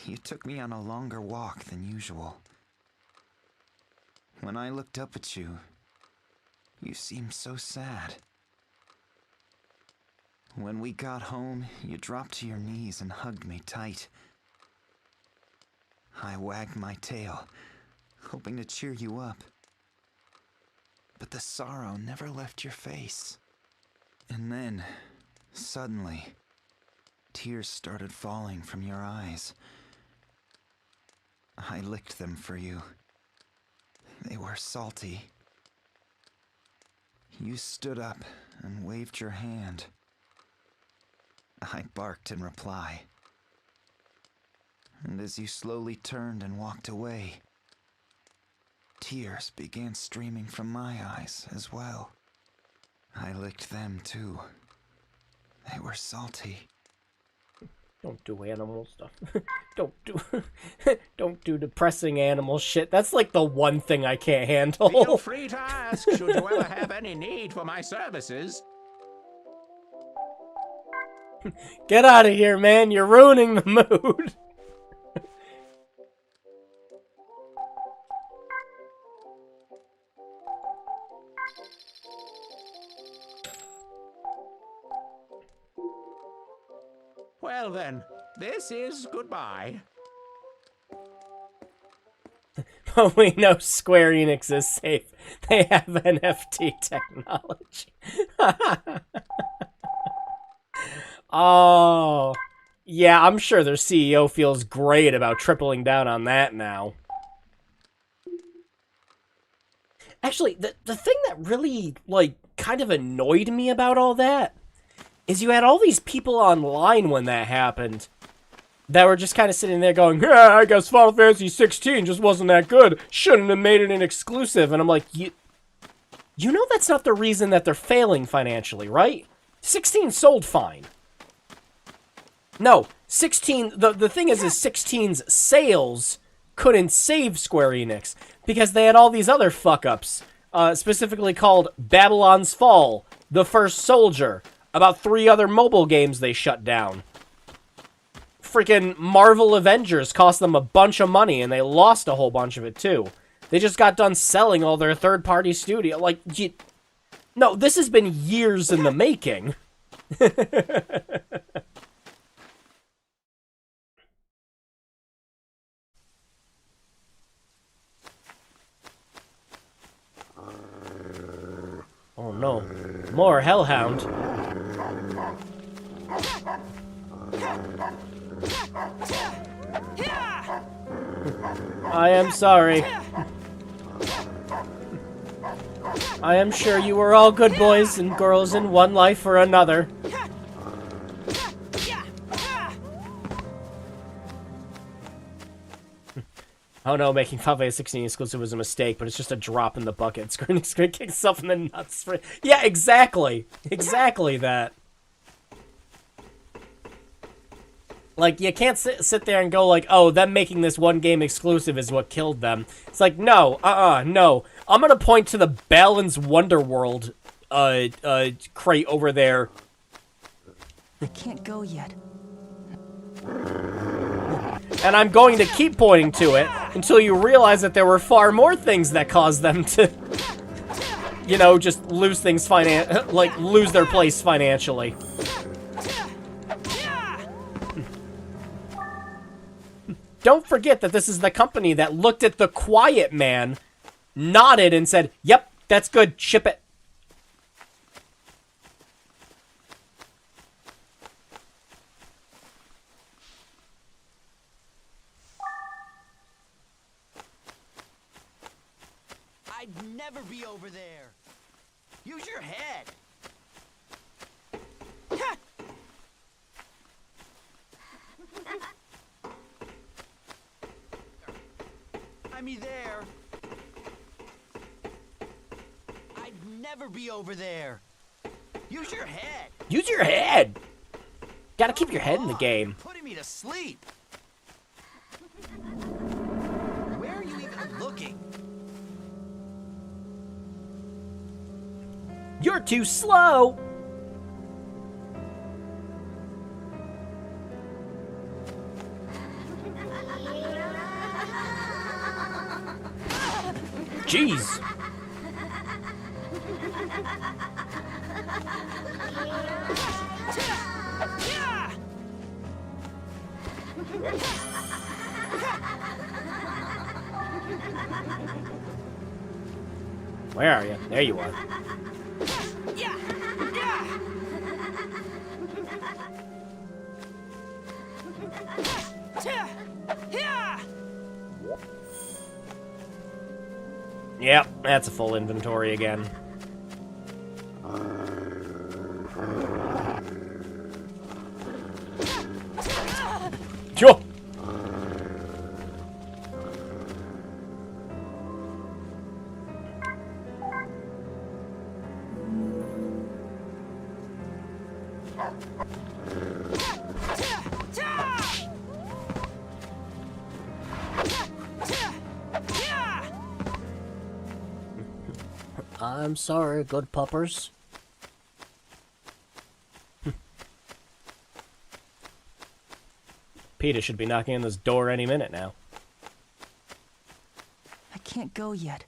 you took me on a longer walk than usual. When I looked up at you, you seemed so sad. When we got home, you dropped to your knees and hugged me tight. I wagged my tail, hoping to cheer you up. But the sorrow never left your face. And then, suddenly, tears started falling from your eyes. I licked them for you. They were salty. You stood up and waved your hand. I barked in reply. And as you slowly turned and walked away, tears began streaming from my eyes as well. I licked them too. They were salty. Don't do animal stuff. Don't do depressing animal shit. That's like the one thing I can't handle. Feel free to ask should you ever have any need for my services. Get out of here, man. You're ruining the mood. Well then, this is goodbye. But we know Square Enix is safe. They have NFT technology. Oh. Yeah, I'm sure their CEO feels great about tripling down on that now. Actually, the thing that really, like, kind of annoyed me about all that is you had all these people online when that happened that were just kind of sitting there going, yeah, I guess Final Fantasy 16 just wasn't that good. Shouldn't have made it an exclusive. And I'm like, you know that's not the reason that they're failing financially, right? 16 sold fine. No, 16, the thing is 16's sales couldn't save Square Enix because they had all these other fuck-ups, specifically called Babylon's Fall, The First Soldier, about 3 other mobile games they shut down. Freaking Marvel Avengers cost them a bunch of money, and they lost a whole bunch of it, too. They just got done selling all their third-party studio. Like, no, this has been years in the making. Oh no, more Hellhound. I am sorry. I am sure you were all good boys and girls in one life or another. Oh no, making Final Fantasy 16 exclusive was a mistake, but it's just a drop in the bucket. Square Enix gonna kick itself in the nuts for... Yeah, exactly. Exactly that. Like, you can't sit there and go like, oh, them making this one game exclusive is what killed them. It's like, no, no. I'm gonna point to the Balan's Wonderworld, crate over there. I can't go yet. And I'm going to keep pointing to it until you realize that there were far more things that caused them to, you know, just lose things lose their place financially. Don't forget that this is the company that looked at The Quiet Man, nodded, and said, yep, that's good, ship it. I'd never be over there. Use your head. I mean there. I'd never be over there. Use your head. Use your head. Gotta keep your head in the game. Putting me to sleep. Where are you even looking? You're too slow. Jeez. Where are you? There you are. Yep, that's a full inventory again. Sure. I'm sorry, good puppers. Peter should be knocking on this door any minute now. I can't go yet.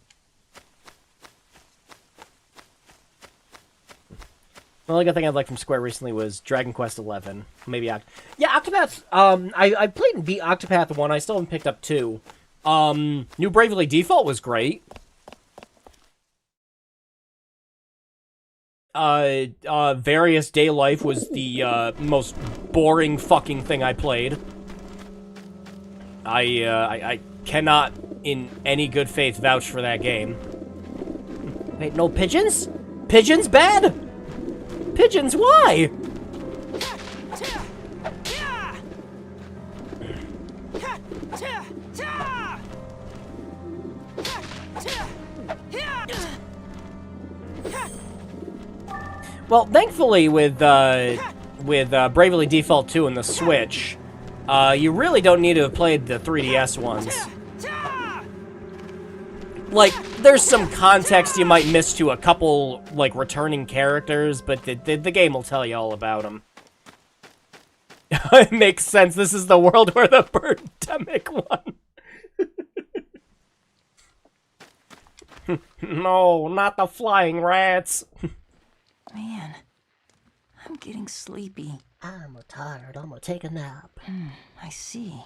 The only good thing I'd like from Square recently was Dragon Quest XI. Maybe yeah, Octopath. I played and beat Octopath 1. I still haven't picked up 2. New Bravely Default was great. Various Day Life was the most boring fucking thing I played. I cannot, in any good faith, vouch for that game. Wait, no pigeons? Pigeons bad? Pigeons, why? Well, thankfully, with Bravely Default 2 and the Switch, you really don't need to have played the 3DS ones. Like, there's some context you might miss to a couple, like, returning characters, but the game will tell you all about them. It makes sense. This is the world where the Birdemic won. No, not the flying rats. Man, I'm getting sleepy. I'm tired. I'm gonna take a nap. I see.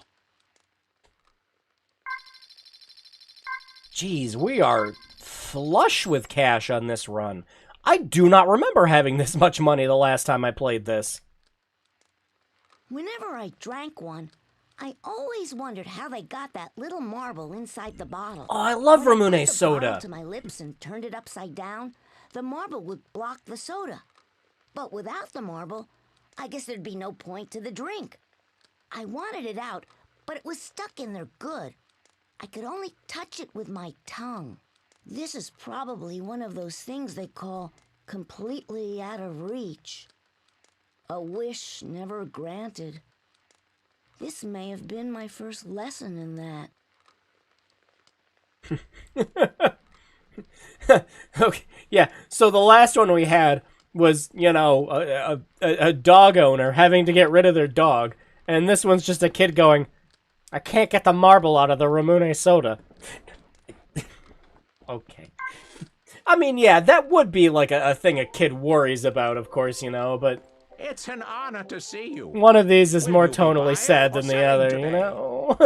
Jeez, we are flush with cash on this run. I do not remember having this much money the last time I played this. Whenever I drank one, I always wondered how they got that little marble inside the bottle. Oh, I love When I Ramune put the soda. bottle to my lips and turned it upside down, the marble would block the soda. But without the marble, I guess there'd be no point to the drink. I wanted it out, but it was stuck in there good. I could only touch it with my tongue. This is probably one of those things they call completely out of reach. A wish never granted. This may have been my first lesson in that. Okay, yeah, so the last one we had was, you know, a dog owner having to get rid of their dog, and this one's just a kid going, I can't get the marble out of the Ramune soda. Okay. I mean, yeah, that would be like a thing a kid worries about, of course, you know, but... It's an honor to see you. One of these is Will more you be tonally buying sad or than the selling other, today? you know?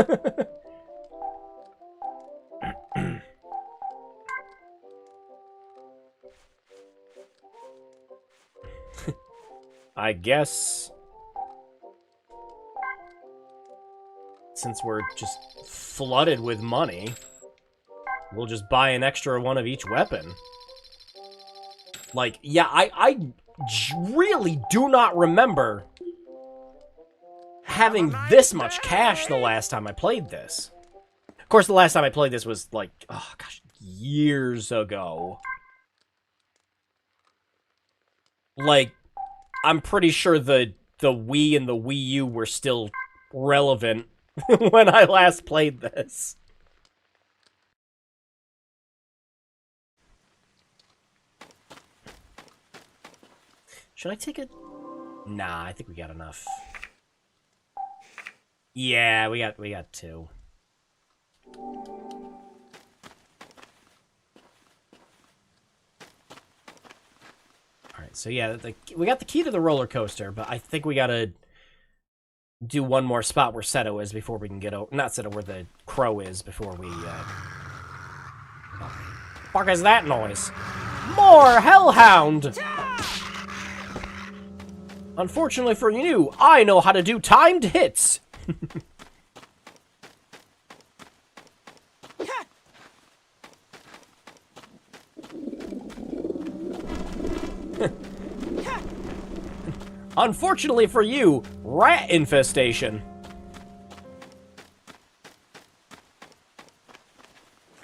I guess... since we're just flooded with money, we'll just buy an extra one of each weapon. Like, yeah, I really do not remember having this much cash the last time I played this. Of course, the last time I played this was, like, oh gosh, years ago. Like, I'm pretty sure the Wii and the Wii U were still relevant when I last played this. Should I take it? Nah, I think we got enough. Yeah, we got two. Alright, so yeah, we got the key to the roller coaster, but I think we gotta do one more spot where Seto is before we can get over. Not Seto, where the crow is before we. Fuck is that noise? More Hellhound! Unfortunately for you, I know how to do timed hits! Unfortunately for you, rat infestation.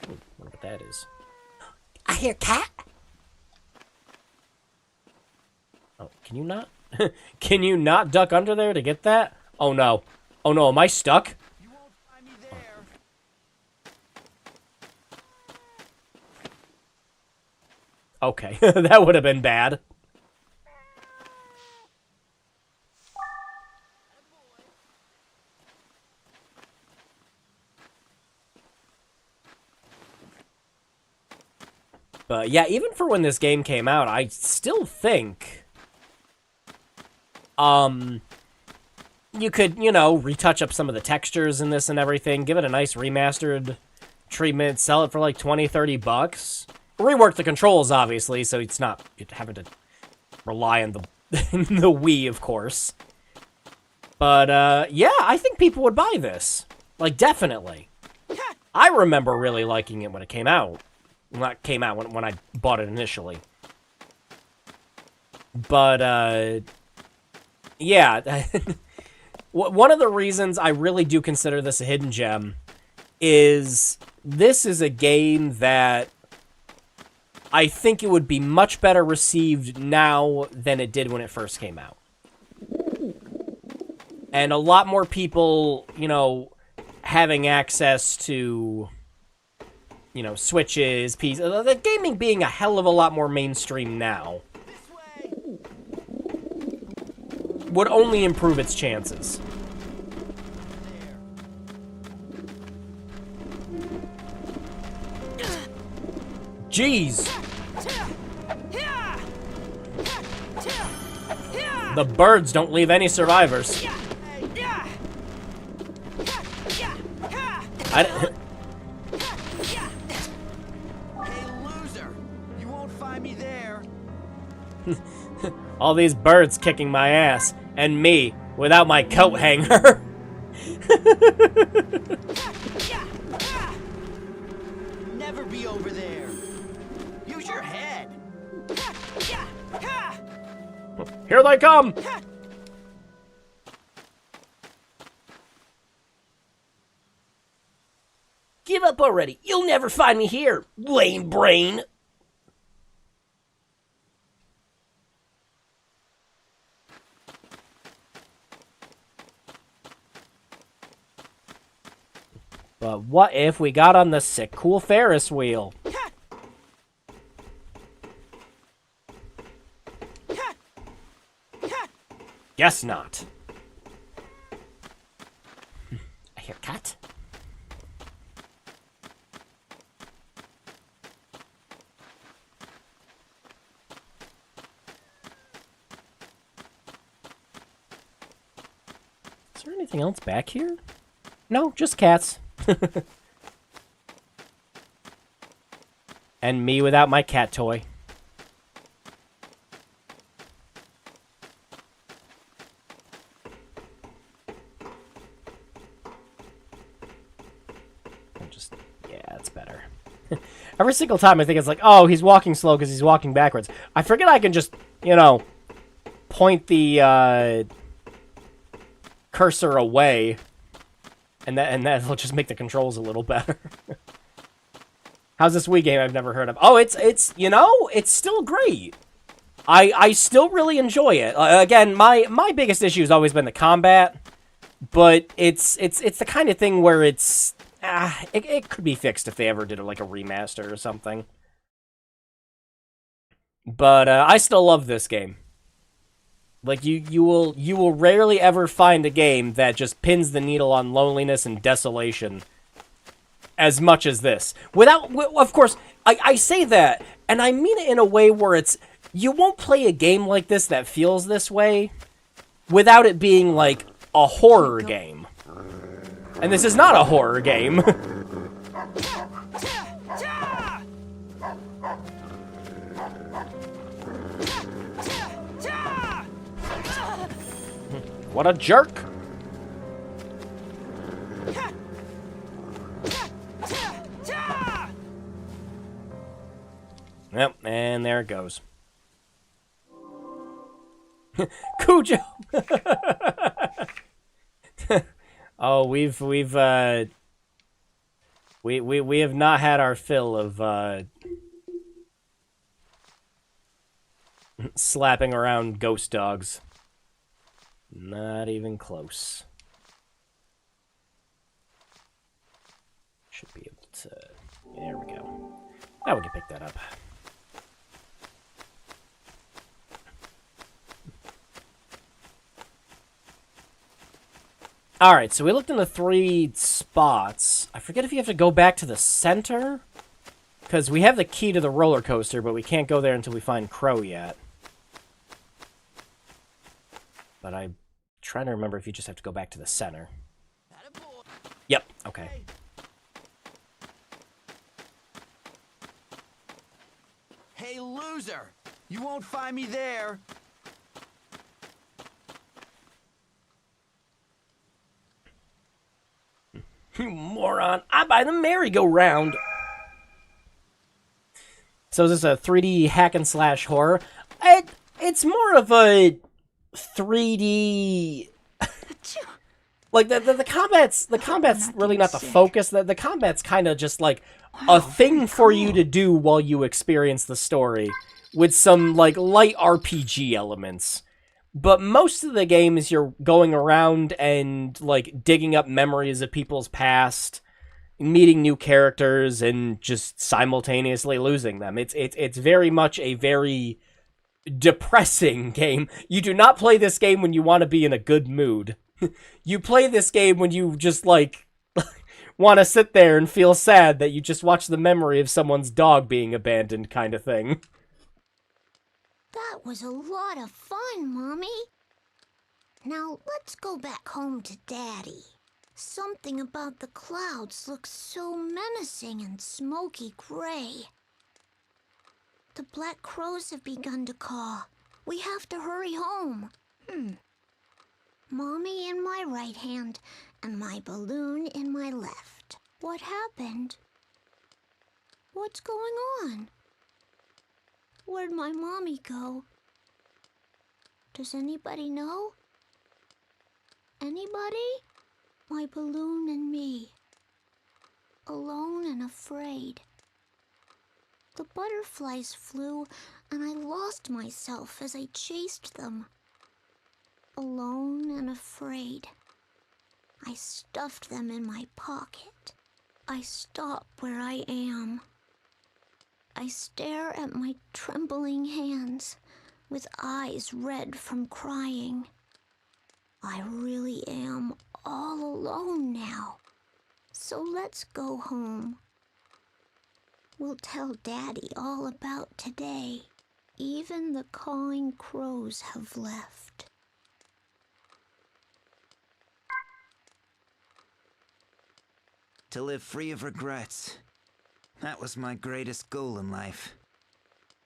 I wonder what that is. I hear cat. Oh, can you not? Can you not duck under there to get that? Oh no. Oh no, am I stuck? You won't find me there. Okay, that would have been bad. But yeah, even for when this game came out, I still think you could, you know, retouch up some of the textures in this and everything, give it a nice remastered treatment, sell it for like 20, 30 bucks. Rework the controls, obviously, so it's not having to rely on the the Wii, of course. But yeah, I think people would buy this. Like, definitely. I remember really liking it when it came out. Not came out, when I bought it initially. But, yeah. One of the reasons I really do consider this a hidden gem is this is a game that I think it would be much better received now than it did when it first came out. And a lot more people, you know, having access to, you know, Switches, PCs, the gaming being a hell of a lot more mainstream now would only improve its chances. Jeez! The birds don't leave any survivors. Hey, loser! You won't find me there. All these birds kicking my ass, and me without my coat hanger. Never be over there. Use your head. Here they come! Give up already. You'll never find me here, lame brain. But what if we got on the sick, cool Ferris wheel? Guess not. A haircut? Is there anything else back here? No, just cats. And me without my cat toy. Yeah, it's better. Every single time I think it's like, oh, he's walking slow because he's walking backwards. I forget I can just, you know, point the cursor away, and that'll just make the controls a little better. How's this Wii game I've never heard of? Oh, it's you know, it's still great. I still really enjoy it. Again, my biggest issue has always been the combat, but it's the kind of thing where it could be fixed if they ever did like a remaster or something. But I still love this game. Like you will rarely ever find a game that just pins the needle on loneliness and desolation as much as this. Of course, I say that, and I mean it in a way where you won't play a game like this that feels this way without it being like a horror game. And this is not a horror game. What a jerk! Yep, and there it goes. Cujo! Oh, we have not had our fill of slapping around ghost dogs. Not even close. Should be able to... There we go. Now we can pick that up. Alright, so we looked into 3 spots. I forget if you have to go back to the center. Because we have the key to the roller coaster, but we can't go there until we find Crow yet. But I'm trying to remember if you just have to go back to the center. Yep, okay. Hey, loser! You won't find me there! You moron! I buy the merry-go-round! So is this a 3D hack and slash horror? It's more of a 3D... like, the combat's really not the focus. The combat's kind of just, like, a thing for you to do while you experience the story, with some, like, light RPG elements. But most of the game is you're going around and, like, digging up memories of people's past, meeting new characters, and just simultaneously losing them. It's very much a very depressing game. You do not play this game when you want to be in a good mood. You play this game when you just, like, want to sit there and feel sad that you just watched the memory of someone's dog being abandoned kind of thing. That was a lot of fun, Mommy. Now let's go back home to Daddy. Something about the clouds looks so menacing and smoky gray. The black crows have begun to caw. We have to hurry home. Mommy in my right hand and my balloon in my left. What happened? What's going on? Where'd my mommy go? Does anybody know? Anybody? My balloon and me. Alone and afraid. The butterflies flew and I lost myself as I chased them. Alone and afraid. I stuffed them in my pocket. I stop where I am. I stare at my trembling hands with eyes red from crying. I really am all alone now. So let's go home. We'll tell Daddy all about today. Even the cawing crows have left. To live free of regrets. That was my greatest goal in life.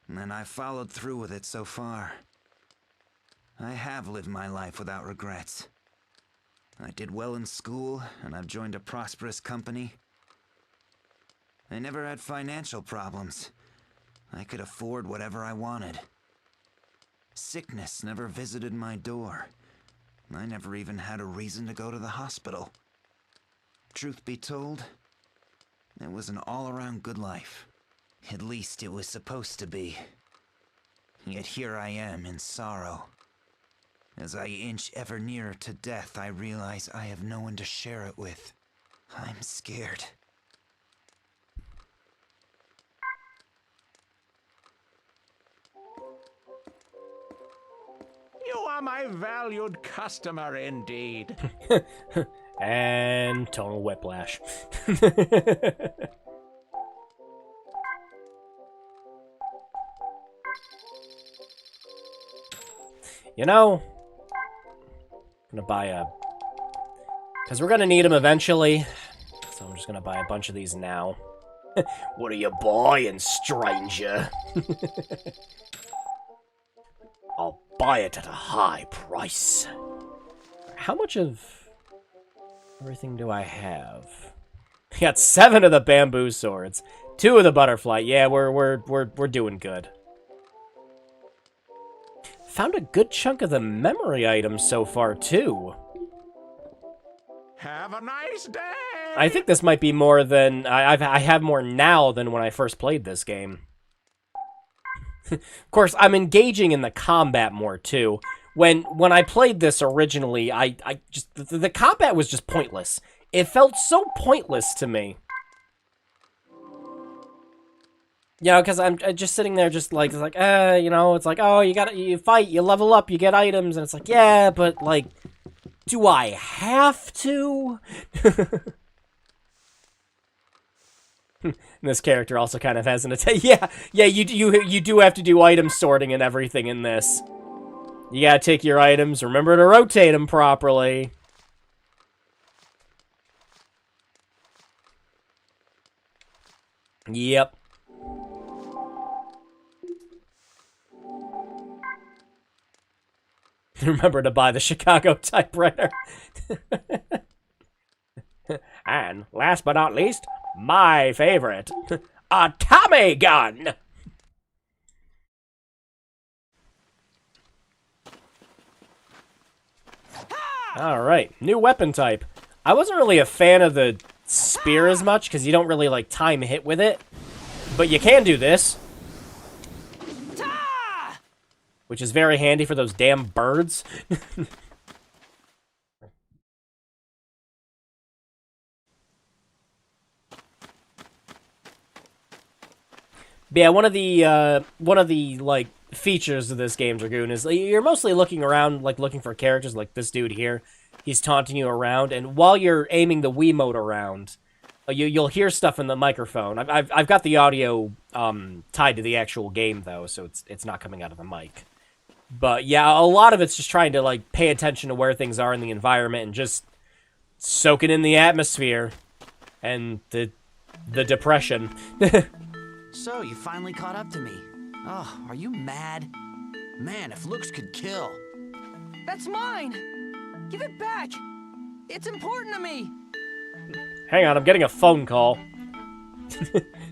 And I followed through with it so far. I have lived my life without regrets. I did well in school, and I've joined a prosperous company. I never had financial problems. I could afford whatever I wanted. Sickness never visited my door. I never even had a reason to go to the hospital. Truth be told, it was an all-around good life. At least it was supposed to be. Yet here I am in sorrow. As I inch ever nearer to death, I realize I have no one to share it with. I'm scared. You are my valued customer indeed. And tonal whiplash. You know, I'm gonna buy a... because we're gonna need them eventually. So I'm just gonna buy a bunch of these now. What are you buying, stranger? I'll buy it at a high price. How much of everything do I have? I got 7 of the bamboo swords, 2 of the butterfly. Yeah, we're doing good. Found a good chunk of the memory items so far too. Have a nice day. I think this might be more than I have more now than when I first played this game. Of course, I'm engaging in the combat more too. When I played this originally, I just the combat was just pointless. It felt so pointless to me. Yeah, because I'm just sitting there, just like, you know, it's like, oh, you fight, you level up, you get items, and it's like, yeah, but like, Do I have to? This character also kind of has an attack. Yeah, you do have to do item sorting and everything in this. You gotta take your items, remember to rotate them properly. Yep. Remember to buy the Chicago typewriter. And last but not least, my favorite, a Tommy gun. Alright, new weapon type. I wasn't really a fan of the spear as much, because you don't really, like, time hit with it. But you can do this. Which is very handy for those damn birds. But yeah, one of the like features of this game, Dragoon, is you're mostly looking around, like looking for characters, like this dude here. He's taunting you around, and while you're aiming the Wiimote around, you'll hear stuff in the microphone. I've got the audio tied to the actual game though, so it's not coming out of the mic. But yeah, a lot of it's just trying to like pay attention to where things are in the environment and just soaking in the atmosphere and the depression. So, you finally caught up to me. Oh, are you mad? Man, if looks could kill. That's mine! Give it back! It's important to me! Hang on, I'm getting a phone call.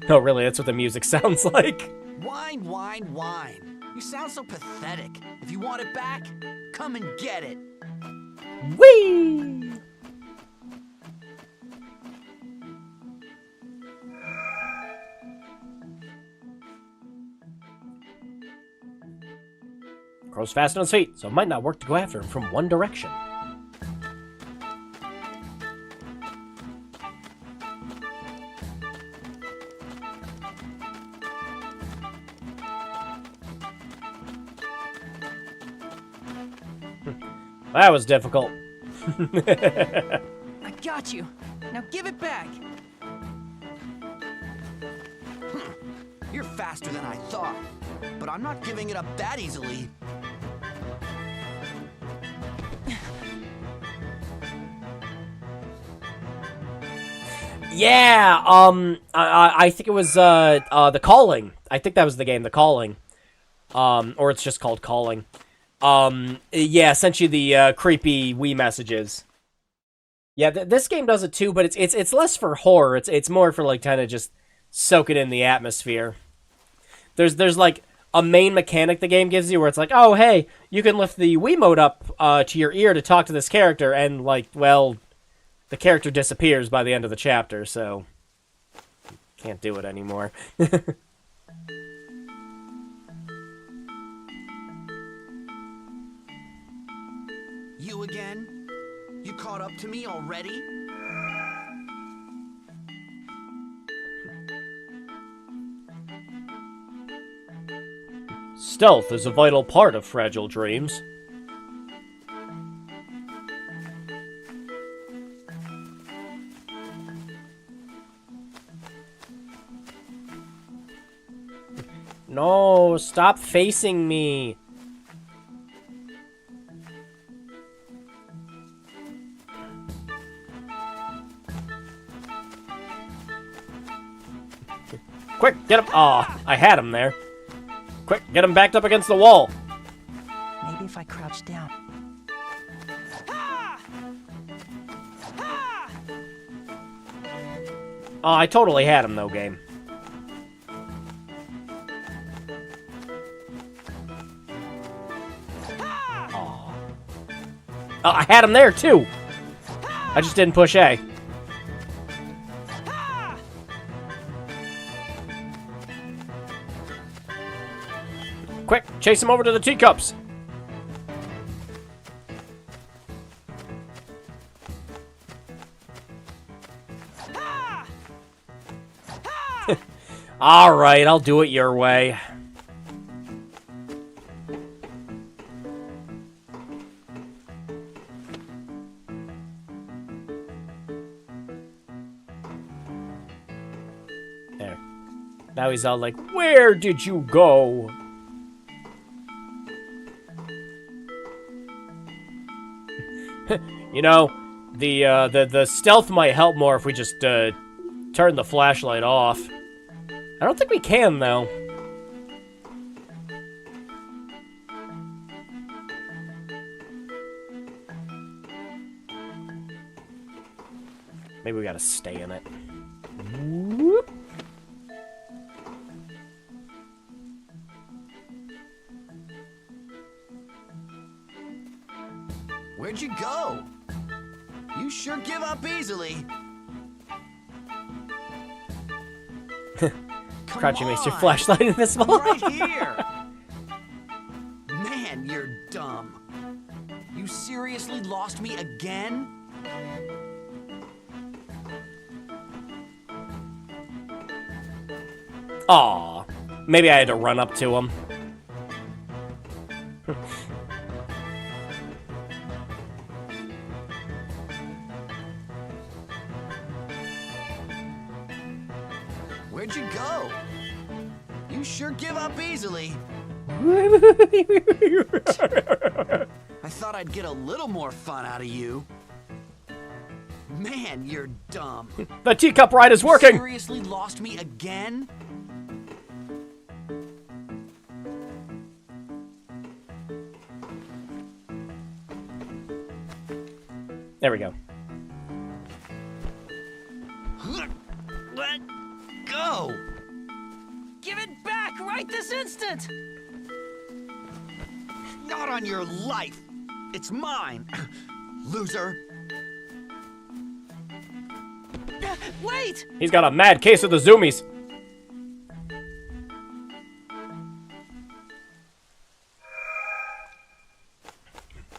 No, really, that's what the music sounds like. Whine, whine, whine. You sound so pathetic. If you want it back, come and get it. Whee! Crow's fast on his feet, so it might not work to go after him from one direction. That was difficult. I got you. Now give it back. You're faster than I thought, but I'm not giving it up that easily. Yeah, I think it was, The Calling. I think that was the game, The Calling. Or it's just called Calling. Yeah, sent you the, creepy Wii messages. Yeah, this game does it too, but it's less for horror. It's more for, like, kind of just soak it in the atmosphere. There's, like, a main mechanic the game gives you where it's like, oh, hey, you can lift the Wiimote up, to your ear to talk to this character, and, like, well, the character disappears by the end of the chapter, so can't do it anymore. You again? You caught up to me already? Stealth is a vital part of Fragile Dreams. No, stop facing me. Quick, get him. Aw, I had him there. Quick, get him backed up against the wall. Maybe if I crouch down. Oh, I totally had him though, game. Oh, I had him there, too. I just didn't push A. Quick, chase him over to the teacups. All right, I'll do it your way. Now he's all like, where did you go? You know, the stealth might help more if we just turn the flashlight off. I don't think we can, though. Maybe we gotta stay in it. Whoop. Where'd you go? You sure give up easily. Crouching makes your flashlight invisible. I'm right here. Man, you're dumb. You seriously lost me again? Aw, maybe I had to run up to him. Where'd you go? You sure give up easily. I thought I'd get a little more fun out of you. Man, you're dumb. The teacup ride is working! You seriously lost me again? There we go. Let go! Give it back right this instant! Not on your life! It's mine! Loser! Wait! He's got a mad case of the zoomies.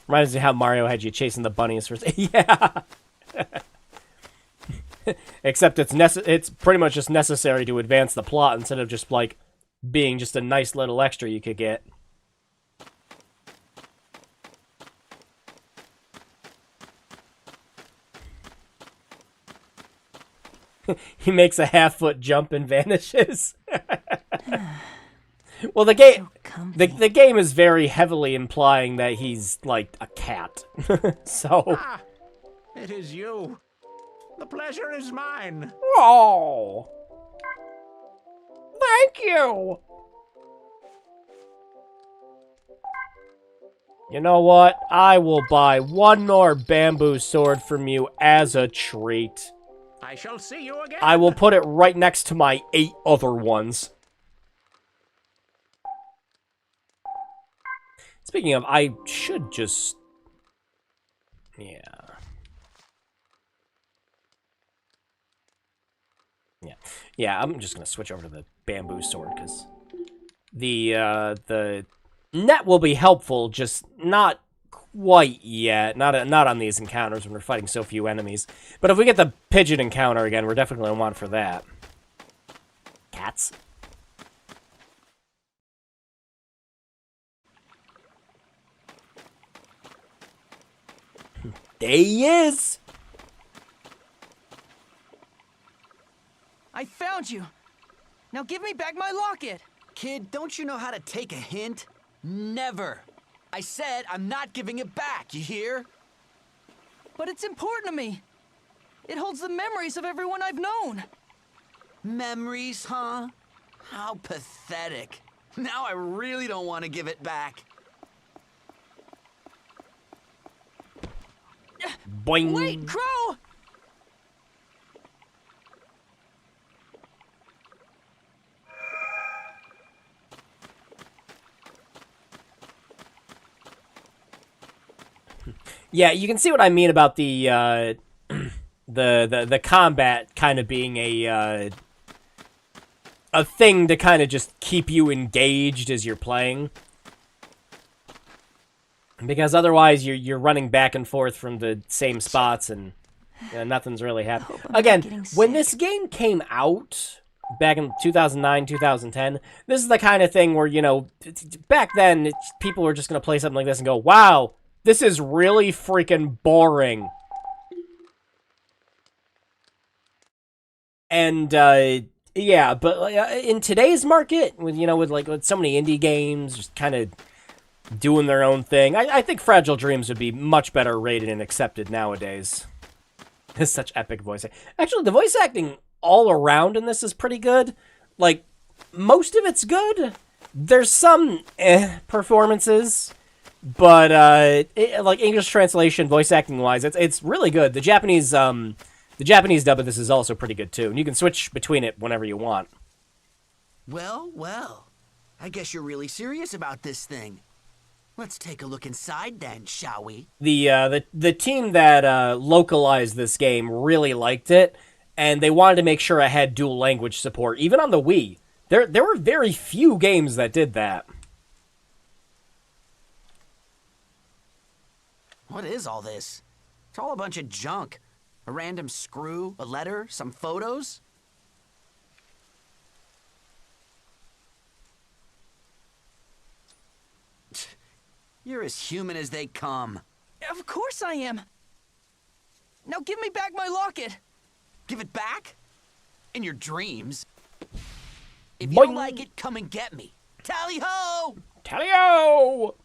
Reminds me how Mario had you chasing the bunnies for... Yeah! Except it's pretty much just necessary to advance the plot instead of just, like, being just a nice little extra you could get. He makes a half-foot jump and vanishes. Well, the game... The game is very heavily implying that he's, like, a cat. So... Ah, it is you. The pleasure is mine. Oh! Thank you! You know what? I will buy one more bamboo sword from you as a treat. I shall see you again. I will put it right next to my 8 other ones. Speaking of, I should just... Yeah. Yeah, I'm just gonna switch over to the bamboo sword, because the net will be helpful, just not quite yet. Not on these encounters when we're fighting so few enemies. But if we get the pigeon encounter again, we're definitely gonna want for that. Cats. There he is! I found you. Now give me back my locket. Kid, don't you know how to take a hint? Never. I said I'm not giving it back, you hear? But it's important to me. It holds the memories of everyone I've known. Memories, huh? How pathetic. Now I really don't want to give it back. Boing. Wait, Crow! Yeah, you can see what I mean about the the combat kind of being a thing to kind of just keep you engaged as you're playing. Because otherwise you're running back and forth from the same spots and nothing's really happening. Again, when this game came out back in 2009, 2010, this is the kind of thing where, you know, back then people were just going to play something like this and go, wow, this is really freaking boring. And Yeah, but in today's market, with with so many indie games just kind of doing their own thing, I think Fragile Dreams would be much better rated and accepted nowadays. It's such epic voice acting. Actually, the voice acting all around in this is pretty good. Like, most of it's good. There's some performances, but like English translation, voice acting wise, it's really good. The Japanese dub of this is also pretty good too, and you can switch between it whenever you want. Well, well. I guess you're really serious about this thing. Let's take a look inside then, shall we? The team that localized this game really liked it, and they wanted to make sure it had dual language support, even on the Wii. There were very few games that did that. What is all this? It's all a bunch of junk. A random screw, a letter, some photos. You're as human as they come. Of course I am. Now give me back my locket. Give it back? In your dreams? If you Boing. don't like it, come and get me. Tally-ho! Tally-ho!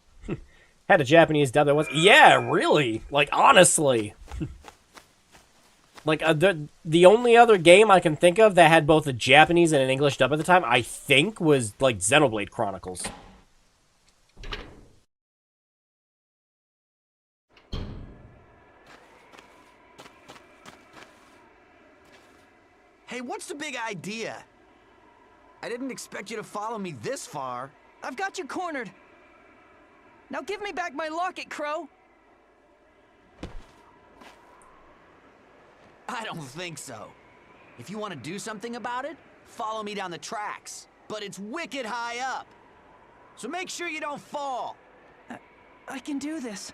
Had a Japanese dub that was... Yeah, really. Like, honestly. Like, the only other game I can think of that had both a Japanese and an English dub at the time, I think, was, like, Xenoblade Chronicles. Hey, what's the big idea? I didn't expect you to follow me this far. I've got you cornered. Now give me back my locket, Crow. I don't think so. If you want to do something about it, follow me down the tracks. But it's wicked high up. So make sure you don't fall. I can do this.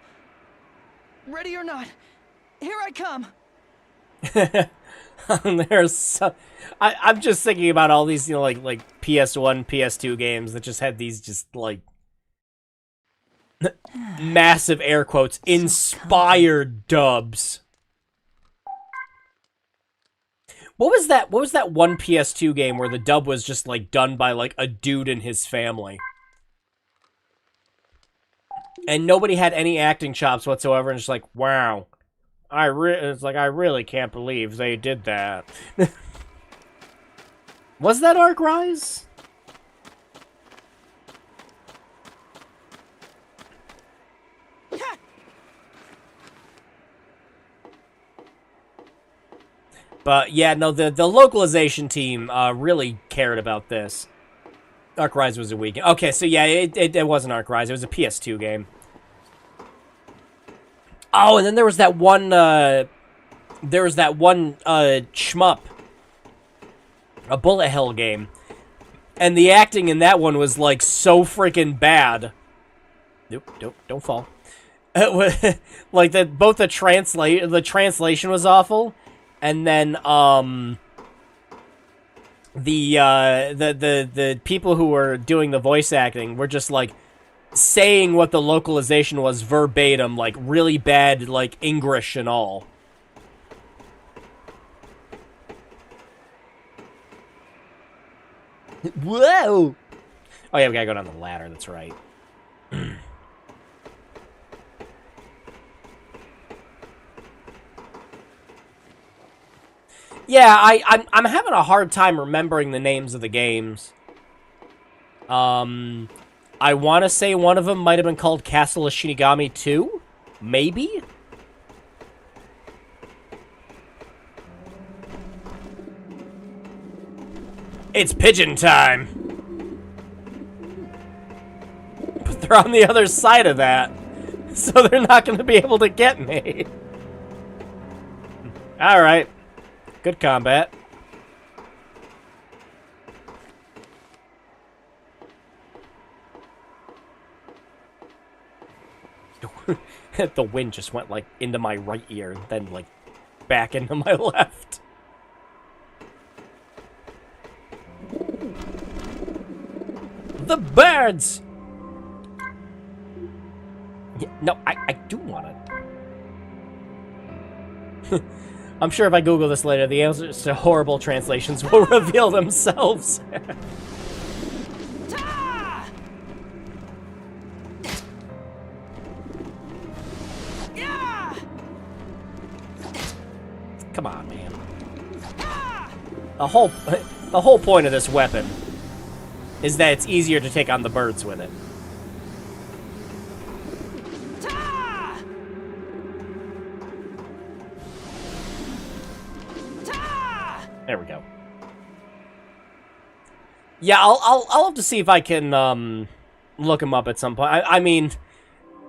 Ready or not, here I come. There's so... I'm just thinking about all these, like PS1, PS2 games that just had these just, like, massive air quotes, inspired dubs. What was that one PS2 game where the dub was just, like, done by, like, a dude and his family? And nobody had any acting chops whatsoever, and just like, wow. It's like, I really can't believe they did that. Was that Ark Rise? But yeah, no, the localization team really cared about this. Ark Rise was a weekend. Okay, so yeah, it wasn't Ark Rise. It was a PS2 game. Oh, and then there was that one shmup, a bullet hell game, and the acting in that one was like so freaking bad. Nope, don't fall. Like that, both the translation was awful, and then the people who were doing the voice acting were just like saying what the localization was verbatim, like really bad, like English and all. Whoa! Oh yeah, we gotta go down the ladder, that's right. Yeah, I'm having a hard time remembering the names of the games. I want to say one of them might have been called Castle of Shinigami 2? Maybe? It's pigeon time! But they're on the other side of that, so they're not going to be able to get me. Alright. Good combat. The wind just went, like, into my right ear, and then, like, back into my left. The birds! Yeah, no, I do want to... I'm sure if I Google this later, the answers to horrible translations will reveal themselves. Come on, man. The whole point of this weapon is that it's easier to take on the birds with it. There we go. Yeah, I'll have to see if I can look them up at some point. I mean,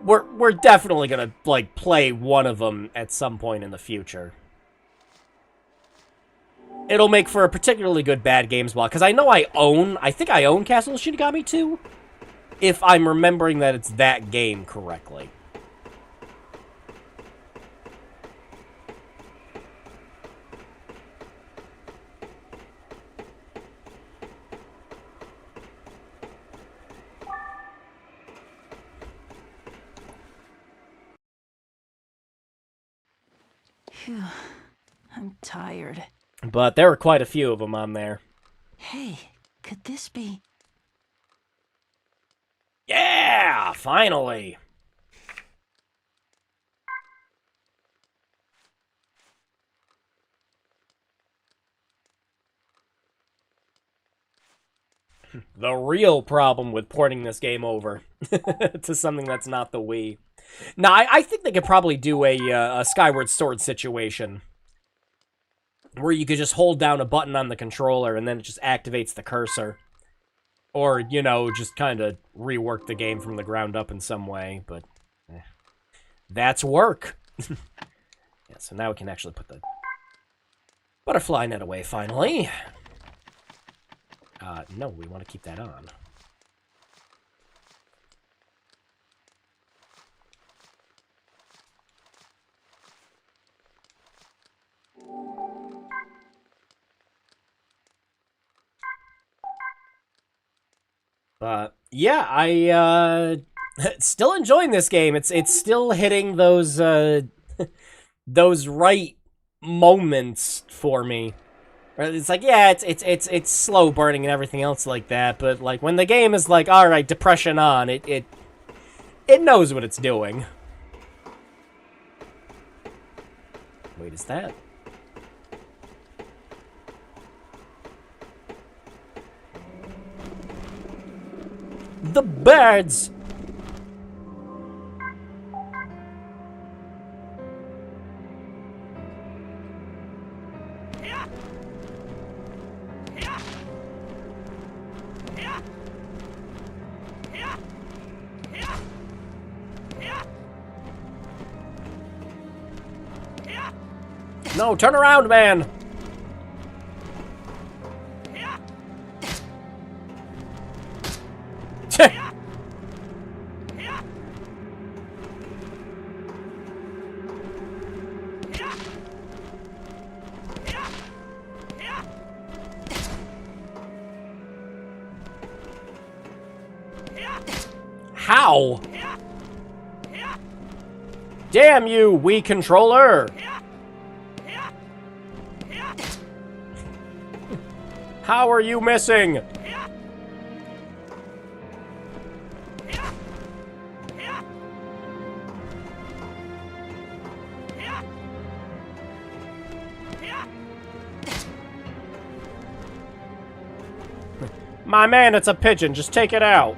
we're definitely gonna like play one of them at some point in the future. It'll make for a particularly good Bad Games block, because I know I think I own Castle Shinigami 2, if I'm remembering that it's that game correctly. Phew, I'm tired. But there were quite a few of them on there. Hey, could this be... Yeah, finally. The real problem with porting this game over to something that's not the Wii. Now, I think they could probably do a Skyward Sword situation where you could just hold down a button on the controller and then it just activates the cursor. Or, you know, just kind of rework the game from the ground up in some way, but that's work. Yeah, so now we can actually put the butterfly net away, finally. No, we want to keep that on. Yeah, I still enjoying this game. It's still hitting those those right moments for me. It's like, yeah, it's slow burning and everything else like that, but like when the game is like, all right, depression on, it knows what it's doing. Wait, is that? The birds! No, turn around, man! How? Damn you, Wii controller! How are you missing? My man, it's a pigeon. Just take it out.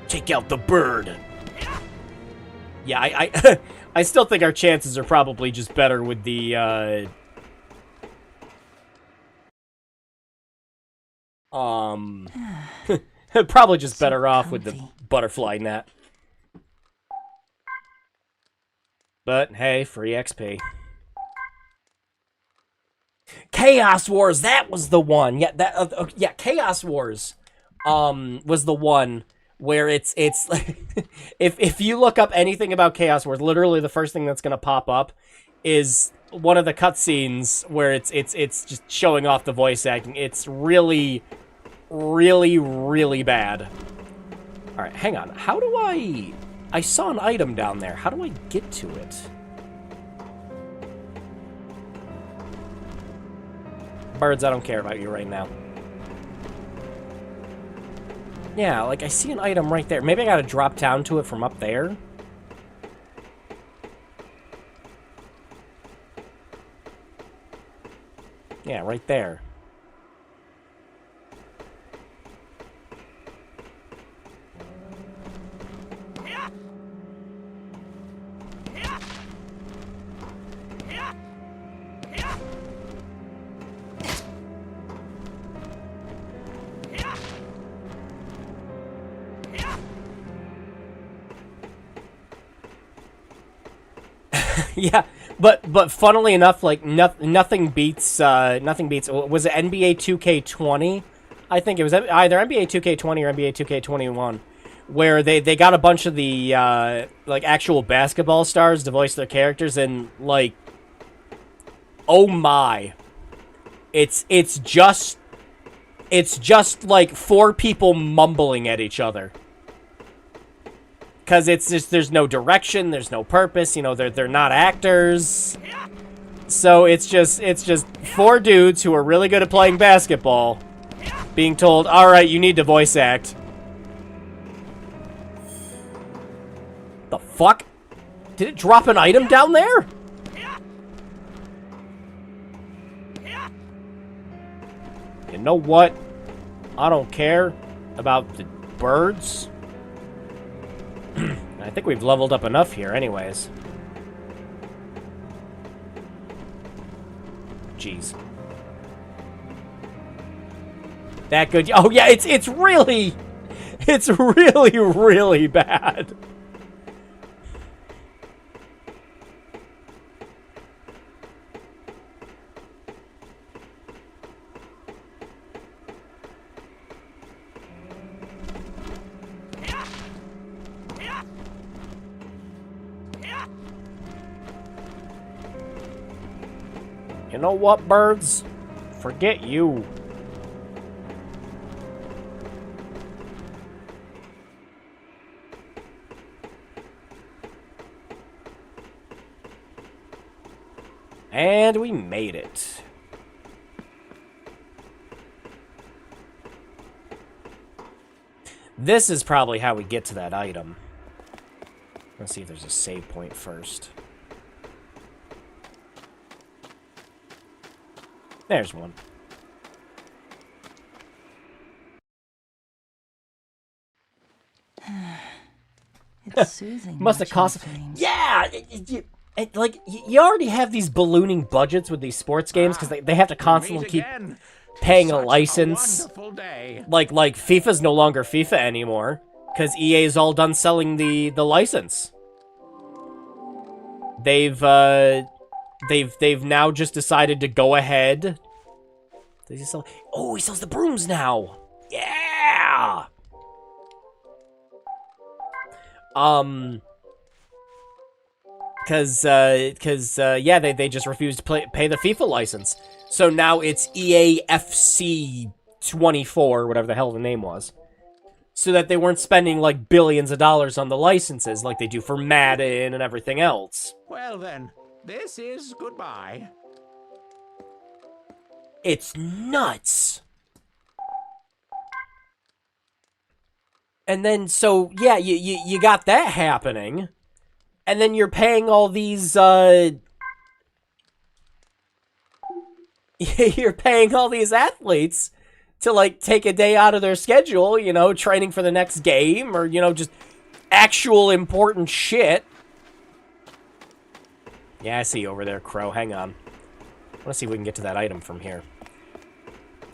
Take out the bird. Yeah, I still think our chances are probably just better with the, probably just better off with the butterfly net. But, hey, free XP. Chaos Wars, that was the one. Yeah, that yeah, Chaos Wars was the one where it's if you look up anything about Chaos Wars, literally the first thing that's going to pop up is one of the cutscenes where it's just showing off the voice acting. It's really really bad. All right, hang on. How do I I saw an item down there. How do I get to it? Birds, I don't care about you right now. Yeah, like, I see an item right there. Maybe I gotta drop down to it from up there? Yeah, right there. Yeah, but funnily enough, like nothing beats was it NBA 2K20? I think it was either NBA 2K20 or NBA 2K21, where they got a bunch of the like actual basketball stars to voice their characters, and like, oh my, it's just like 4 people mumbling at each other. Because it's just, there's no direction, there's no purpose, you know, they're not actors. So it's just 4 dudes who are really good at playing basketball being told, alright, you need to voice act. The fuck? Did it drop an item down there? You know what? I don't care about the birds. I think we've leveled up enough here anyways. Jeez. That good? Oh yeah, it's really really bad. You know what, birds? Forget you. And we made it. This is probably how we get to that item. Let's see if there's a save point first. There's one. It's soothing. Must have cost. Yeah, you already have these ballooning budgets with these sports games because they have to constantly keep paying a license. Like FIFA's no longer FIFA anymore because EA is all done selling the license. They've now just decided to go ahead. Does he sell? Oh, he sells the brooms now. Yeah. Yeah, they just refused to pay the FIFA license. So now it's EA FC 24, whatever the hell the name was. So that they weren't spending like billions of dollars on the licenses like they do for Madden and everything else. Well then, this is goodbye. It's nuts. And then, so, yeah, you got that happening. And then you're paying all these, you're paying all these athletes to, like, take a day out of their schedule, you know, training for the next game, or, you know, just actual important shit. Yeah, I see you over there, Crow. Hang on. I want to see if we can get to that item from here.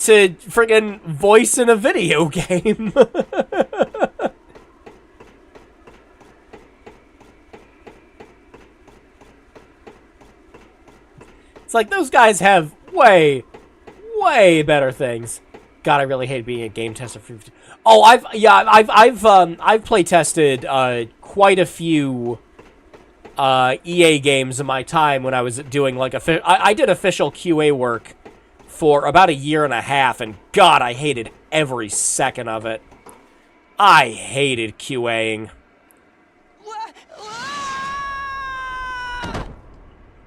To friggin' voice in a video game. It's like those guys have way better things. God, I really hate being a game tester for. Oh, I've play tested quite a few EA games in my time when I was doing like I did official QA work for about 1.5 years, and God, I hated every second of it. I hated QAing.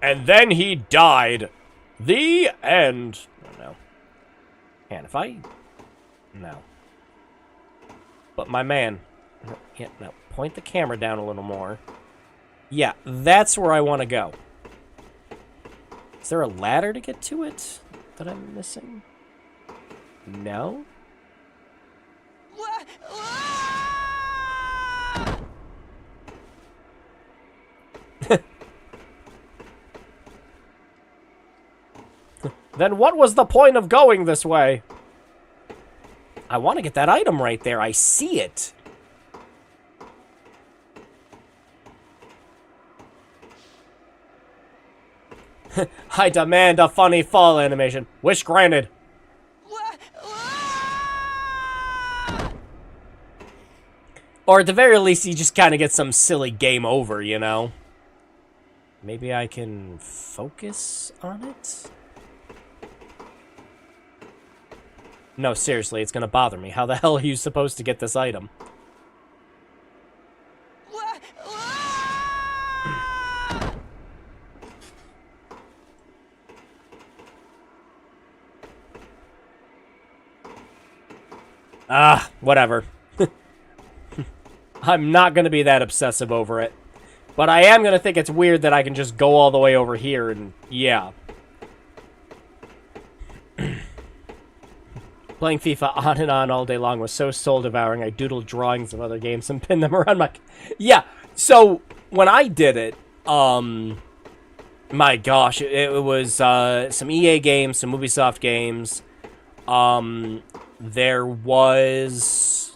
And then he died. The end. Oh, no. And if I... No. But my man... Yeah, no. Point the camera down a little more. Yeah, that's where I want to go. Is there a ladder to get to it that I'm missing? No? Then what was the point of going this way? I want to get that item right there. I see it. I demand a funny fall animation. Wish granted. Or at the very least, you just kind of get some silly game over, you know? Maybe I can focus on it? No, seriously, it's gonna bother me. How the hell are you supposed to get this item? Ah, whatever. I'm not gonna be that obsessive over it. But I am gonna think it's weird that I can just go all the way over here and, yeah. Playing FIFA on and on all day long was so soul-devouring, I doodled drawings of other games and pinned them around my... Yeah, so, when I did it, my gosh, it was, some EA games, some Ubisoft games, there was,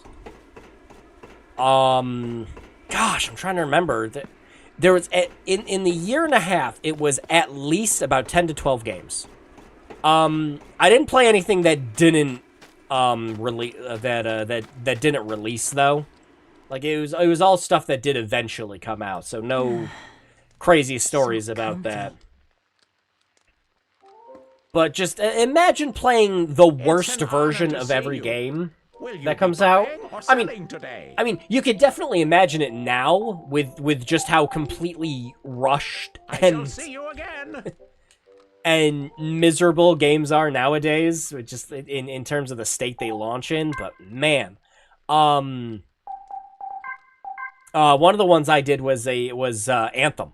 gosh, I'm trying to remember, there was, in the year and a half, it was at least about 10 to 12 games. I didn't play anything that didn't, that didn't release, though. Like, it was all stuff that did eventually come out, so no crazy stories about that. But just imagine playing the worst version of every game that comes out. I mean, you could definitely imagine it now with just how completely rushed and miserable games are nowadays, just in terms of the state they launch in. But man, one of the ones I did was Anthem.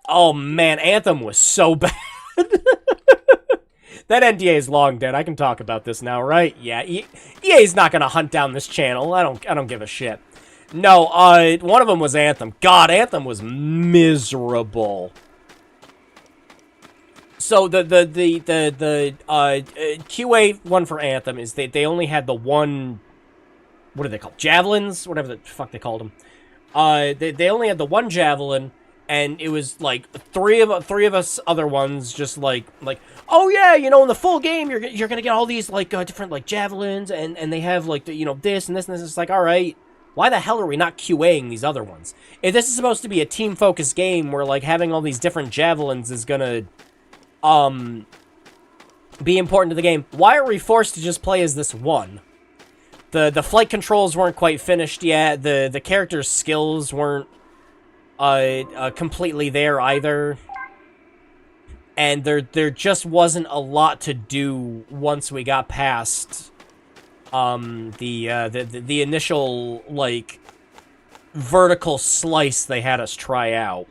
Oh man, Anthem was so bad. That NDA is long dead. I can talk about this now, right? Yeah, EA's not gonna hunt down this channel. I don't give a shit. No, one of them was Anthem. God, Anthem was miserable. So the QA one for Anthem is they only had the one, what are they called? Javelins? Whatever the fuck they called them. They only had the one javelin. And it was like three of us other ones just like oh yeah, you know, in the full game you're gonna get all these like different like javelins and they have like the, you know, this and this and this. It's like, all right, why the hell are we not QAing these other ones? If this is supposed to be a team focused game where like having all these different javelins is gonna be important to the game, why are we forced to just play as this one? The flight controls weren't quite finished yet. The characters' skills weren't completely there either, and there just wasn't a lot to do once we got past the initial like vertical slice they had us try out.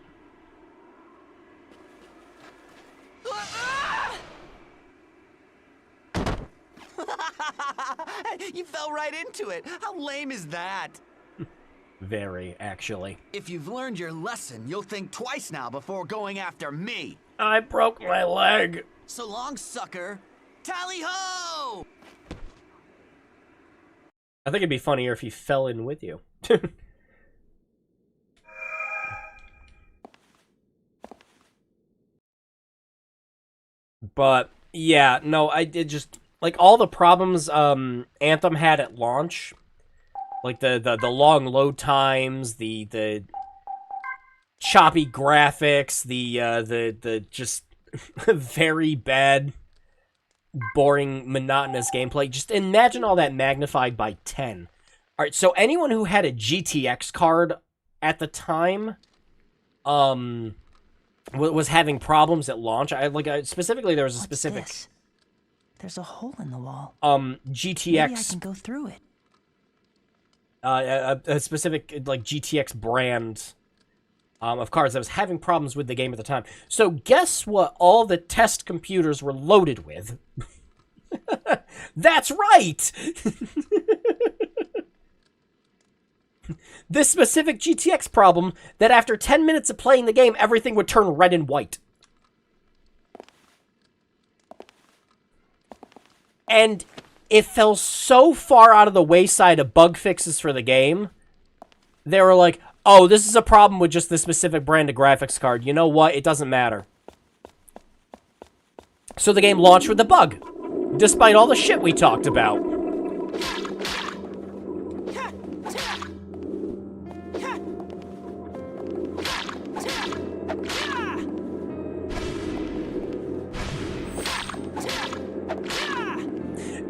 You fell right into it. How lame is that? Very, actually. If you've learned your lesson, you'll think twice now before going after me. I broke my leg. So long, sucker. Tally-ho! I think it'd be funnier if he fell in with you. But, yeah, no, I did just... Like, all the problems Anthem had at launch... Like the long load times, the choppy graphics, the just very bad, boring, monotonous gameplay. Just imagine all that magnified by 10. All right, so anyone who had a GTX card at the time, was having problems at launch. Specifically, there was a specific this? There's a hole in the wall. GTX. Maybe I can go through it. A specific like GTX brand of cards that was having problems with the game at the time. So guess what all the test computers were loaded with? That's right! This specific GTX problem that after 10 minutes of playing the game, everything would turn red and white. And it fell so far out of the wayside of bug fixes for the game, they were like, oh, this is a problem with just this specific brand of graphics card. You know what? It doesn't matter. So the game launched with the bug, despite all the shit we talked about.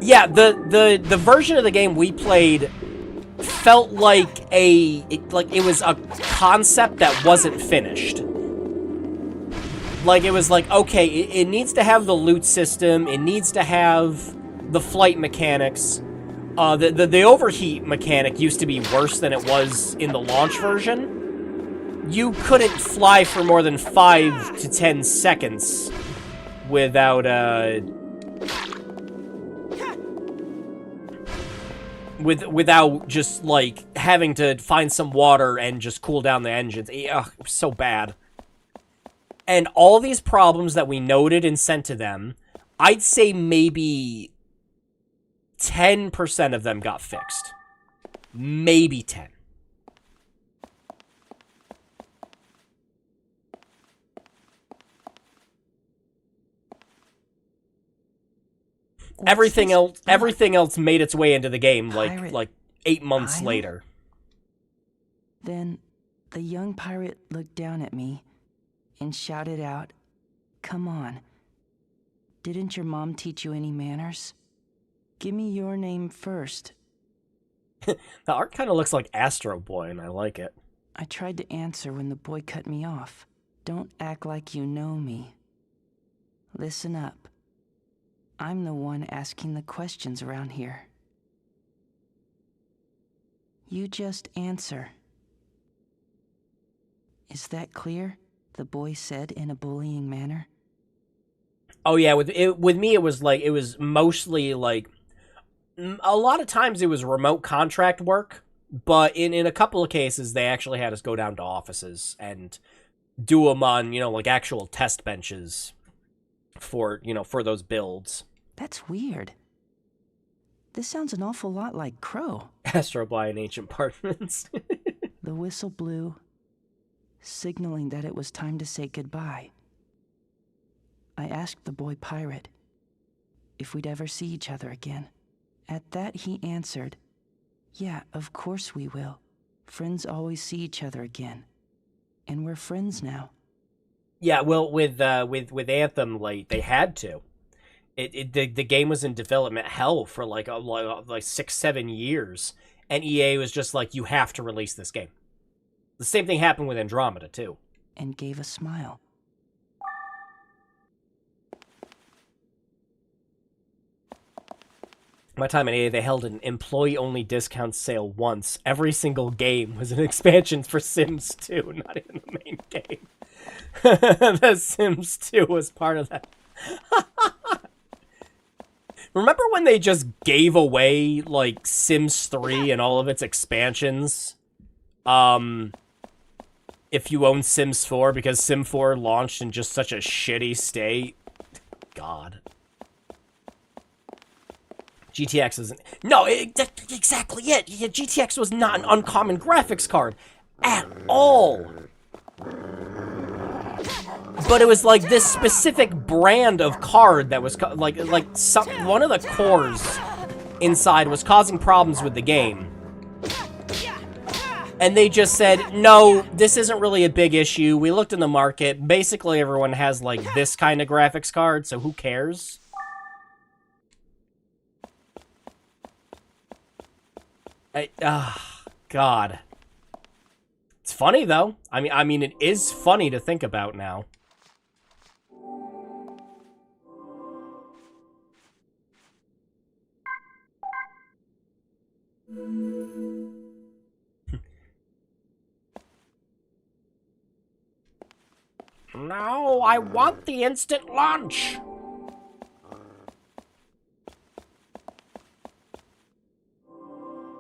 Yeah, the version of the game we played felt like it was a concept that wasn't finished. Like, it was like, okay, it needs to have the loot system, it needs to have the flight mechanics. The overheat mechanic used to be worse than it was in the launch version. You couldn't fly for more than 5 to 10 seconds without, without just, like, having to find some water and just cool down the engines. Ugh, it was so bad. And all these problems that we noted and sent to them, I'd say maybe 10% of them got fixed. Maybe 10. Everything else made its way into the game like 8 months later. Then the young pirate looked down at me and shouted out, "Come on. Didn't your mom teach you any manners? Give me your name first." The art kind of looks like Astro Boy, and I like it. I tried to answer when the boy cut me off. "Don't act like you know me. Listen up. I'm the one asking the questions around here. You just answer." "Is that clear?" the boy said in a bullying manner. Oh yeah, with me it was mostly like a lot of times it was remote contract work, but in a couple of cases they actually had us go down to offices and do them on, like actual test benches for those builds. That's weird. This sounds an awful lot like Crow. Astro Boy in Ancient Apartments. The whistle blew, signaling that it was time to say goodbye. I asked the boy pirate if we'd ever see each other again. At that, he answered, "Yeah, of course we will. Friends always see each other again. And we're friends now." Yeah, well, with Anthem, like, they had to. The game was in development hell for like 6-7 years, and EA was just like, you have to release this game. The same thing happened with Andromeda too. And gave a smile. My time at EA, they held an employee-only discount sale once. Every single game was an expansion for Sims 2, not even the main game. The Sims 2 was part of that. Remember when they just gave away, like, Sims 3 and all of its expansions? If you own Sims 4, because Sim 4 launched in just such a shitty state. God. GTX isn't... No, that's exactly it! GTX was not an uncommon graphics card. At all! But it was like this specific brand of card that was one of the cores inside was causing problems with the game. And they just said, no, this isn't really a big issue. We looked in the market. Basically, everyone has like this kind of graphics card, so who cares? God. It's funny though. I mean, it is funny to think about now. No, I want the instant lunch!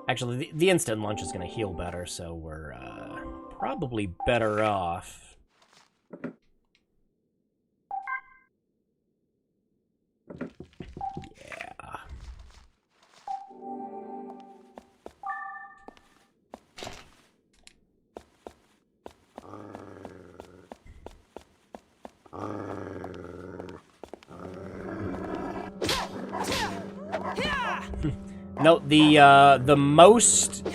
Actually, the instant lunch is gonna heal better, so we're, probably better off. Yeah. No, the most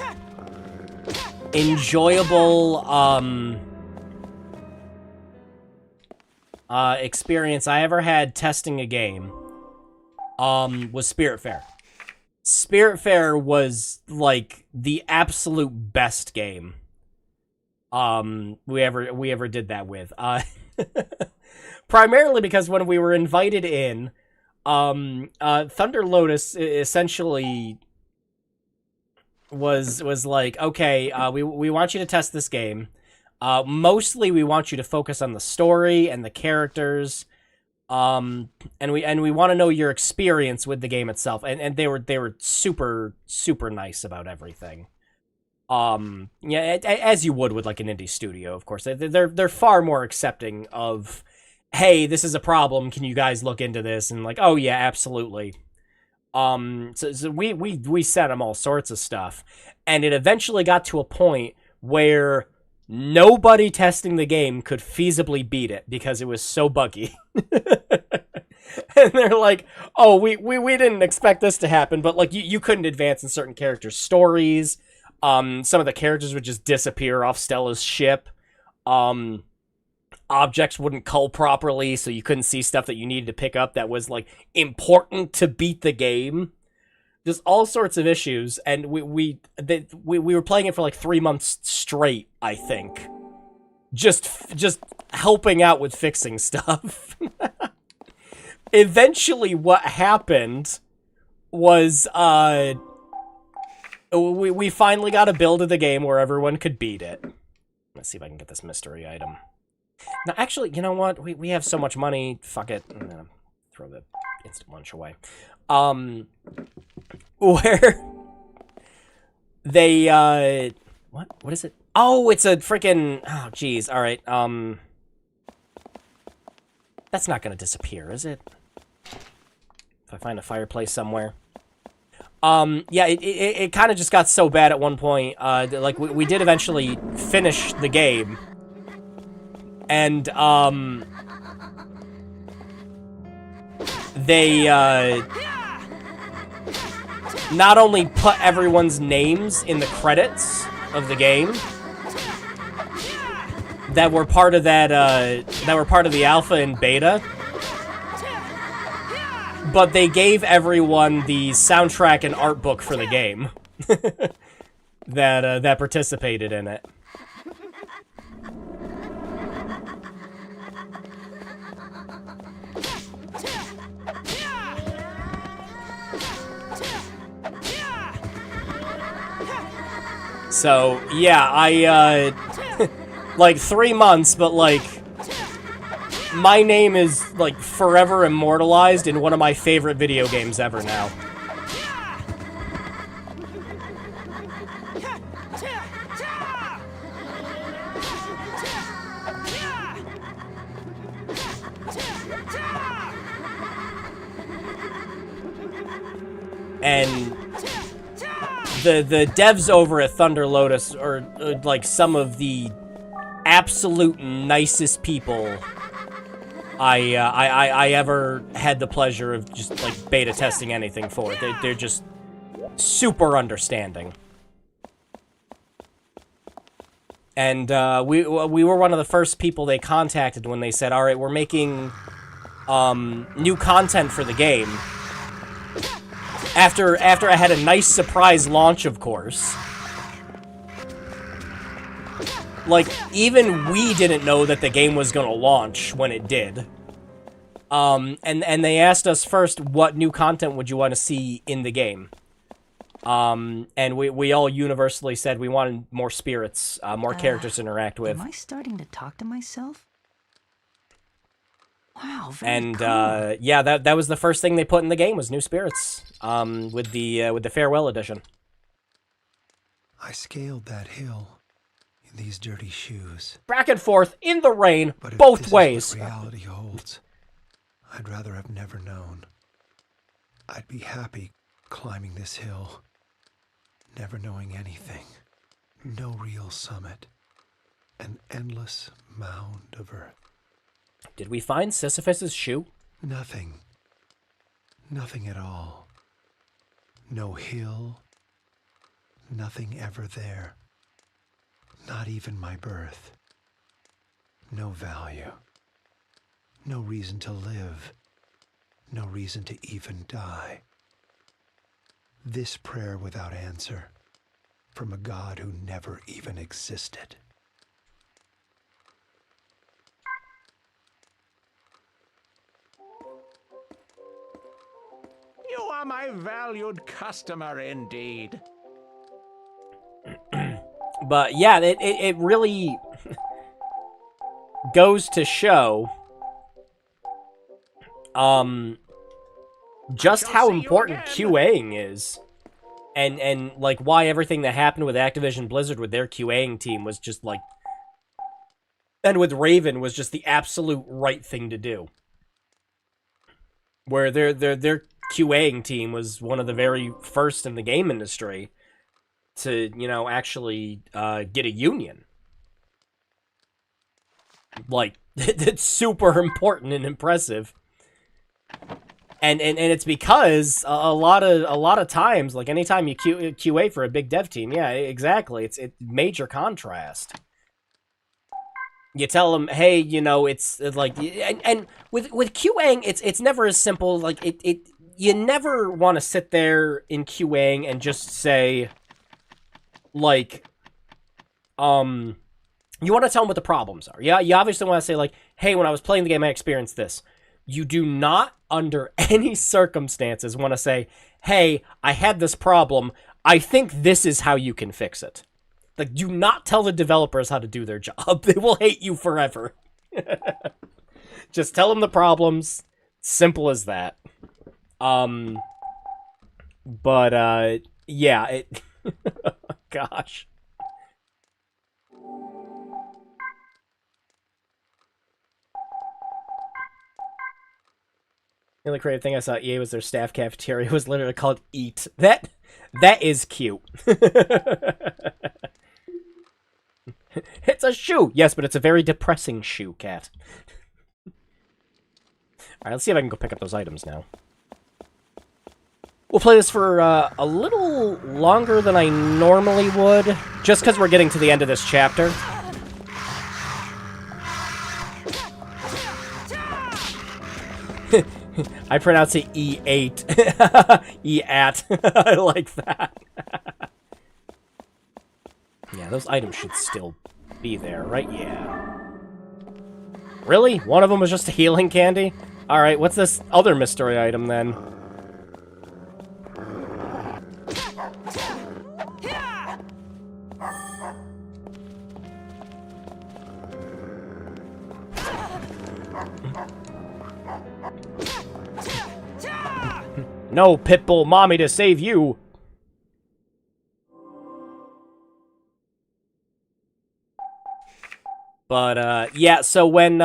enjoyable, experience I ever had testing a game, was Spiritfarer. Spiritfarer was, like, the absolute best game, we ever did that with. Primarily because when we were invited in, Thunder Lotus essentially was like, okay, we want you to test this game. Mostly we want you to focus on the story and the characters. And we want to know your experience with the game itself. And they were super, super nice about everything. Yeah, as you would with like an indie studio, of course. They're far more accepting of, hey, this is a problem, can you guys look into this? And like, oh yeah, absolutely. So we sent them all sorts of stuff, and it eventually got to a point where nobody testing the game could feasibly beat it because it was so buggy. And they're like, oh, we didn't expect this to happen, but like you couldn't advance in certain characters' stories. Some of the characters would just disappear off Stella's ship. Objects wouldn't cull properly, so you couldn't see stuff that you needed to pick up that was, like, important to beat the game. Just all sorts of issues, and we were playing it for, like, 3 months straight, I think. Just helping out with fixing stuff. Eventually, what happened was, we finally got a build of the game where everyone could beat it. Let's see if I can get this mystery item. Now, actually, you know what? We have so much money. Fuck it. I'm gonna throw the instant lunch away. Where they, what is it? Oh, it's a freaking, oh, jeez. All right. That's not gonna disappear, is it? If I find a fireplace somewhere. Yeah, it kind of just got so bad at one point. Like, we did eventually finish the game. And, they, not only put everyone's names in the credits of the game that were part of the alpha and beta, but they gave everyone the soundtrack and art book for the game that participated in it. So, yeah, I, like, 3 months, but, like, my name is, like, forever immortalized in one of my favorite video games ever now. And the devs over at Thunder Lotus are, like, some of the absolute nicest people I ever had the pleasure of just, like, beta testing anything for. They're just super understanding. And we were one of the first people they contacted when they said, all right, we're making new content for the game. After I had a nice surprise launch, of course. Like, even we didn't know that the game was gonna launch when it did. And they asked us first, what new content would you want to see in the game? And we all universally said we wanted more spirits, more characters to interact with. Am I starting to talk to myself? Wow, very And cool. yeah, that was the first thing they put in the game was new spirits. With the farewell edition. I scaled that hill in these dirty shoes. Back and forth in the rain, But if both this ways. Is what reality holds, I'd rather have never known. I'd be happy climbing this hill, never knowing anything. No real summit. An endless mound of earth. Did we find Sisyphus's shoe? Nothing. Nothing at all. No hill. Nothing ever there. Not even my birth. No value. No reason to live. No reason to even die. This prayer without answer from a God who never even existed. You are my valued customer indeed. But yeah, it really goes to show just how important QAing is. And like why everything that happened with Activision Blizzard with their QAing team was just like, and with Raven was just the absolute right thing to do. Where their QAing team was one of the very first in the game industry to, you know, actually get a union. Like, that's super important and impressive. And it's because a lot of times, like anytime you QA for a big dev team, yeah, exactly, it's major contrast. You tell them, hey, you know, it's like, and with QAing, it's never as simple. Like you never want to sit there in QAing and just say, like, you want to tell them what the problems are. Yeah, you obviously want to say, like, hey, when I was playing the game, I experienced this. You do not, under any circumstances, want to say, hey, I had this problem. I think this is how you can fix it. Like, do not tell the developers how to do their job. They will hate you forever. Just tell them the problems. Simple as that. But, yeah, it... Gosh. The only creative thing I saw at EA was their staff cafeteria. It was literally called Eat. That is cute. It's a shoe. Yes, but it's a very depressing shoe, Cat. Alright, let's see if I can go pick up those items now. We'll play this for a little longer than I normally would, just because we're getting to the end of this chapter. I pronounce it E8. E-at. I like that. Yeah, those items should still be there, right? Yeah. Really? One of them was just a healing candy? Alright, what's this other mystery item then? No, Pitbull Mommy to save you! But, yeah, so when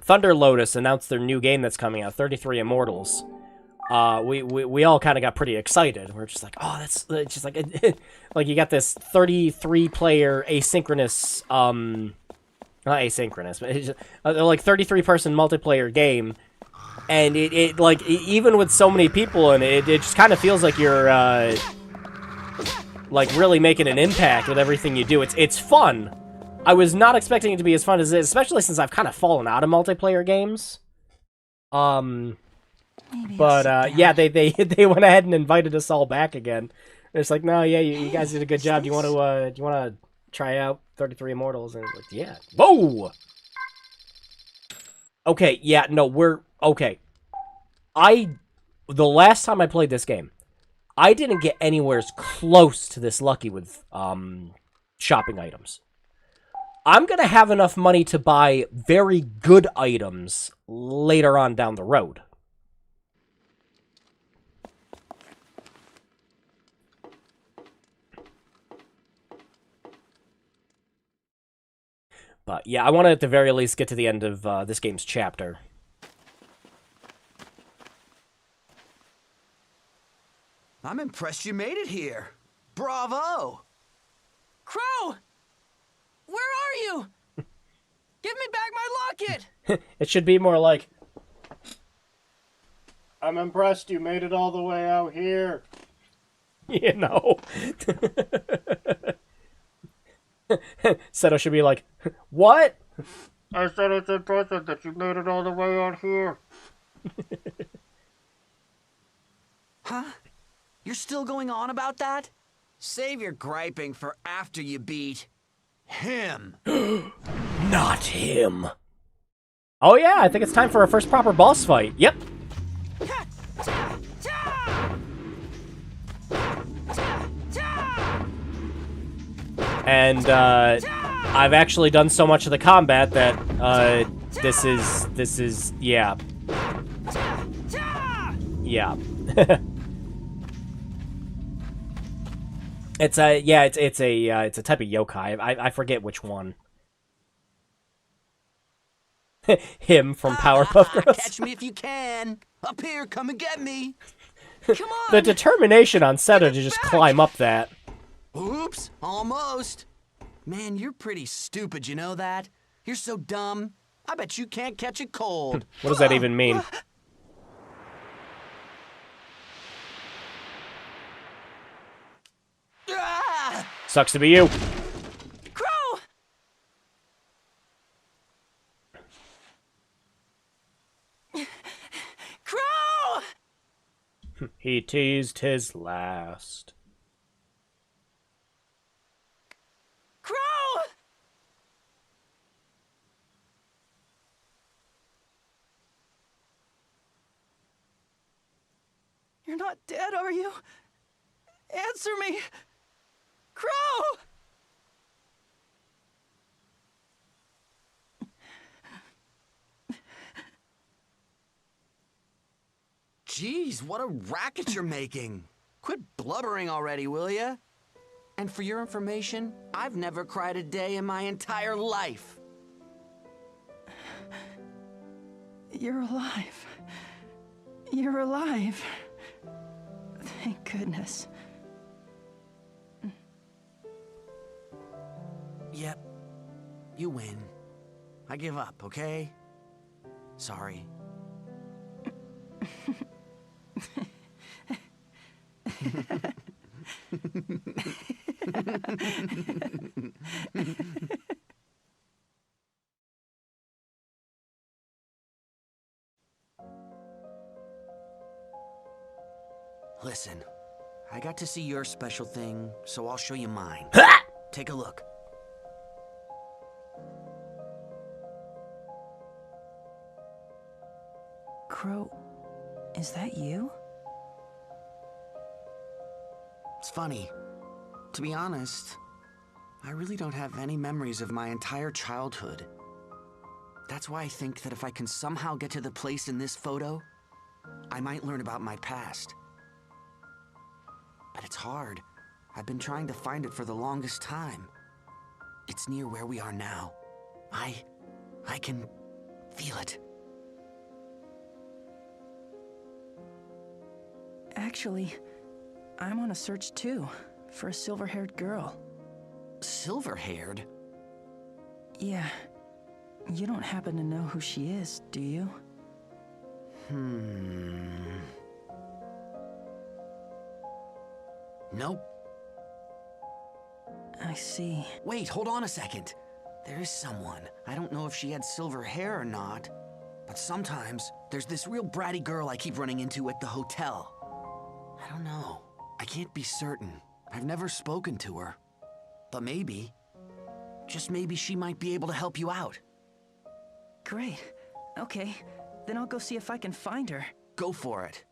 Thunder Lotus announced their new game that's coming out, 33 Immortals, we all kind of got pretty excited. We're just like, oh, that's just like, like you got this 33-player asynchronous, not asynchronous, but it's just, like 33-person multiplayer game, and it like, even with so many people in it, it just kind of feels like you're, like, really making an impact with everything you do. It's fun. I was not expecting it to be as fun as it is, especially since I've kind of fallen out of multiplayer games. But, yeah, they went ahead and invited us all back again. It's like, no, yeah, you guys did a good job. Do you want to try out 33 Immortals? And it's like, yeah. Whoa! Okay, yeah, no, we're Okay. The last time I played this game, I didn't get anywhere close to this lucky with shopping items. I'm going to have enough money to buy very good items later on down the road. But yeah, I want to at the very least get to the end of this game's chapter. I'm impressed you made it here. Bravo! Crow! Where are you? Give me back my locket! It should be more like, I'm impressed you made it all the way out here. You know. Seto should be like, what? I said it's impressive that you made it all the way out here. Huh? You're still going on about that? Save your griping for after you beat him. Not him. Oh yeah, I think it's time for our first proper boss fight. Yep. And I've actually done so much of the combat that this is yeah. Yeah. It's a type of yokai. I forget which one. Him from Powerpuff Girls. Catch me if you can. Up here, come and get me. Come on. The determination on Seto to just climb up that. Oops, almost. Man, you're pretty stupid, you know that? You're so dumb. I bet you can't catch a cold. What does that even mean? Sucks to be you. Crow! Crow! He teased his last. Crow! You're not dead, are you? Answer me! Crow! Jeez, what a racket you're making. Quit blubbering already, will ya? And for your information, I've never cried a day in my entire life. You're alive. You're alive. Thank goodness. Yep. You win. I give up, okay? Sorry. Listen, I got to see your special thing, so I'll show you mine. Take a look. Crow, is that you? It's funny. To be honest, I really don't have any memories of my entire childhood. That's why I think that if I can somehow get to the place in this photo, I might learn about my past. But it's hard. I've been trying to find it for the longest time. It's near where we are now. I can feel it. Actually, I'm on a search too, for a silver-haired girl. Silver-haired? Yeah. You don't happen to know who she is, do you? Nope. I see. Wait, hold on a second. There is someone. I don't know if she had silver hair or not, but sometimes there's this real bratty girl I keep running into at the hotel. I don't know. I can't be certain. I've never spoken to her. But maybe, just maybe she might be able to help you out. Great. Okay. Then I'll go see if I can find her. Go for it.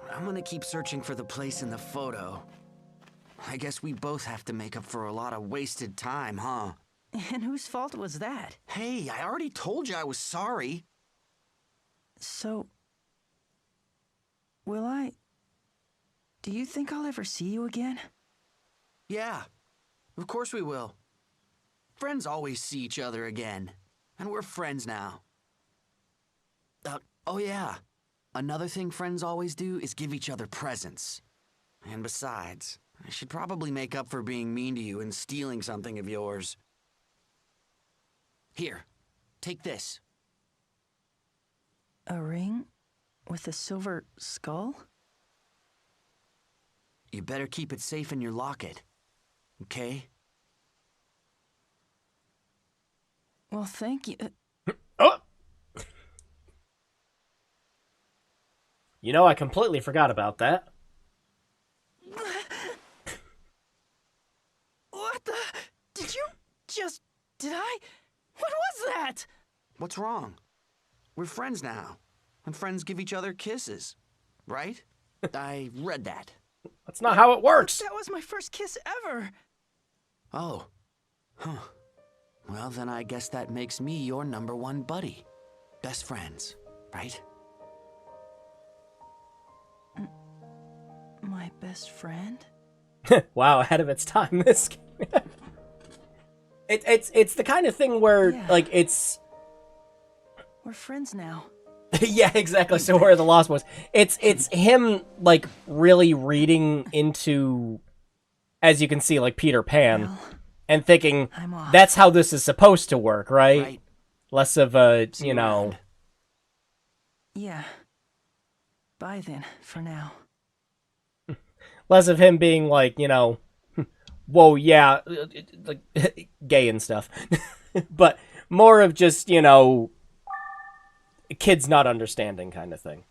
I'm gonna keep searching for the place in the photo. I guess we both have to make up for a lot of wasted time, huh? And whose fault was that? Hey, I already told you I was sorry. So... will I... do you think I'll ever see you again? Yeah, of course we will. Friends always see each other again. And we're friends now. Oh yeah. Another thing friends always do is give each other presents. And besides, I should probably make up for being mean to you and stealing something of yours. Here, take this. A ring? With a silver skull? You better keep it safe in your locket. Okay? Well, thank you. You know, I completely forgot about that. What the? Did you just... did I? What was that? What's wrong? We're friends now. And friends give each other kisses. Right? I read that. That's not how it works. That was my first kiss ever. Oh. Huh. Well, then I guess that makes me your #1 buddy. Best friends, right? My best friend? Wow, ahead of its time, this game. It's the kind of thing where, like, it's... We're friends now. Yeah, exactly. So where are the Lost Boys? It's him, like, really reading into, as you can see, like, Peter Pan, and thinking, that's how this is supposed to work, right? Less of a, you know... Yeah. Bye then, for now. Less of him being like, you know, whoa, yeah, like, gay and stuff. But more of just, you know, kids not understanding kind of thing.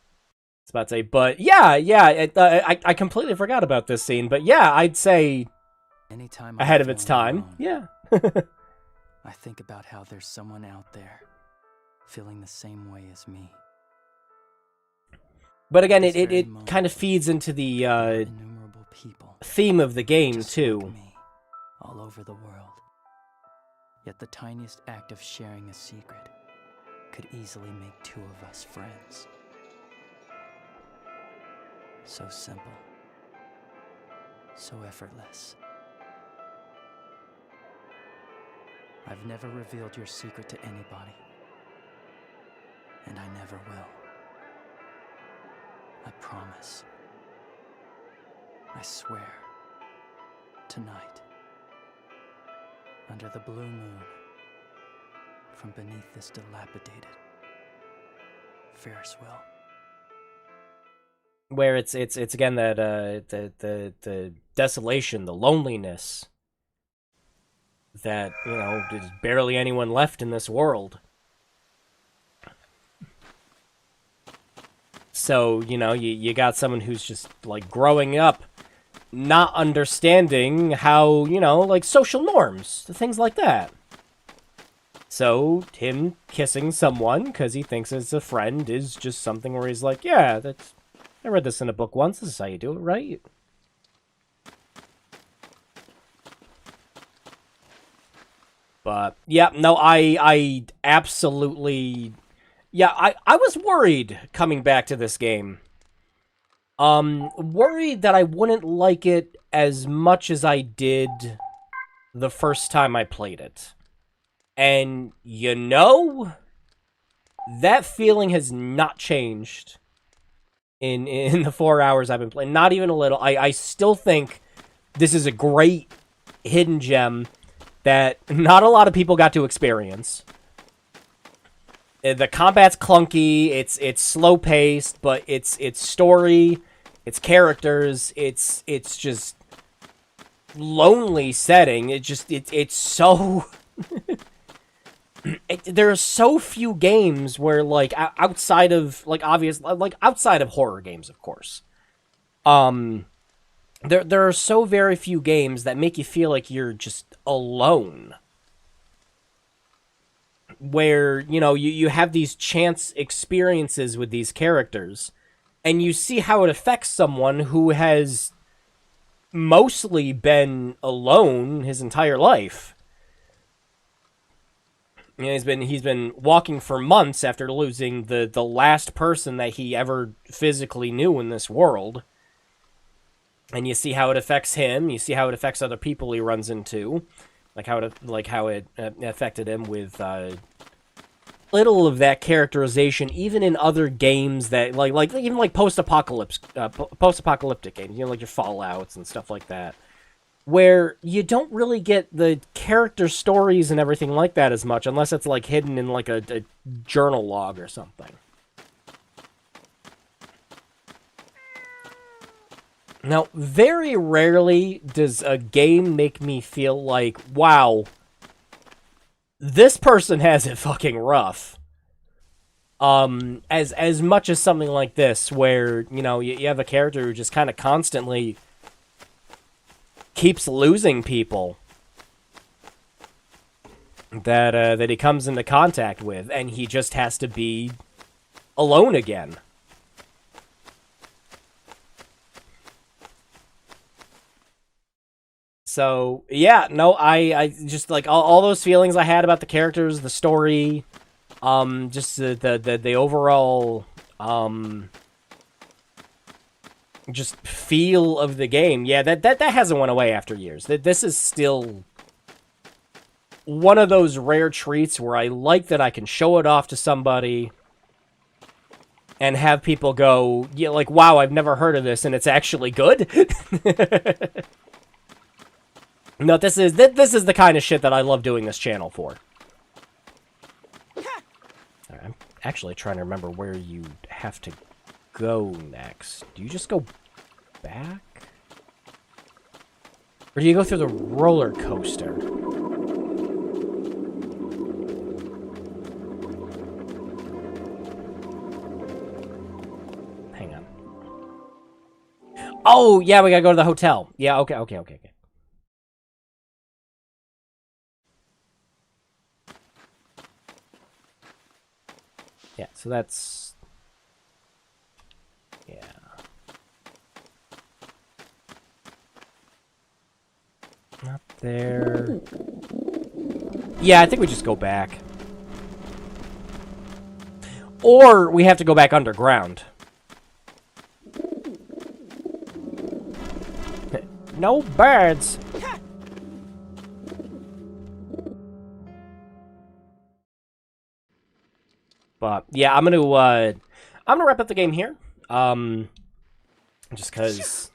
It's about to say, but yeah, I completely forgot about this scene. But yeah, I'd say anytime ahead of its time. Alone, yeah. I think about how there's someone out there feeling the same way as me. But again, it kind of feeds into the theme of the game, too. Like me, all over the world. Yet the tiniest act of sharing a secret could easily make two of us friends. So simple. So effortless. I've never revealed your secret to anybody. And I never will. I promise. I swear. Tonight. Under the blue moon. From beneath this dilapidated Ferris wheel. Where it's again that the desolation, the loneliness, that, you know, there's barely anyone left in this world. So, you know, you got someone who's just, like, growing up, not understanding how, you know, like, social norms, things like that. So, him kissing someone, because he thinks it's a friend, is just something where he's like, yeah, that's... I read this in a book once, this is how you do it, right? But, yeah, no, I absolutely... Yeah, I was worried coming back to this game. Worried that I wouldn't like it as much as I did the first time I played it. And, you know, that feeling has not changed in the 4 hours I've been playing. Not even a little. I still think this is a great hidden gem that not a lot of people got to experience. The combat's clunky, it's slow-paced, but it's story, it's characters, it's just lonely setting. It's so... there are so few games where, like, outside of, like, outside of horror games, of course. There are so very few games that make you feel like you're just alone. where, you know, you have these chance experiences with these characters, and you see how it affects someone who has mostly been alone his entire life. You know, he's been walking for months after losing the last person that he ever physically knew in this world. And you see how it affects him. You see how it affects other people he runs into, like how it affected him with little of that characterization, even in other games that even like post-apocalyptic games, you know, like your Fallouts and stuff like that, where you don't really get the character stories and everything like that as much, unless it's like hidden in like a journal log or something. Now, very rarely does a game make me feel like, wow, this person has it fucking rough. As much as something like this, where, you know, you have a character who just kind of constantly keeps losing people that he comes into contact with, and he just has to be alone again. So, yeah, no, I just, like, all those feelings I had about the characters, the story, just the overall, just feel of the game. Yeah, that hasn't went away after years. This is still one of those rare treats where I like that I can show it off to somebody and have people go, yeah, like, wow, I've never heard of this, and it's actually good. No, this is the kind of shit that I love doing this channel for. Right, I'm actually trying to remember where you have to go next. Do you just go back? Or do you go through the roller coaster? Hang on. Oh, yeah, we gotta go to the hotel. Yeah, okay. Yeah, so that's... yeah. Not there. Yeah, I think we just go back. Or we have to go back underground. No birds! But yeah, I'm gonna wrap up the game here. Just cause it's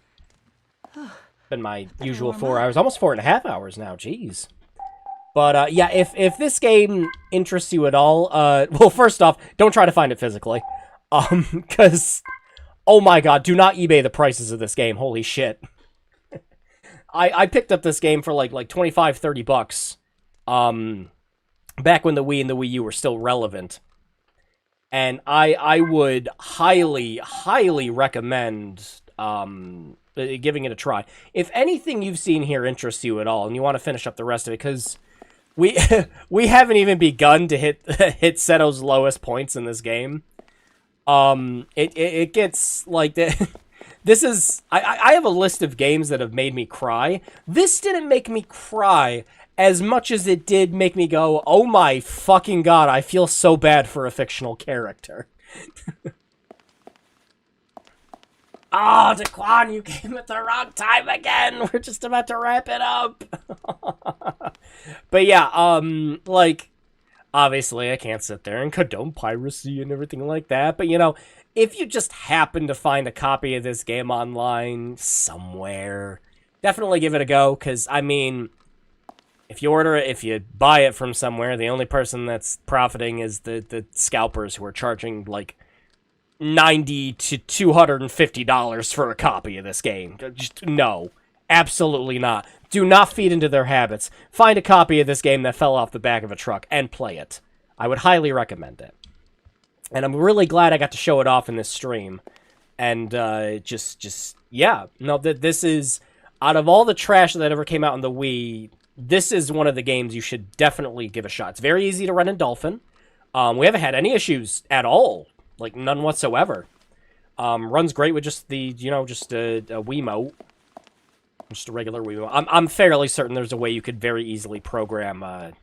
been my usual 4 hours, almost 4.5 hours now. Jeez. But yeah, if this game interests you at all, well, first off, don't try to find it physically, cause oh my god, do not eBay the prices of this game. Holy shit. I picked up this game for like $25-30, back when the Wii and the Wii U were still relevant. And I would highly, highly recommend giving it a try. If anything you've seen here interests you at all, and you want to finish up the rest of it, because we we haven't even begun to hit Seto's lowest points in this game. It gets like that. This is I have a list of games that have made me cry. This didn't make me cry as much as it did make me go, oh my fucking god, I feel so bad for a fictional character. Oh, Daquan, you came at the wrong time again! We're just about to wrap it up! But yeah, like, obviously I can't sit there and condone piracy and everything like that, but you know, if you just happen to find a copy of this game online somewhere, definitely give it a go, because, I mean... if you buy it from somewhere, the only person that's profiting is the scalpers who are charging, like, $90 to $250 for a copy of this game. Just, no. Absolutely not. Do not feed into their habits. Find a copy of this game that fell off the back of a truck and play it. I would highly recommend it. And I'm really glad I got to show it off in this stream. And, yeah. No, this is... out of all the trash that ever came out on the Wii... this is one of the games you should definitely give a shot. It's very easy to run in Dolphin. We haven't had any issues at all, like none whatsoever. Runs great with just the, just a Wiimote. Just a regular Wiimote. I'm fairly certain there's a way you could very easily program an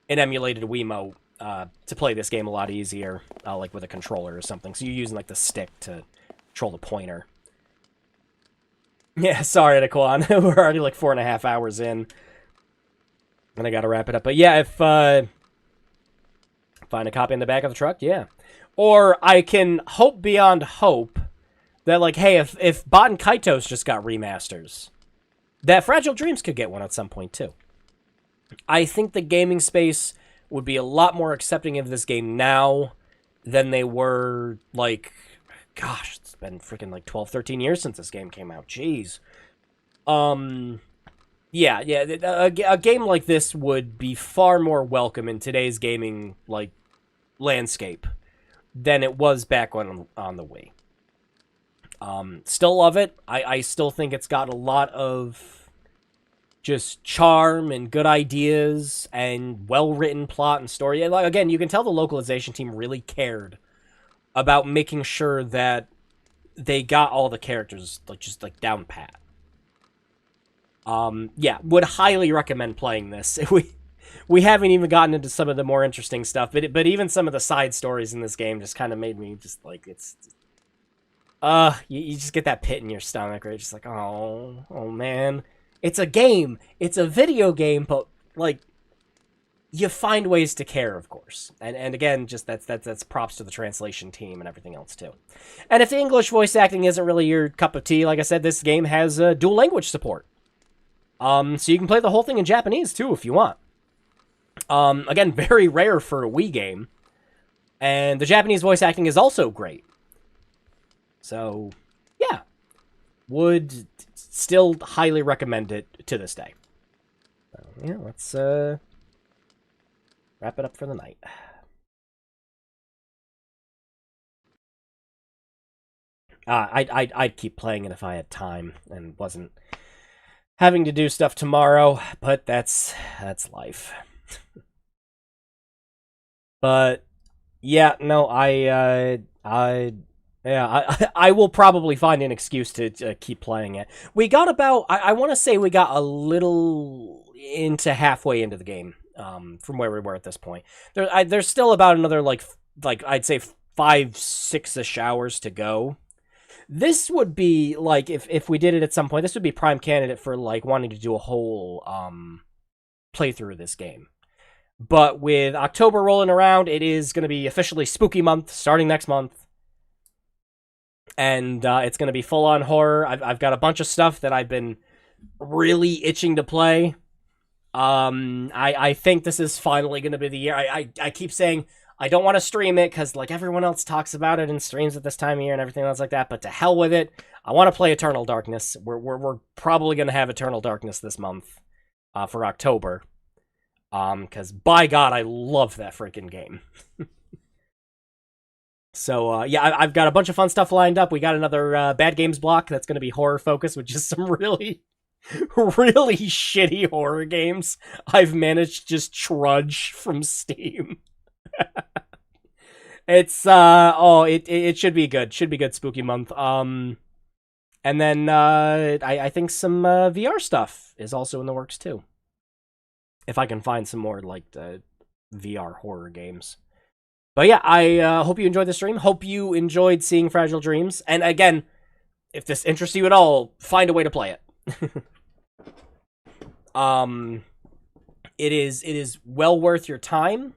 emulated Wiimote to play this game a lot easier, like with a controller or something. So you're using like the stick to control the pointer. Yeah, sorry, Daquan. We're already like 4.5 hours in. And I gotta wrap it up. But yeah, if find a copy in the back of the truck, yeah. Or I can hope beyond hope that, like, hey, if Bot and Kaitos just got remasters, that Fragile Dreams could get one at some point too. I think the gaming space would be a lot more accepting of this game now than they were, like, gosh, it's been freaking like 12, 13 years since this game came out. Jeez. Yeah, a game like this would be far more welcome in today's gaming, like, landscape than it was back on the Wii. Still love it. I still think it's got a lot of just charm and good ideas and well-written plot and story. And, like, again, you can tell the localization team really cared about making sure that they got all the characters, like, just, like, down pat. Yeah, would highly recommend playing this. We haven't even gotten into some of the more interesting stuff, but even some of the side stories in this game just kind of made me just, like, it's... you just get that pit in your stomach, right? Just like, oh man. It's a game. It's a video game, but, like, you find ways to care, of course. And again, just that's props to the translation team and everything else, too. And if the English voice acting isn't really your cup of tea, like I said, this game has dual language support. So you can play the whole thing in Japanese, too, if you want. Again, very rare for a Wii game. And the Japanese voice acting is also great. So, yeah. Would still highly recommend it to this day. So, yeah, let's wrap it up for the night. I'd keep playing it if I had time and wasn't having to do stuff tomorrow, but that's life. But yeah, no, I will probably find an excuse to keep playing it. We got about, I want to say we got a little into halfway into the game, from where we were at this point. There's still about another, like I'd say 5-6-ish hours to go. This would be, like, if we did it at some point, this would be prime candidate for, like, wanting to do a whole, playthrough of this game. But with October rolling around, it is going to be officially spooky month, starting next month. And it's going to be full-on horror. I've got a bunch of stuff that I've been really itching to play. I think this is finally going to be the year. I keep saying I don't want to stream it because, like, everyone else talks about it and streams at this time of year and everything else like that. But to hell with it. I want to play Eternal Darkness. We're probably going to have Eternal Darkness this month for October. Because, by God, I love that freaking game. So, yeah, I've got a bunch of fun stuff lined up. We got another Bad Games block that's going to be horror-focused, which is some really, really shitty horror games I've managed to just trudge from Steam. It's, it should be good. Should be good spooky month. And then, I think some VR stuff is also in the works, too. If I can find some more, like, VR horror games. But yeah, I hope you enjoyed the stream. Hope you enjoyed seeing Fragile Dreams. And again, if this interests you at all, find a way to play it. It is well worth your time.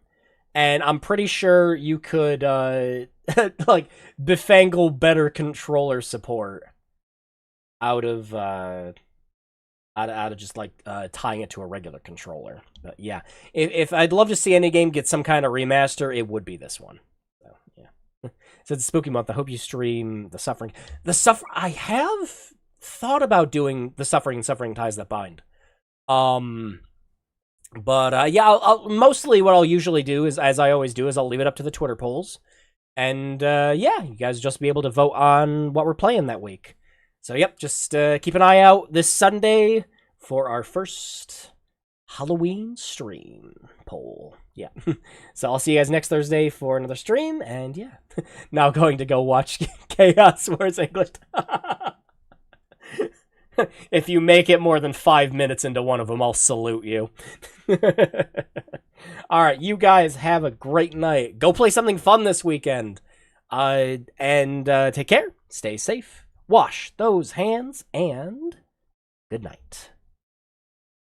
And I'm pretty sure you could, like, befangle better controller support out of just, like, tying it to a regular controller. But yeah, if I'd love to see any game get some kind of remaster, it would be this one. So, yeah. So it's Spooky Month. I hope you stream The Suffering. I have thought about doing The Suffering and Suffering Ties That Bind. But yeah, I'll mostly what I'll usually do is, as I always do, is I'll leave it up to the Twitter polls. And yeah, you guys just be able to vote on what we're playing that week. So yep, just keep an eye out this Sunday for our first Halloween stream poll. Yeah. So I'll see you guys next Thursday for another stream, and yeah. Now going to go watch Chaos Wars English. If you make it more than 5 minutes into one of them, I'll salute you. Alright, you guys have a great night. Go play something fun this weekend. And take care. Stay safe. Wash those hands, and good night.